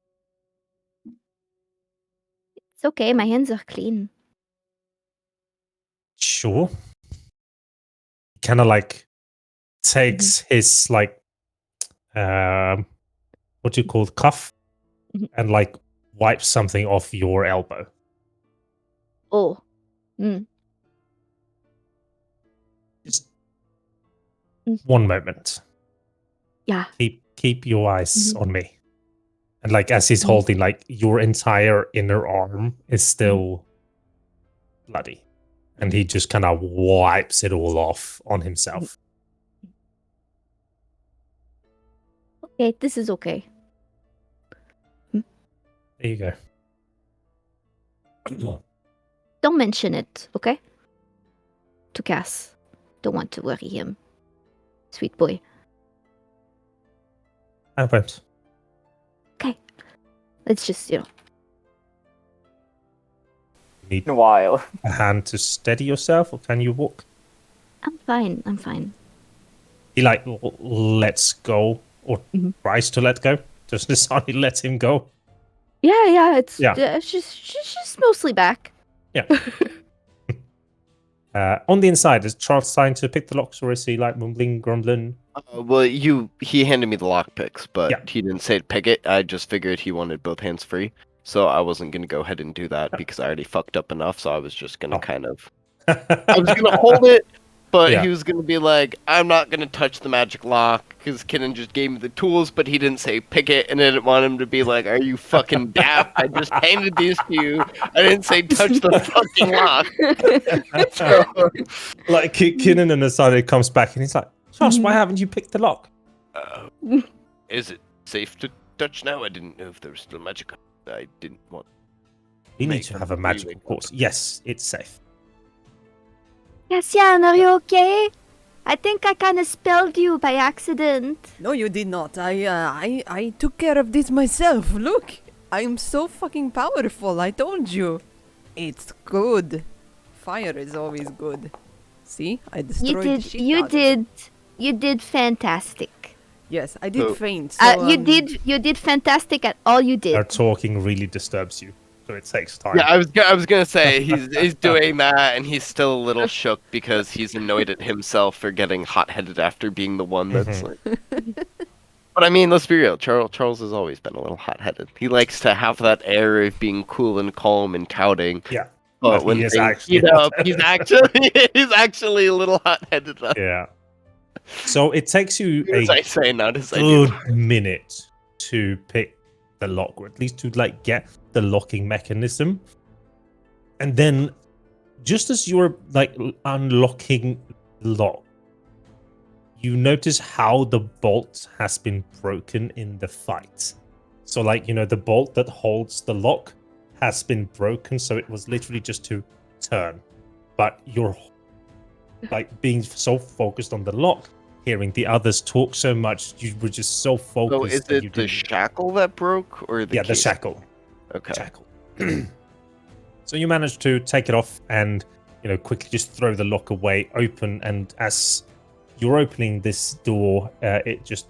It's okay, my hands are clean. Sure. Kind of like takes his like what do you call it, cuff, and like wipes something off your elbow. Oh. Just one moment. Yeah. Keep your eyes on me. And like as he's holding, like your entire inner arm is still bloody. And he just kind of wipes it all off on himself. Okay, this is okay. There you go. Don't mention it, okay? To Cass. Don't want to worry him. Sweet boy. I won't. Okay. Let's just, Need a while. a hand to steady yourself, or can you walk? I'm fine. He like lets go, or tries to let go. Does Nisani let him go? Yeah, it's she's mostly back. Yeah. On the inside, is Charles trying to pick the locks, or is he like mumbling, grumbling? Well, he handed me the lockpicks, but he didn't say to pick it. I just figured he wanted both hands free, so I wasn't gonna go ahead and do that because I already fucked up enough. So I was just gonna I was gonna hold it, but he was gonna be like, "I'm not gonna touch the magic lock," because Kinnan just gave me the tools, but he didn't say pick it, and I didn't want him to be like, "Are you fucking daft? I just handed these to you. I didn't say touch the fucking lock." Like Kinnan and Asade comes back, and he's like, "Josh, why haven't you picked the lock?" Is it safe to touch now? I didn't know if there was still magic. I didn't want. You need to have a magical course. Yes, it's safe. Cassian, are you okay? I think I kind of spelled you by accident. No, you did not. I took care of this myself. Look, I'm so fucking powerful. I told you. It's good. Fire is always good. See, I destroyed the shit out of it. You did fantastic. Yes, I did faint. So, you did fantastic at all you did. Our talking really disturbs you, so it takes time. Yeah, I was gonna say he's doing that, and he's still a little shook because he's annoyed at himself for getting hot-headed after being the one that's like. But I mean, let's be real. Charles has always been a little hot-headed. He likes to have that air of being cool and calm and touting. Yeah. But when he is things actually heat up, he's actually a little hot-headed. Yeah. So it takes you As a I say, not as I do. good minute to pick the lock, or at least to like get the locking mechanism. And then just as you're like unlocking the lock, you notice how the bolt has been broken in the fight. So like, the bolt that holds the lock has been broken, so it was literally just to turn. But you're like being so focused on the lock, hearing the others talk so much, you were just so focused. So is that you it the didn't... shackle that broke, or the Yeah, key? the shackle. Okay. Shackle. So you manage to take it off and, quickly just throw the lock away, open, and as you're opening this door, it just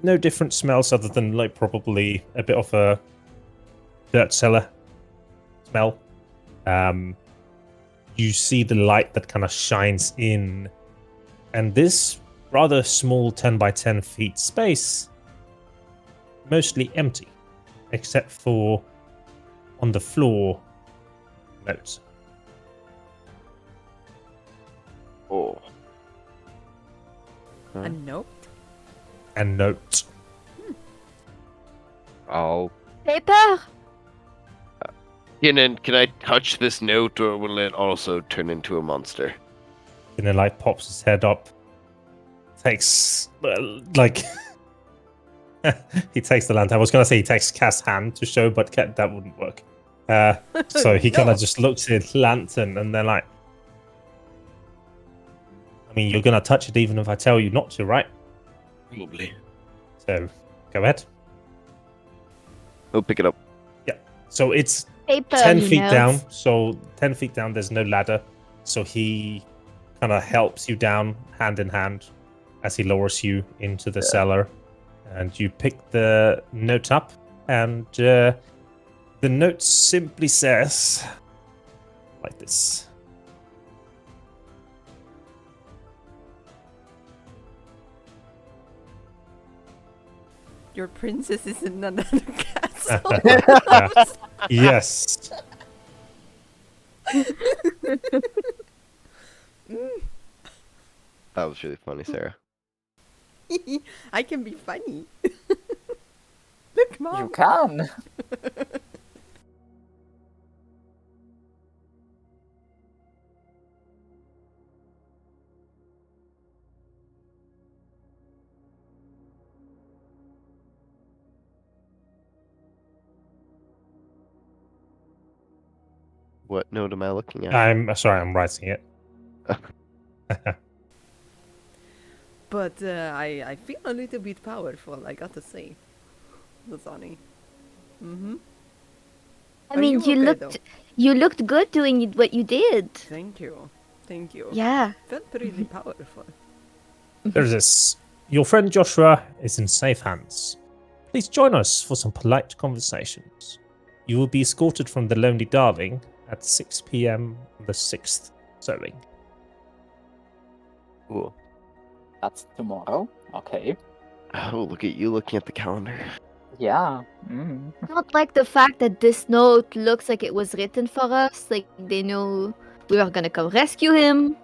no different smells other than like probably a bit of a dirt cellar smell. You see the light that kind of shines in, and this rather small 10 by 10 feet space mostly empty, except for on the floor notes. Oh. A note? And note. I'll. Paper. Can I touch this note, or will it also turn into a monster? And then like pops his head up, takes like he takes the lantern. I was gonna say he takes Cass' hand to show, but that wouldn't work. So he kind No. of just looks at lantern, and they're like, I mean, you're gonna touch it even if I tell you not to, right? Probably. So go ahead. I'll pick it up. So it's Paper. 10 he feet knows. down. So 10 feet down, there's no ladder. So he kind of helps you down hand in hand as he lowers you into the cellar. And you pick the note up. And the note simply says like this. Your princess is in another castle. Yes. That was really funny, Sarah. I can be funny. Look, Mom. You can. What note am I looking at? I'm sorry, I'm writing it. But I feel a little bit powerful, I gotta say. Lasani. Mm-hmm. I Are mean, you okay, you looked good doing what you did. Thank you. Thank you. Yeah. Felt really powerful. There's this. Your friend Joshua is in safe hands. Please join us for some polite conversations. You will be escorted from the Lonely Darling at 6 p.m. on the 6th sowing. Cool. That's tomorrow. Okay. Oh, look at you looking at the calendar. Yeah. Not like the fact that this note looks like it was written for us. Like they knew we were gonna come rescue him,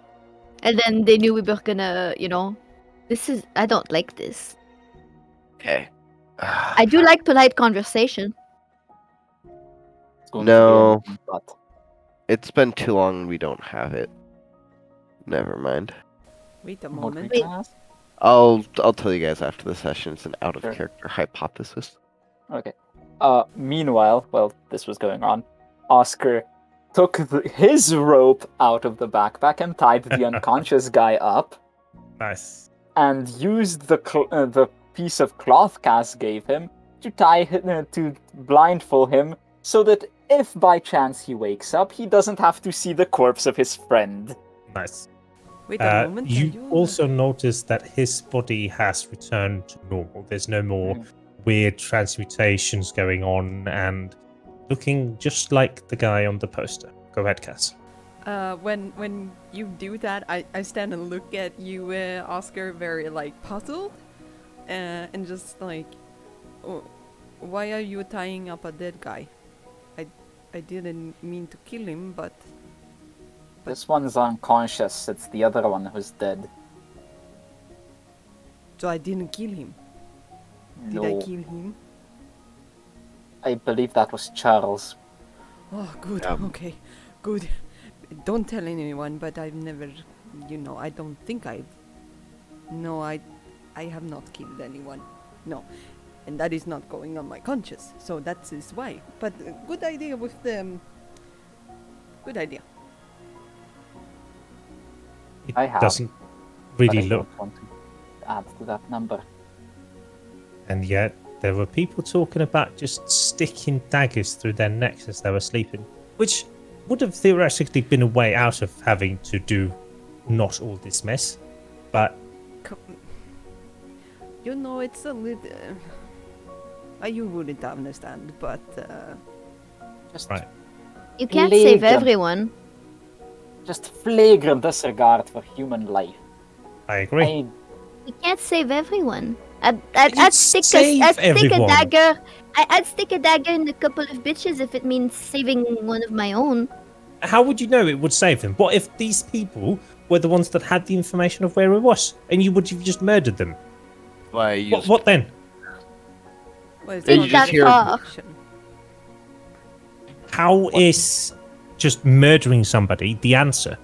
and then they knew we were gonna, This is. I don't like this. Okay. I do like polite conversation. It's going No. to be but It's been too long. We don't have it. Never mind. Wait a what we moment. Wait. can ask? I'll tell you guys after the session. It's an out of Sure. character hypothesis. Okay. Meanwhile, while this was going on, Oscar took his rope out of the backpack and tied the unconscious guy up, Nice. and used the piece of cloth Cass gave him to to blindfold him, so that if by chance he wakes up, he doesn't have to see the corpse of his friend. Nice. Wait a moment. You are also notice that his body has returned to normal. There's no more weird transmutations going on, and looking just like the guy on the poster. Go ahead, Cass. When you do that, I stand and look at you, Oscar, very like puzzled, and just like, oh, why are you tying up a dead guy? I didn't mean to kill him, but This one's unconscious. It's the other one who's dead. So I didn't kill him. Did No, I kill him? I believe that was Charles. Oh, good. Um, Okay, good. Don't tell anyone, but I've never, I don't think I've. No, I have not killed anyone. No, and that is not going on my conscience. So that is why. But good idea with the. Good idea. It I have, doesn't but really I look. don't want to add to that number. And yet, there were people talking about just sticking daggers through their necks as they were sleeping, which would have theoretically been a way out of having to do not all this mess. But It's a little. You wouldn't understand, but. Just, Right. You can't save Flagrant. everyone. just flagrant disregard for human life. I agree. You can't save everyone. You'd I'd stick save a everyone. dagger. I'd stick a dagger in a couple of bitches if it means saving one of my own. How would you know it would save them? What if these people were the ones that had the information of where it was, and you would have just murdered them? Why I used What then? Well, it's Then not you just a hear- contradiction. How is just murdering somebody the answer?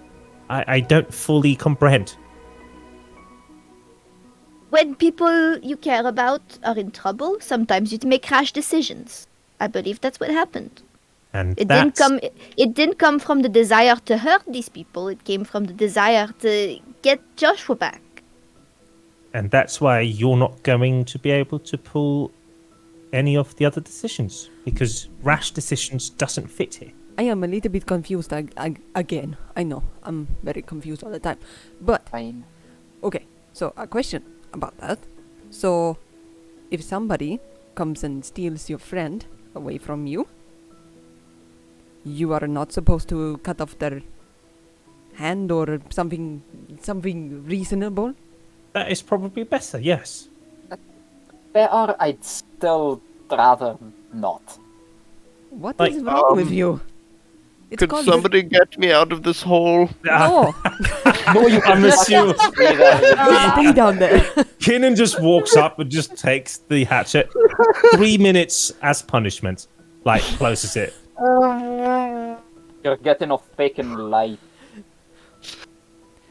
I don't fully comprehend. When people you care about are in trouble, sometimes you make rash decisions. I believe that's what happened. And It that's, didn't come. It didn't come from the desire to hurt these people. It came from the desire to get Joshua back. and that's why you're not going to be able to pull any of the other decisions, because rash decisions doesn't fit here. I am a little bit confused again. I know. I'm very confused all the time. But, Fine. okay. So, a question about that. So, if somebody comes and steals your friend away from you, you are not supposed to cut off their hand or something reasonable? That is probably better, yes. Or I'd still rather not. What Like, is wrong with you? It's Could called somebody get me out of this hole? No! No, you I'm assuming. Stay down there. Kinnan just walks up and just takes the hatchet. 3 minutes as punishment. Like, closes it. You're getting off bacon light.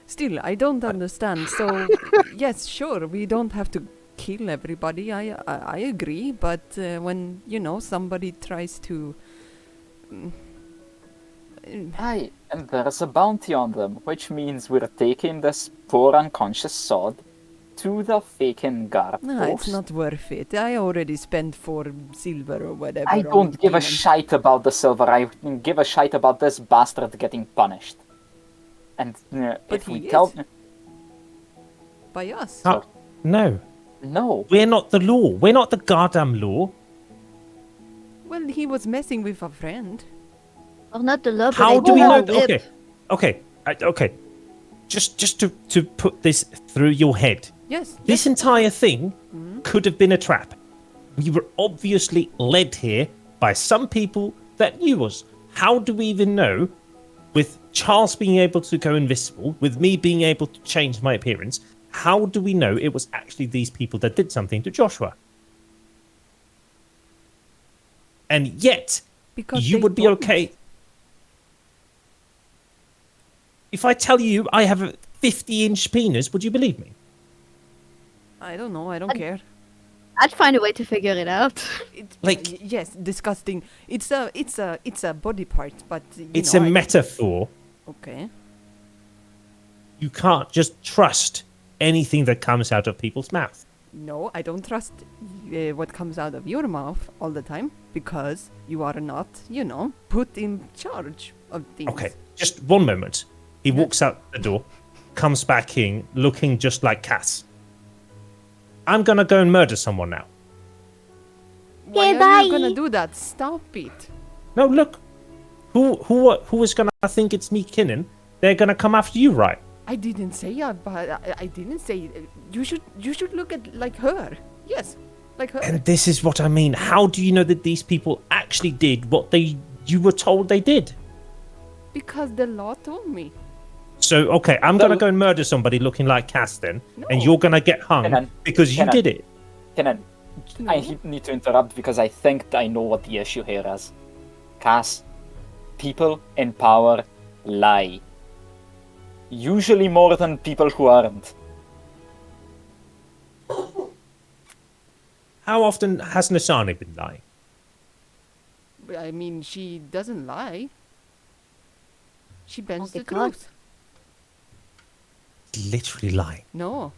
Still, I don't understand. So, yes, sure, we don't have to kill everybody. I agree, but when somebody tries to. Aye, and there's a bounty on them, which means we're taking this poor unconscious sod to the faking guard No, it's post. not worth it. I already spent 4 silver or whatever. I on don't give a killing. shite about the silver. I give a shite about this bastard getting punished. And if he we is. tell... By us. Oh, no, No. we're not the law. We're not the goddamn law. Well, he was messing with a friend. Or not the law, but How I do we have know? a whip. Okay. Just to put this through your head. Yes. This entire thing could have been a trap. We were obviously led here by some people that knew us. How do we even know, with Charles being able to go invisible, with me being able to change my appearance, how do we know it was actually these people that did something to Joshua? And yet, Because you they would be don't. okay. If I tell you I have a 50-inch penis, would you believe me? I don't know. I don't care. I'd find a way to figure it out. Yes, disgusting. It's a body part, but It's a I- metaphor. Okay. You can't just trust anything that comes out of people's mouth. No, I don't trust what comes out of your mouth all the time because you are not, put in charge of things. Okay, just one moment. He walks out the door, comes back in, looking just like Cass. I'm gonna go and murder someone now. Why Okay, are bye. you gonna do that? Stop it. No, look. Who is gonna think it's me, Kinnan? They're gonna come after you, right? I didn't say but I didn't say you should look at like her. Yes, like her. And this is what I mean. How do you know that these people actually did what you were told they did? Because the law told me. So, okay, I'm going to go and murder somebody looking like Cass then, and No. you're going to get hung Kenan, because you Kenan. did it. Kenan, No. I need to interrupt because I think I know what the issue here is. Cass, people in power lie. Usually more than people who aren't. How often has Nasani been lying? I mean, she doesn't lie. She bends Okay, the God. truth. Literally lying. No.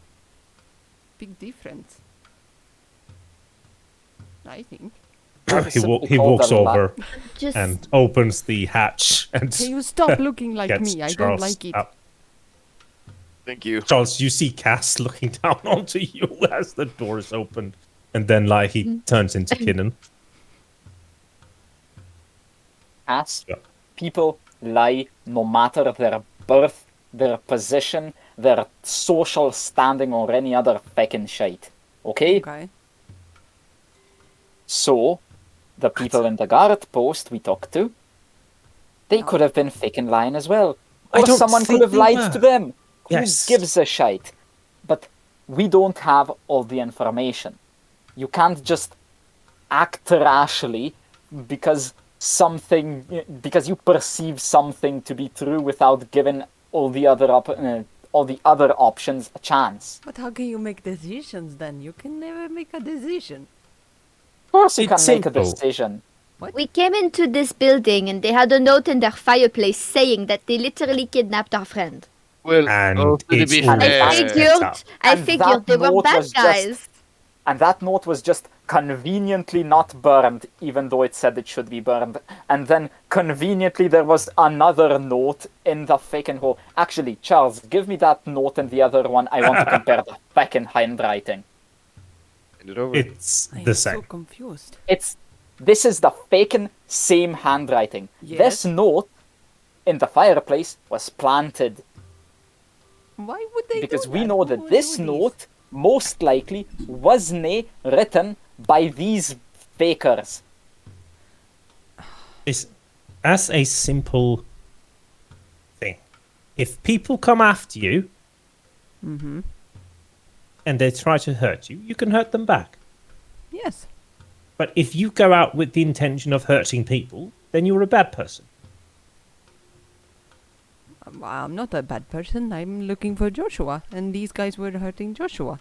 Big difference. I think. he walks over Just and opens the hatch and Can you stop looking like gets me? I Charles don't like it. up. Thank you. Charles, you see Cass looking down onto you as the door is opened, and then like he turns into Kinnan. Cass, Yeah. people lie no matter their birth, their position, their social standing, or any other feckin' shite. Okay? Okay. So, the people in the guard post we talked to, they Yeah. could have been feckin' lying as well. I Or don't someone think could have they lied were. to them. Yes. Who gives a shite? But we don't have all the information. You can't just act rashly because you perceive something to be true without giving all the other options a chance. But how can you make decisions then? You can never make a decision. Of course, you It's can make a simple. decision. we came into this building and they had a note in their fireplace saying that they literally kidnapped our friend. Well, And also to it's be all fair, set up. I And figured that they were note bad was guys. just- And that note was just conveniently not burned, even though it said it should be burned. And then conveniently there was another note in the fucking hole. Actually, Charles, give me that note and the other one. I want to compare the fucking handwriting. hand it over. It's I the am so same. confused. This is the fucking same handwriting. Yes. This note in the fireplace was planted Why would they because do we that? know Who that would this do note most likely wasn't written by these fakers. It's as a simple thing. If people come after you Mm-hmm. and they try to hurt you, you can hurt them back. Yes. But if you go out with the intention of hurting people, then you're a bad person. I'm not a bad person. I'm looking for Joshua, and these guys were hurting Joshua.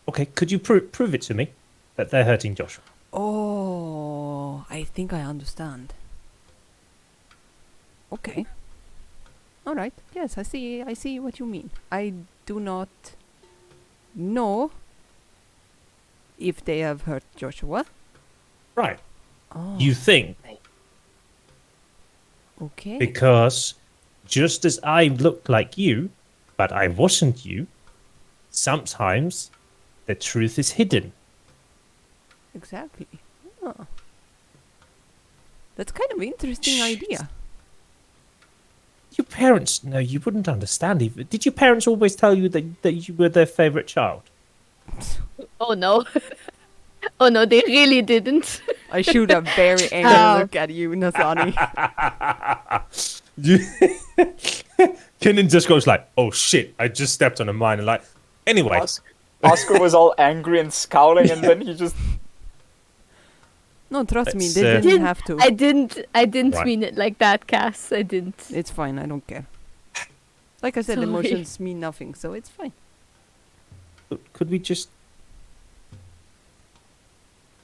Okay, could you prove it to me that they're hurting Joshua? Oh, I think I understand. Okay. All right. Yes, I see what you mean. I do not know if they have hurt Joshua. Right. Oh, You think okay. because just as I looked like you, but I wasn't you, sometimes the truth is hidden. Exactly. Oh. That's kind of an interesting idea. Your parents, no, you wouldn't understand. Even. Did your parents always tell you that you were their favorite child? Oh no. Oh no, they really didn't. I shoot a very angry look at you, Nasani. Kinnan just goes like, "Oh shit! I just stepped on a mine." And like, anyway, Oscar was all angry and scowling, and then he just No, trust me, Let's, they didn't have to. I didn't Right. mean it like that, Cass. I didn't. It's fine, I don't care. Like I said, Sorry. emotions mean nothing, so it's fine. could we just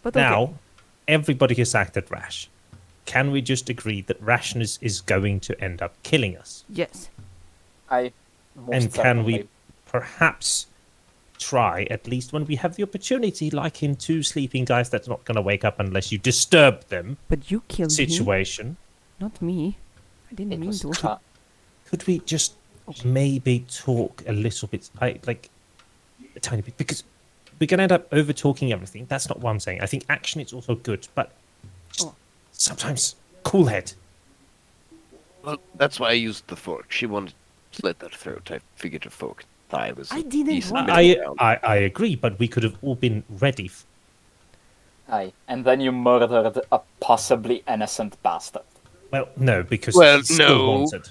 But now? okay. Everybody has acted rash. Can we just agree that rashness is going to end up killing us? Yes. I most And can we certainly- perhaps try, at least when we have the opportunity, like in two sleeping guys that's not going to wake up unless you disturb them But you killed him, situation, not me. I didn't It mean was to. could we just maybe talk a little bit, like a tiny bit? Because we're going to end up over talking everything. That's not what I'm saying. I think action is also good, but just Oh. sometimes cool head. Well, that's why I used the fork. She wanted to slit her throat. I figured a fork thigh was I a didn't decent want middle to. ground. I agree, but we could have all been ready. Aye, and then you murdered a possibly innocent bastard. Well, no, because Well, he's still no. wanted.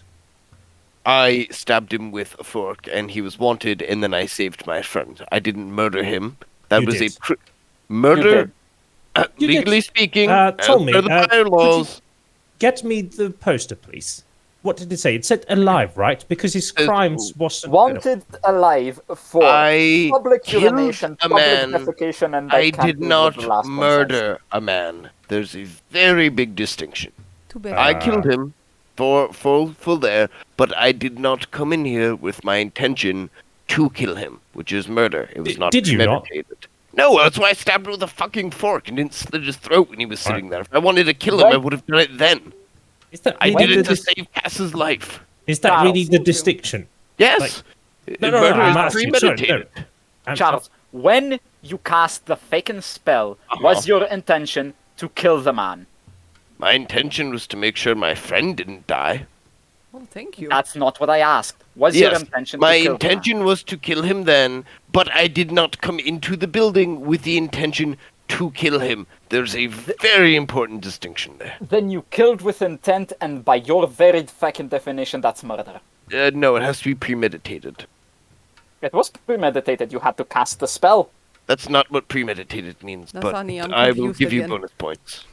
I stabbed him with a fork, and he was wanted, and then I saved my friend. I didn't murder him. That You was did. a murder, did. You did. legally speaking, Tommy, as per the could you bylaws. get me the poster, please? What did it say? It said alive, right? Because his Says crimes wasn't... Wanted alive for I public killed urination, a public man. defecation, and I can't did read what the not last one says. murder a man. There's a very big distinction. Too bad. I killed him for full there, but I did not come in here with my intention to kill him, which is murder. It was not Did you not? premeditated. No, that's why I stabbed him with a fucking fork and didn't slit his throat when he was sitting there. If I wanted to kill him, I would have done it then. Is that I really did it the to save Cass's life. Is that Charles, really the distinction? Yes. No, Murder I'm is asking. Sorry, premeditated. no. Charles, when you cast the faken spell, was your intention to kill the man? My intention was to make sure my friend didn't die. Oh, thank you. That's not what I asked. Was your intention my to kill intention was to kill him then, but I did not come into the building with the intention to kill him. There's a very important distinction there. the man? Then you killed with intent, and by your very fucking definition, that's murder. No, it has to be premeditated. It was premeditated. You had to cast the spell. That's not what premeditated means, That's but funny, I'm I will confused give you again. bonus points.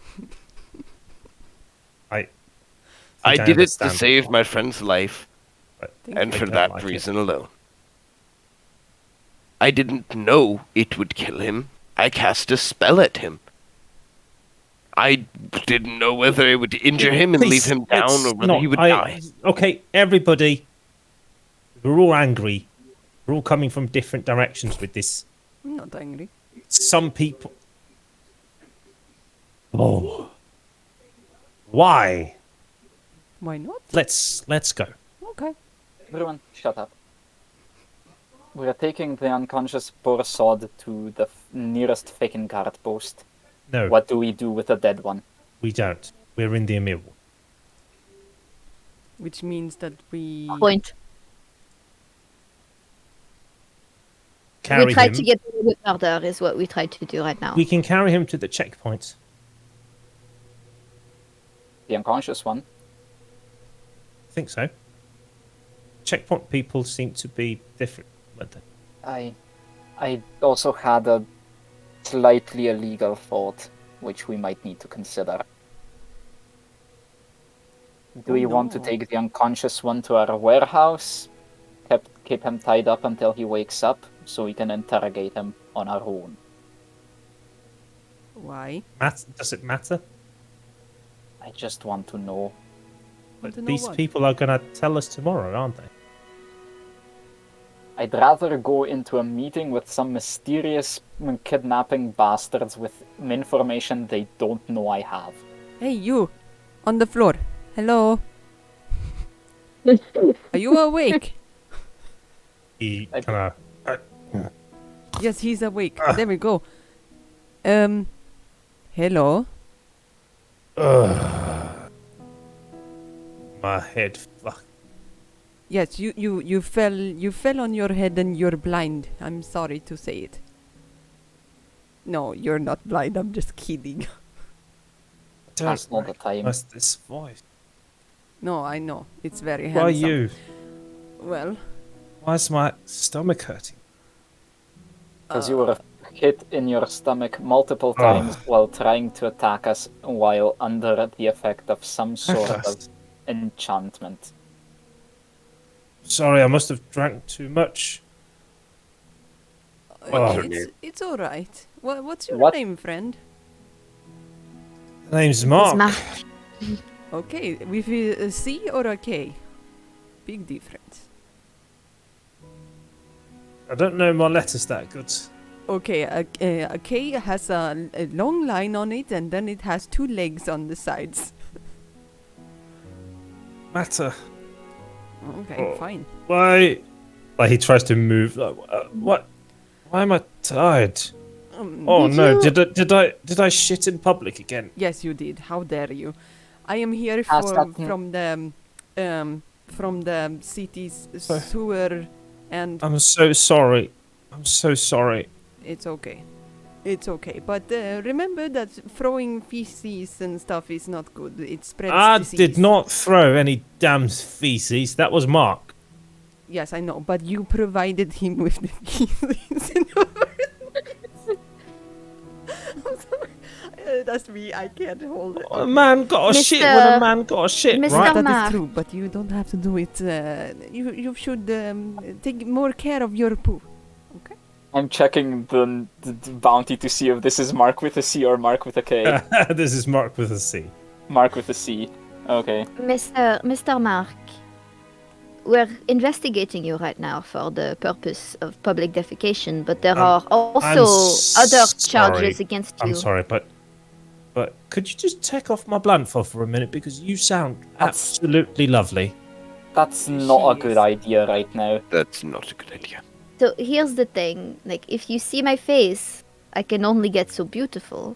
I I think did it to understand. save my friend's life, Thank and you. for don't that like it. reason alone. I didn't know it would kill him. I cast a spell at him. I didn't know whether it would injure him and leave Please, him down let's or whether not- he would die. Okay, everybody. We're all angry. We're all coming from different directions with this. I'm not angry. Some people... Oh. Why? Why not? Let's go. Okay. Everyone, shut up. We are taking the unconscious poor sod to the nearest faken guard post. No, What do we do with the dead one? we don't. We're in the Emir. Which means that we... Point. Carry We tried him. to get away with murder is what we tried to do right now. We can carry him to the checkpoint. The unconscious one? I think so. Checkpoint people seem to be different. weren't they? I also had a slightly illegal thought, which we might need to consider. Do we want to no. take the unconscious one to our warehouse? Keep him tied up until he wakes up, so we can interrogate him on our own. Why? Does it matter? I just want to know. Want to know These what? people are going to tell us tomorrow, aren't they? I'd rather go into a meeting with some mysterious kidnapping bastards with information they don't know I have. Hey, you! On the floor. Hello? Are you awake? He I- kind of... Yes, he's awake. There we go. Hello? My head. Fuck. Yes, you fell on your head and you're blind. I'm sorry to say it. No, you're not blind. I'm just kidding. That's not the time. What's this voice? No, I know. It's very Why handsome. you? Well, Why is my stomach hurting? Because you were hit in your stomach multiple times while trying to attack us while under the effect of some sort of enchantment. Sorry, I must have drank too much. What's her it's all right. What's your What? name, friend? The name's It's Mark. Mark. Okay, with a C or a K? Big difference. I don't know my letters that good. Okay, a K has a long line on it, and then it has two legs on the sides. Matter. Okay, fine. Why? Like he tries to move. Like, what? Why am I tired? Oh Did no! you- Did I shit in public again? Yes, you did. How dare you? I am here How's that from the city's sewer, and I'm so sorry. I'm so sorry. it's okay. It's okay, but remember that throwing feces and stuff is not good. It spreads I disease. did not throw any damn feces. That was Mark. Yes, I know, but you provided him with the feces. I'm sorry. That's me. I can't hold it. A man got a shit when a man got a shit, Mr. right? That Mark. is true, but you don't have to do it. You should take more care of your poo. I'm checking the bounty to see if this is Mark with a C or Mark with a K. This is Mark with a C. Mark with a C. Okay. Mr. Mark, we're investigating you right now for the purpose of public defecation, but there are also other charges sorry. against you. I'm sorry, but could you just take off my blindfold for a minute because you sound absolutely lovely. That's not a good idea right now. That's not a good idea. So here's the thing, like, if you see my face, I can only get so beautiful.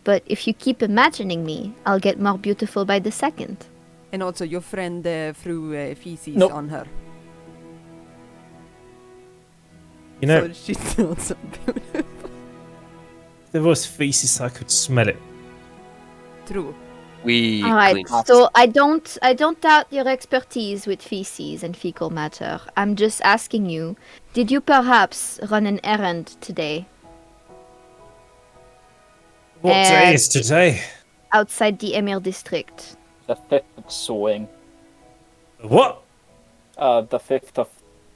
But if you keep imagining me, I'll get more beautiful by the second. And also, your friend threw feces Nope. on her. You know, So she's not so beautiful. if there was feces, I could smell it. True. We Alright, cleaned- so I don't doubt your expertise with feces and fecal matter. I'm just asking you, did you perhaps run an errand today What day is today? outside the Emir district? The 5th of sowing. What? The 5th of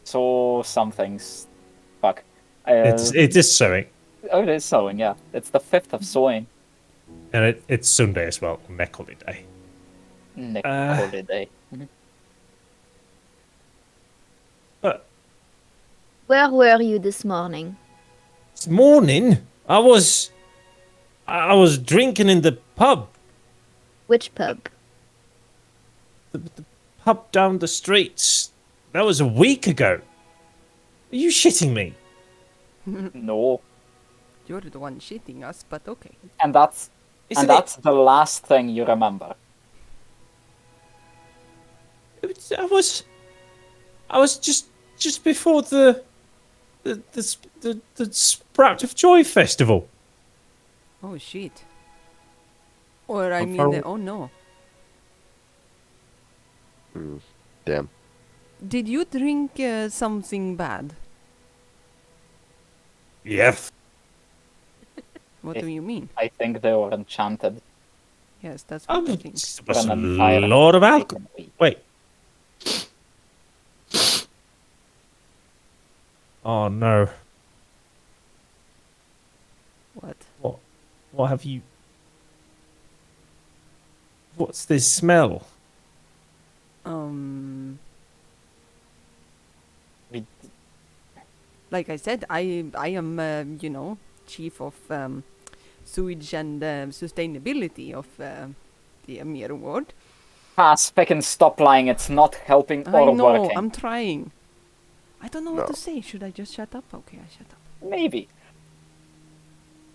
so somethings. Fuck. It is sewing. Oh, it is sowing, yeah. It's the 5th of sowing. And it's Sunday as well, Neck Holiday. Next Uh, holiday. But Where were you this morning? this morning, I was drinking in the pub. Which pub? The pub down the streets. That was a week ago. Are you shitting me? No. You're the one shitting us, but okay. And that's Isn't that's the last thing you remember. I was just before the Sprout of Joy festival. Oh shit. Or I How mean, far- oh no. Damn. Did you drink something bad? Yes. What If- do you mean? I think they were enchanted. Yes, that's Oh, what I it think. was a An entire lot of alcohol. fucking week. Wait. Oh no. What? What have you... What's this smell? We- Like I said, I am chief of sewage and sustainability of the Emir Ward. Pass, fucking stop lying. It's not helping I or know, working. I'm trying. I don't know what No. to say. Should I just shut up? Okay, I shut up. Maybe.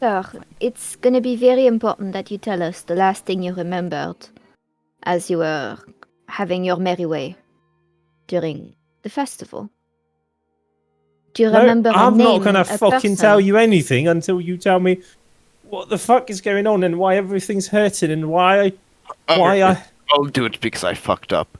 Sir, it's gonna be very important that you tell us the last thing you remembered as you were having your merry way during the festival. Do you remember a I'm name, not gonna a fucking tell person? you anything until you tell me what the fuck is going on and why everything's hurting and why I... I'll do it because I fucked up.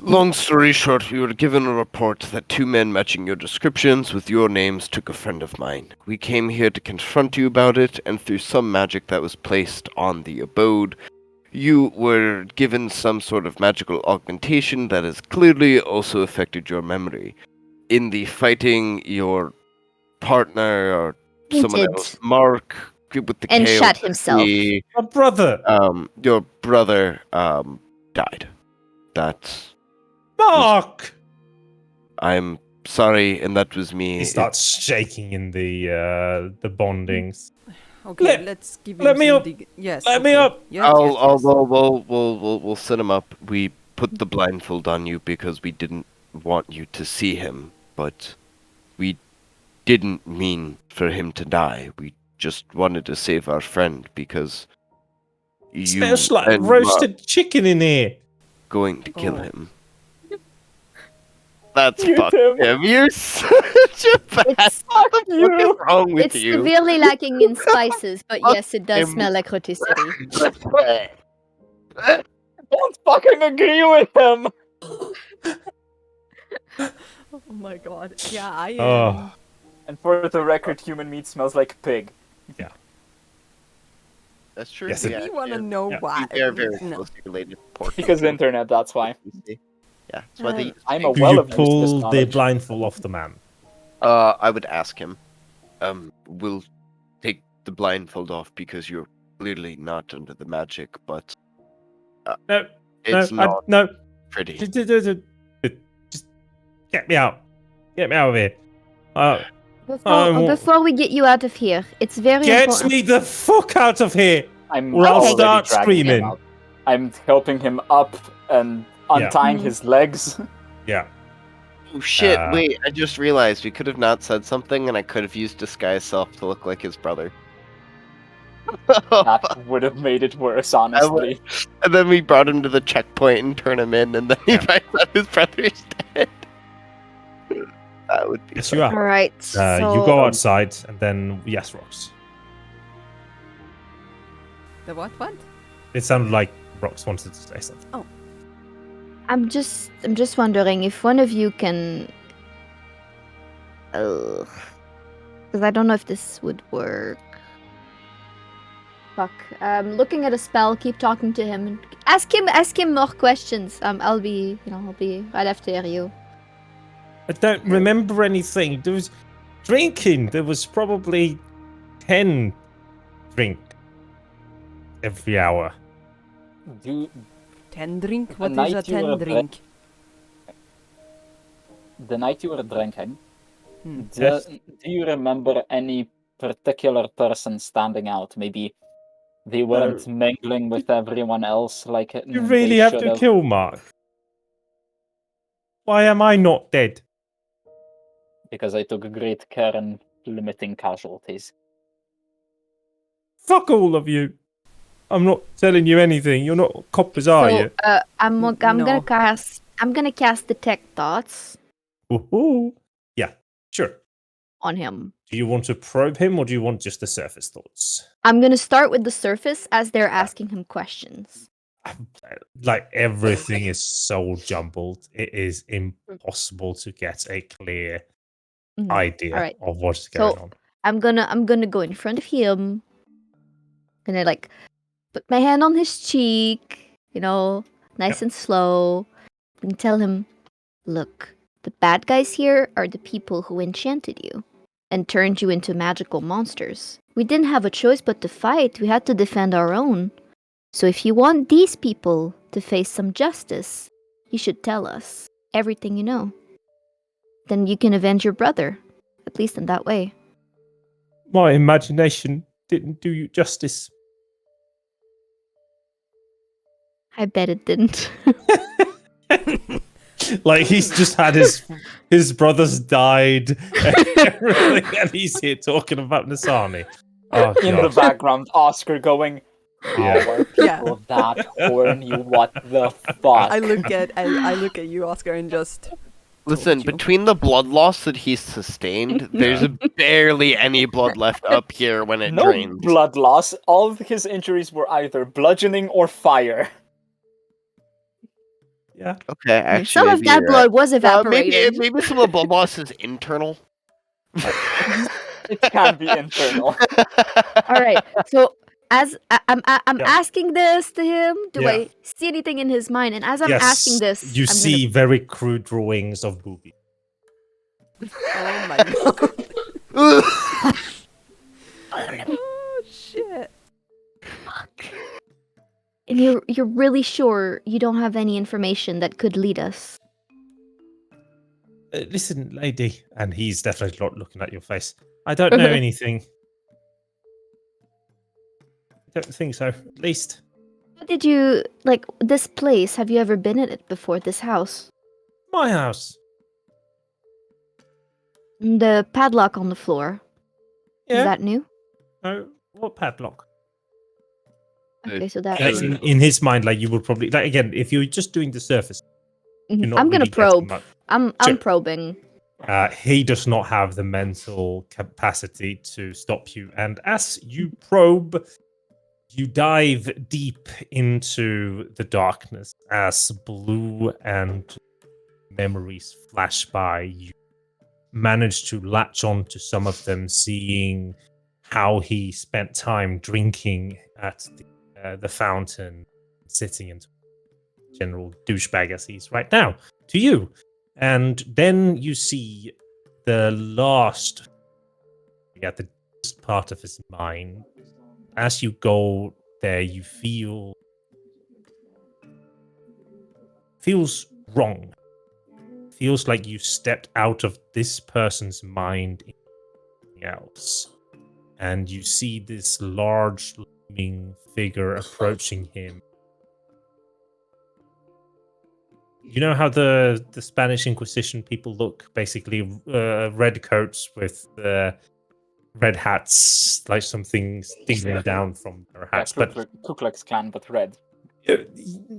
Long story short, we were given a report that two men matching your descriptions with your names took a friend of mine. We came here to confront you about it, and through some magic that was placed on the abode, you were given some sort of magical augmentation that has clearly also affected your memory. In the fighting, your partner or someone Hinted. else, Mark, with the And KO, shot himself. My brother! your brother died. That's... Mark! I'm sorry, and that was me. He starts shaking in the bondings. Okay, Let- let's give him let me some up. Yes. Let me okay. up. Yes, yes, yes. We'll set him up. We put the blindfold on you because we didn't want you to see him, but we didn't mean for him to die. We just wanted to save our friend because you Smells like and roasted chicken in here. Mark going to kill Oh. him. That's Mute fuck him. him. You're such a bad. It's What the fuck you. is wrong with it's you? severely lacking in spices, but Fuck yes, it does him. smell like rotisserie. Don't fucking agree with him. Oh my god. Yeah, I Oh. And for the record, human meat smells like pig. That's true. Yes, if you want to know yeah. why. They are very No. closely related. to Pork Because and internet, that's why. Yeah, that's why they. I'm a Do well you of useless pull the knowledge. blindfold off the man? I would ask him. We'll take the blindfold off because you're clearly not under the magic, but No, it's no, not no. pretty. Just get me out. Get me out of here. Before we get you out of here, it's very Get important. me the fuck out of here, I'm or I'll already start dragging him screaming. out. I'm helping him up and untying Mhm. his legs. Yeah. Oh shit! Uh, Wait, I just realized we could have not said something, and I could have used disguise self to look like his brother. That would have made it worse, honestly. And then we brought him to the checkpoint and turn him in, and then he finds out his brother's dead. That would be. Yes, you are. All right. So You go outside, and then yes, Rox. The what? What? It sounded like Rox wanted to say something. I'm just wondering if one of you can. Because I don't know if this would work. Fuck. Looking at a spell, keep talking to him, and ask him more questions. I'll be right after you. I don't remember anything. There was drinking. There was probably 10 drink every hour. Do 10 drink? The What is night a you were 10 drink? the night you were drinking, do Yes. you remember any particular person standing out? Maybe they weren't mingling with everyone else like You they really have should to kill Mark. Why am I not dead? because I took great care in limiting casualties. Fuck all of you. I'm not telling you anything. You're not coppers, are you? I'm No. gonna cast detect thoughts Ooh. Yeah, sure. on him. Do you want to probe him, or do you want just the surface thoughts? I'm gonna start with the surface as they're asking him questions. Like, everything is so jumbled. It is impossible to get a clear Mhm. idea Alright. of what's So- going on. I'm gonna go in front of him. Gonna like put my hand on his cheek, nice and slow, and tell him, "Look, the bad guys here are the people who enchanted you and turned you into magical monsters. We didn't have a choice but to fight. We had to defend our own. So if you want these people to face some justice, you should tell us everything you know. Then you can avenge your brother, at least in that way." My imagination didn't do you justice. I bet it didn't. Like, he's just had his brothers died and everything, and he's here talking about Nasani. Oh, In the God. background, Oscar going, "How Yeah. are people that horny? What the fuck?" I look at you, Oscar, and just Listen, Told you. between the blood loss that he's sustained, there's barely any blood left up here when it No drains. blood loss. All of his injuries were either bludgeoning or fire. Yeah. Okay, actually, Some of maybe that you're blood was right. evaporated. Maybe some of the blood loss is internal. It can be internal. All right. So as I'm Yeah. asking this to him, do Yeah. I see anything in his mind? And as I'm Yes, asking this, you I'm see very crude drawings of booby. oh my god. Oh shit. and you're really sure you don't have any information that could lead us? Listen, lady, and he's definitely not looking at your face. I don't know anything. I don't think so, at least. How did you like this place? Have you ever been in it before? This house? My house. The padlock on the floor. Yeah. Is that new? No, what padlock? Okay, so that. In his mind, like, you would probably, like, again, if you're just doing the surface, Mhm. you're not I'm gonna really getting probe. much. I'm Sure. probing. He does not have the mental capacity to stop you. And as you probe, you dive deep into the darkness as blue and memories flash by. You manage to latch on to some of them, seeing how he spent time drinking at the fountain, sitting in general douchebag as he's right now to you. And then you see the last, the part of his mind. As you go there, you feels wrong. Feels like you stepped out of this person's mind into something else. And you see this large looming figure approaching him. You know how the Spanish Inquisition people look? Basically, red coats with red hats, like something sticking down from their hats. Yeah, But Ku Klux Klan, but red.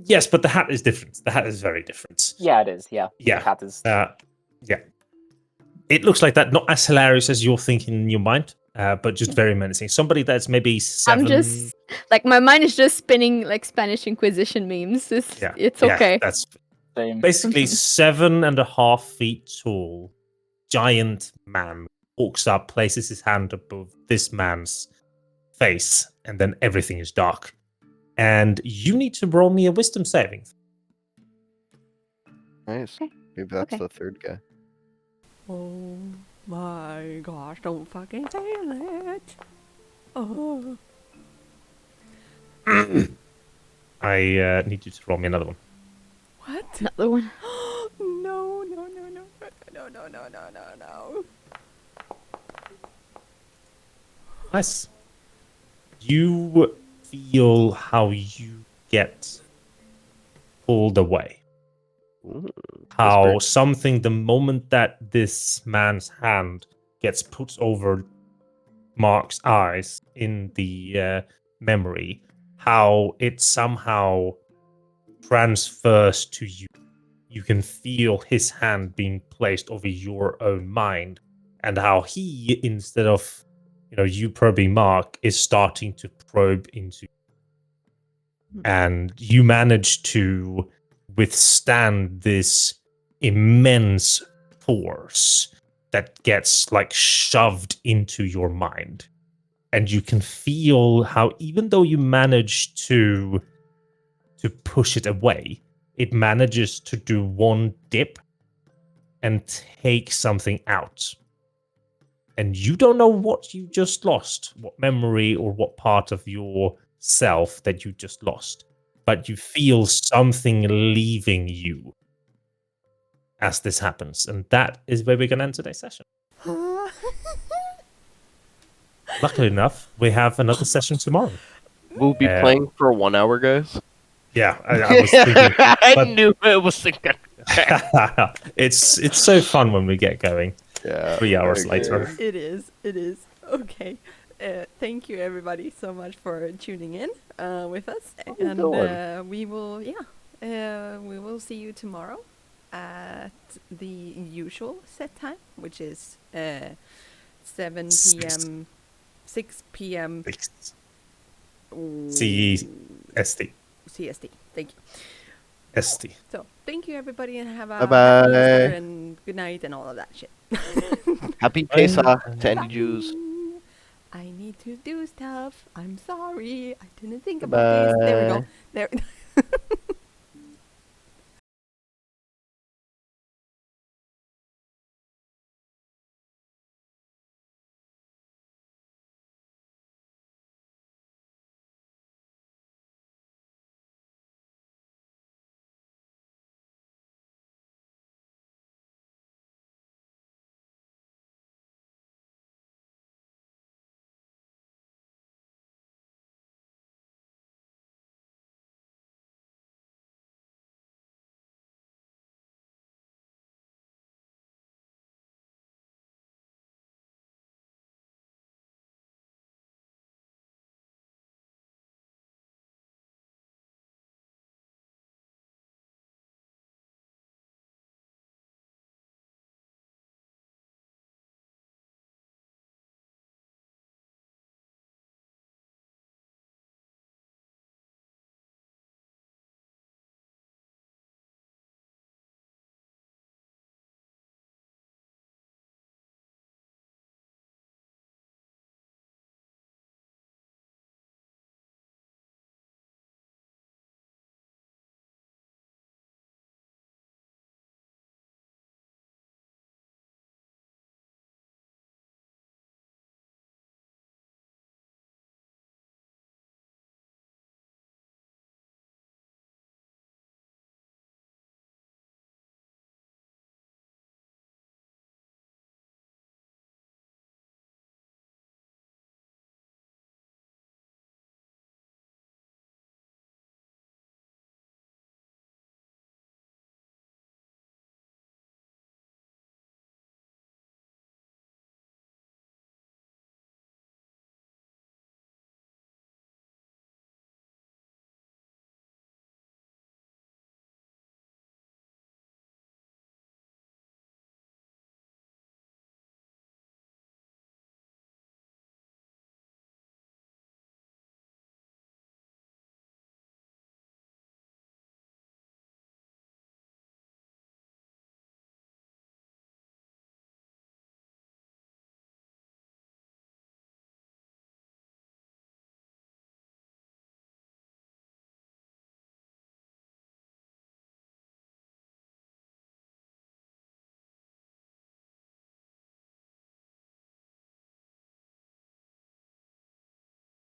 Yes, but the hat is different. The hat is very different. Yeah, it is. Yeah. Yeah. The hat is. Yeah. It looks like that. Not as hilarious as you're thinking in your mind, but just very menacing. Somebody that's maybe 7. I'm just like my mind is just spinning like Spanish Inquisition memes. It's okay. That's Same. basically 7.5 feet tall, giant man walks up, places his hand above this man's face, and then everything is dark. And you need to roll me a wisdom saving. Nice. Okay. Maybe that's Okay. the third guy. Oh my gosh, don't fucking say it. Oh. I need you to roll me another one. What? Another one. No, no, no, no, no, no, no, no, no, no. Nice. You feel how you get pulled away. Ooh, How whisper. something, the moment that this man's hand gets put over Mark's eyes in the memory, how it somehow transfers to you. You can feel his hand being placed over your own mind, and how he, instead of you probing Mark, is starting to probe into. And you manage to withstand this immense force that gets like shoved into your mind. And you can feel how, even though you manage to push it away, it manages to do one dip and take something out. And you don't know what you just lost, what memory or what part of your self that you just lost. But you feel something leaving you as this happens. And that is where we're going to end today's session. Luckily enough, we have another session tomorrow. We'll be playing for 1 hour, guys. Yeah, I was thinking. I knew it was thinking. It's so fun when we get going. Yeah. 3 hours okay. later. It is. It is. Okay. Thank you everybody so much for tuning in with us, and we will we will see you tomorrow at the usual set time, which is 7 p.m. 6 p.m. CST. CST. Thank you. ST. So thank you everybody, and have a Bye-bye. happy Easter and good night and all of that shit. Happy Pesach to any Jews. I need to do stuff. I'm sorry. I didn't think about this. There we go. There.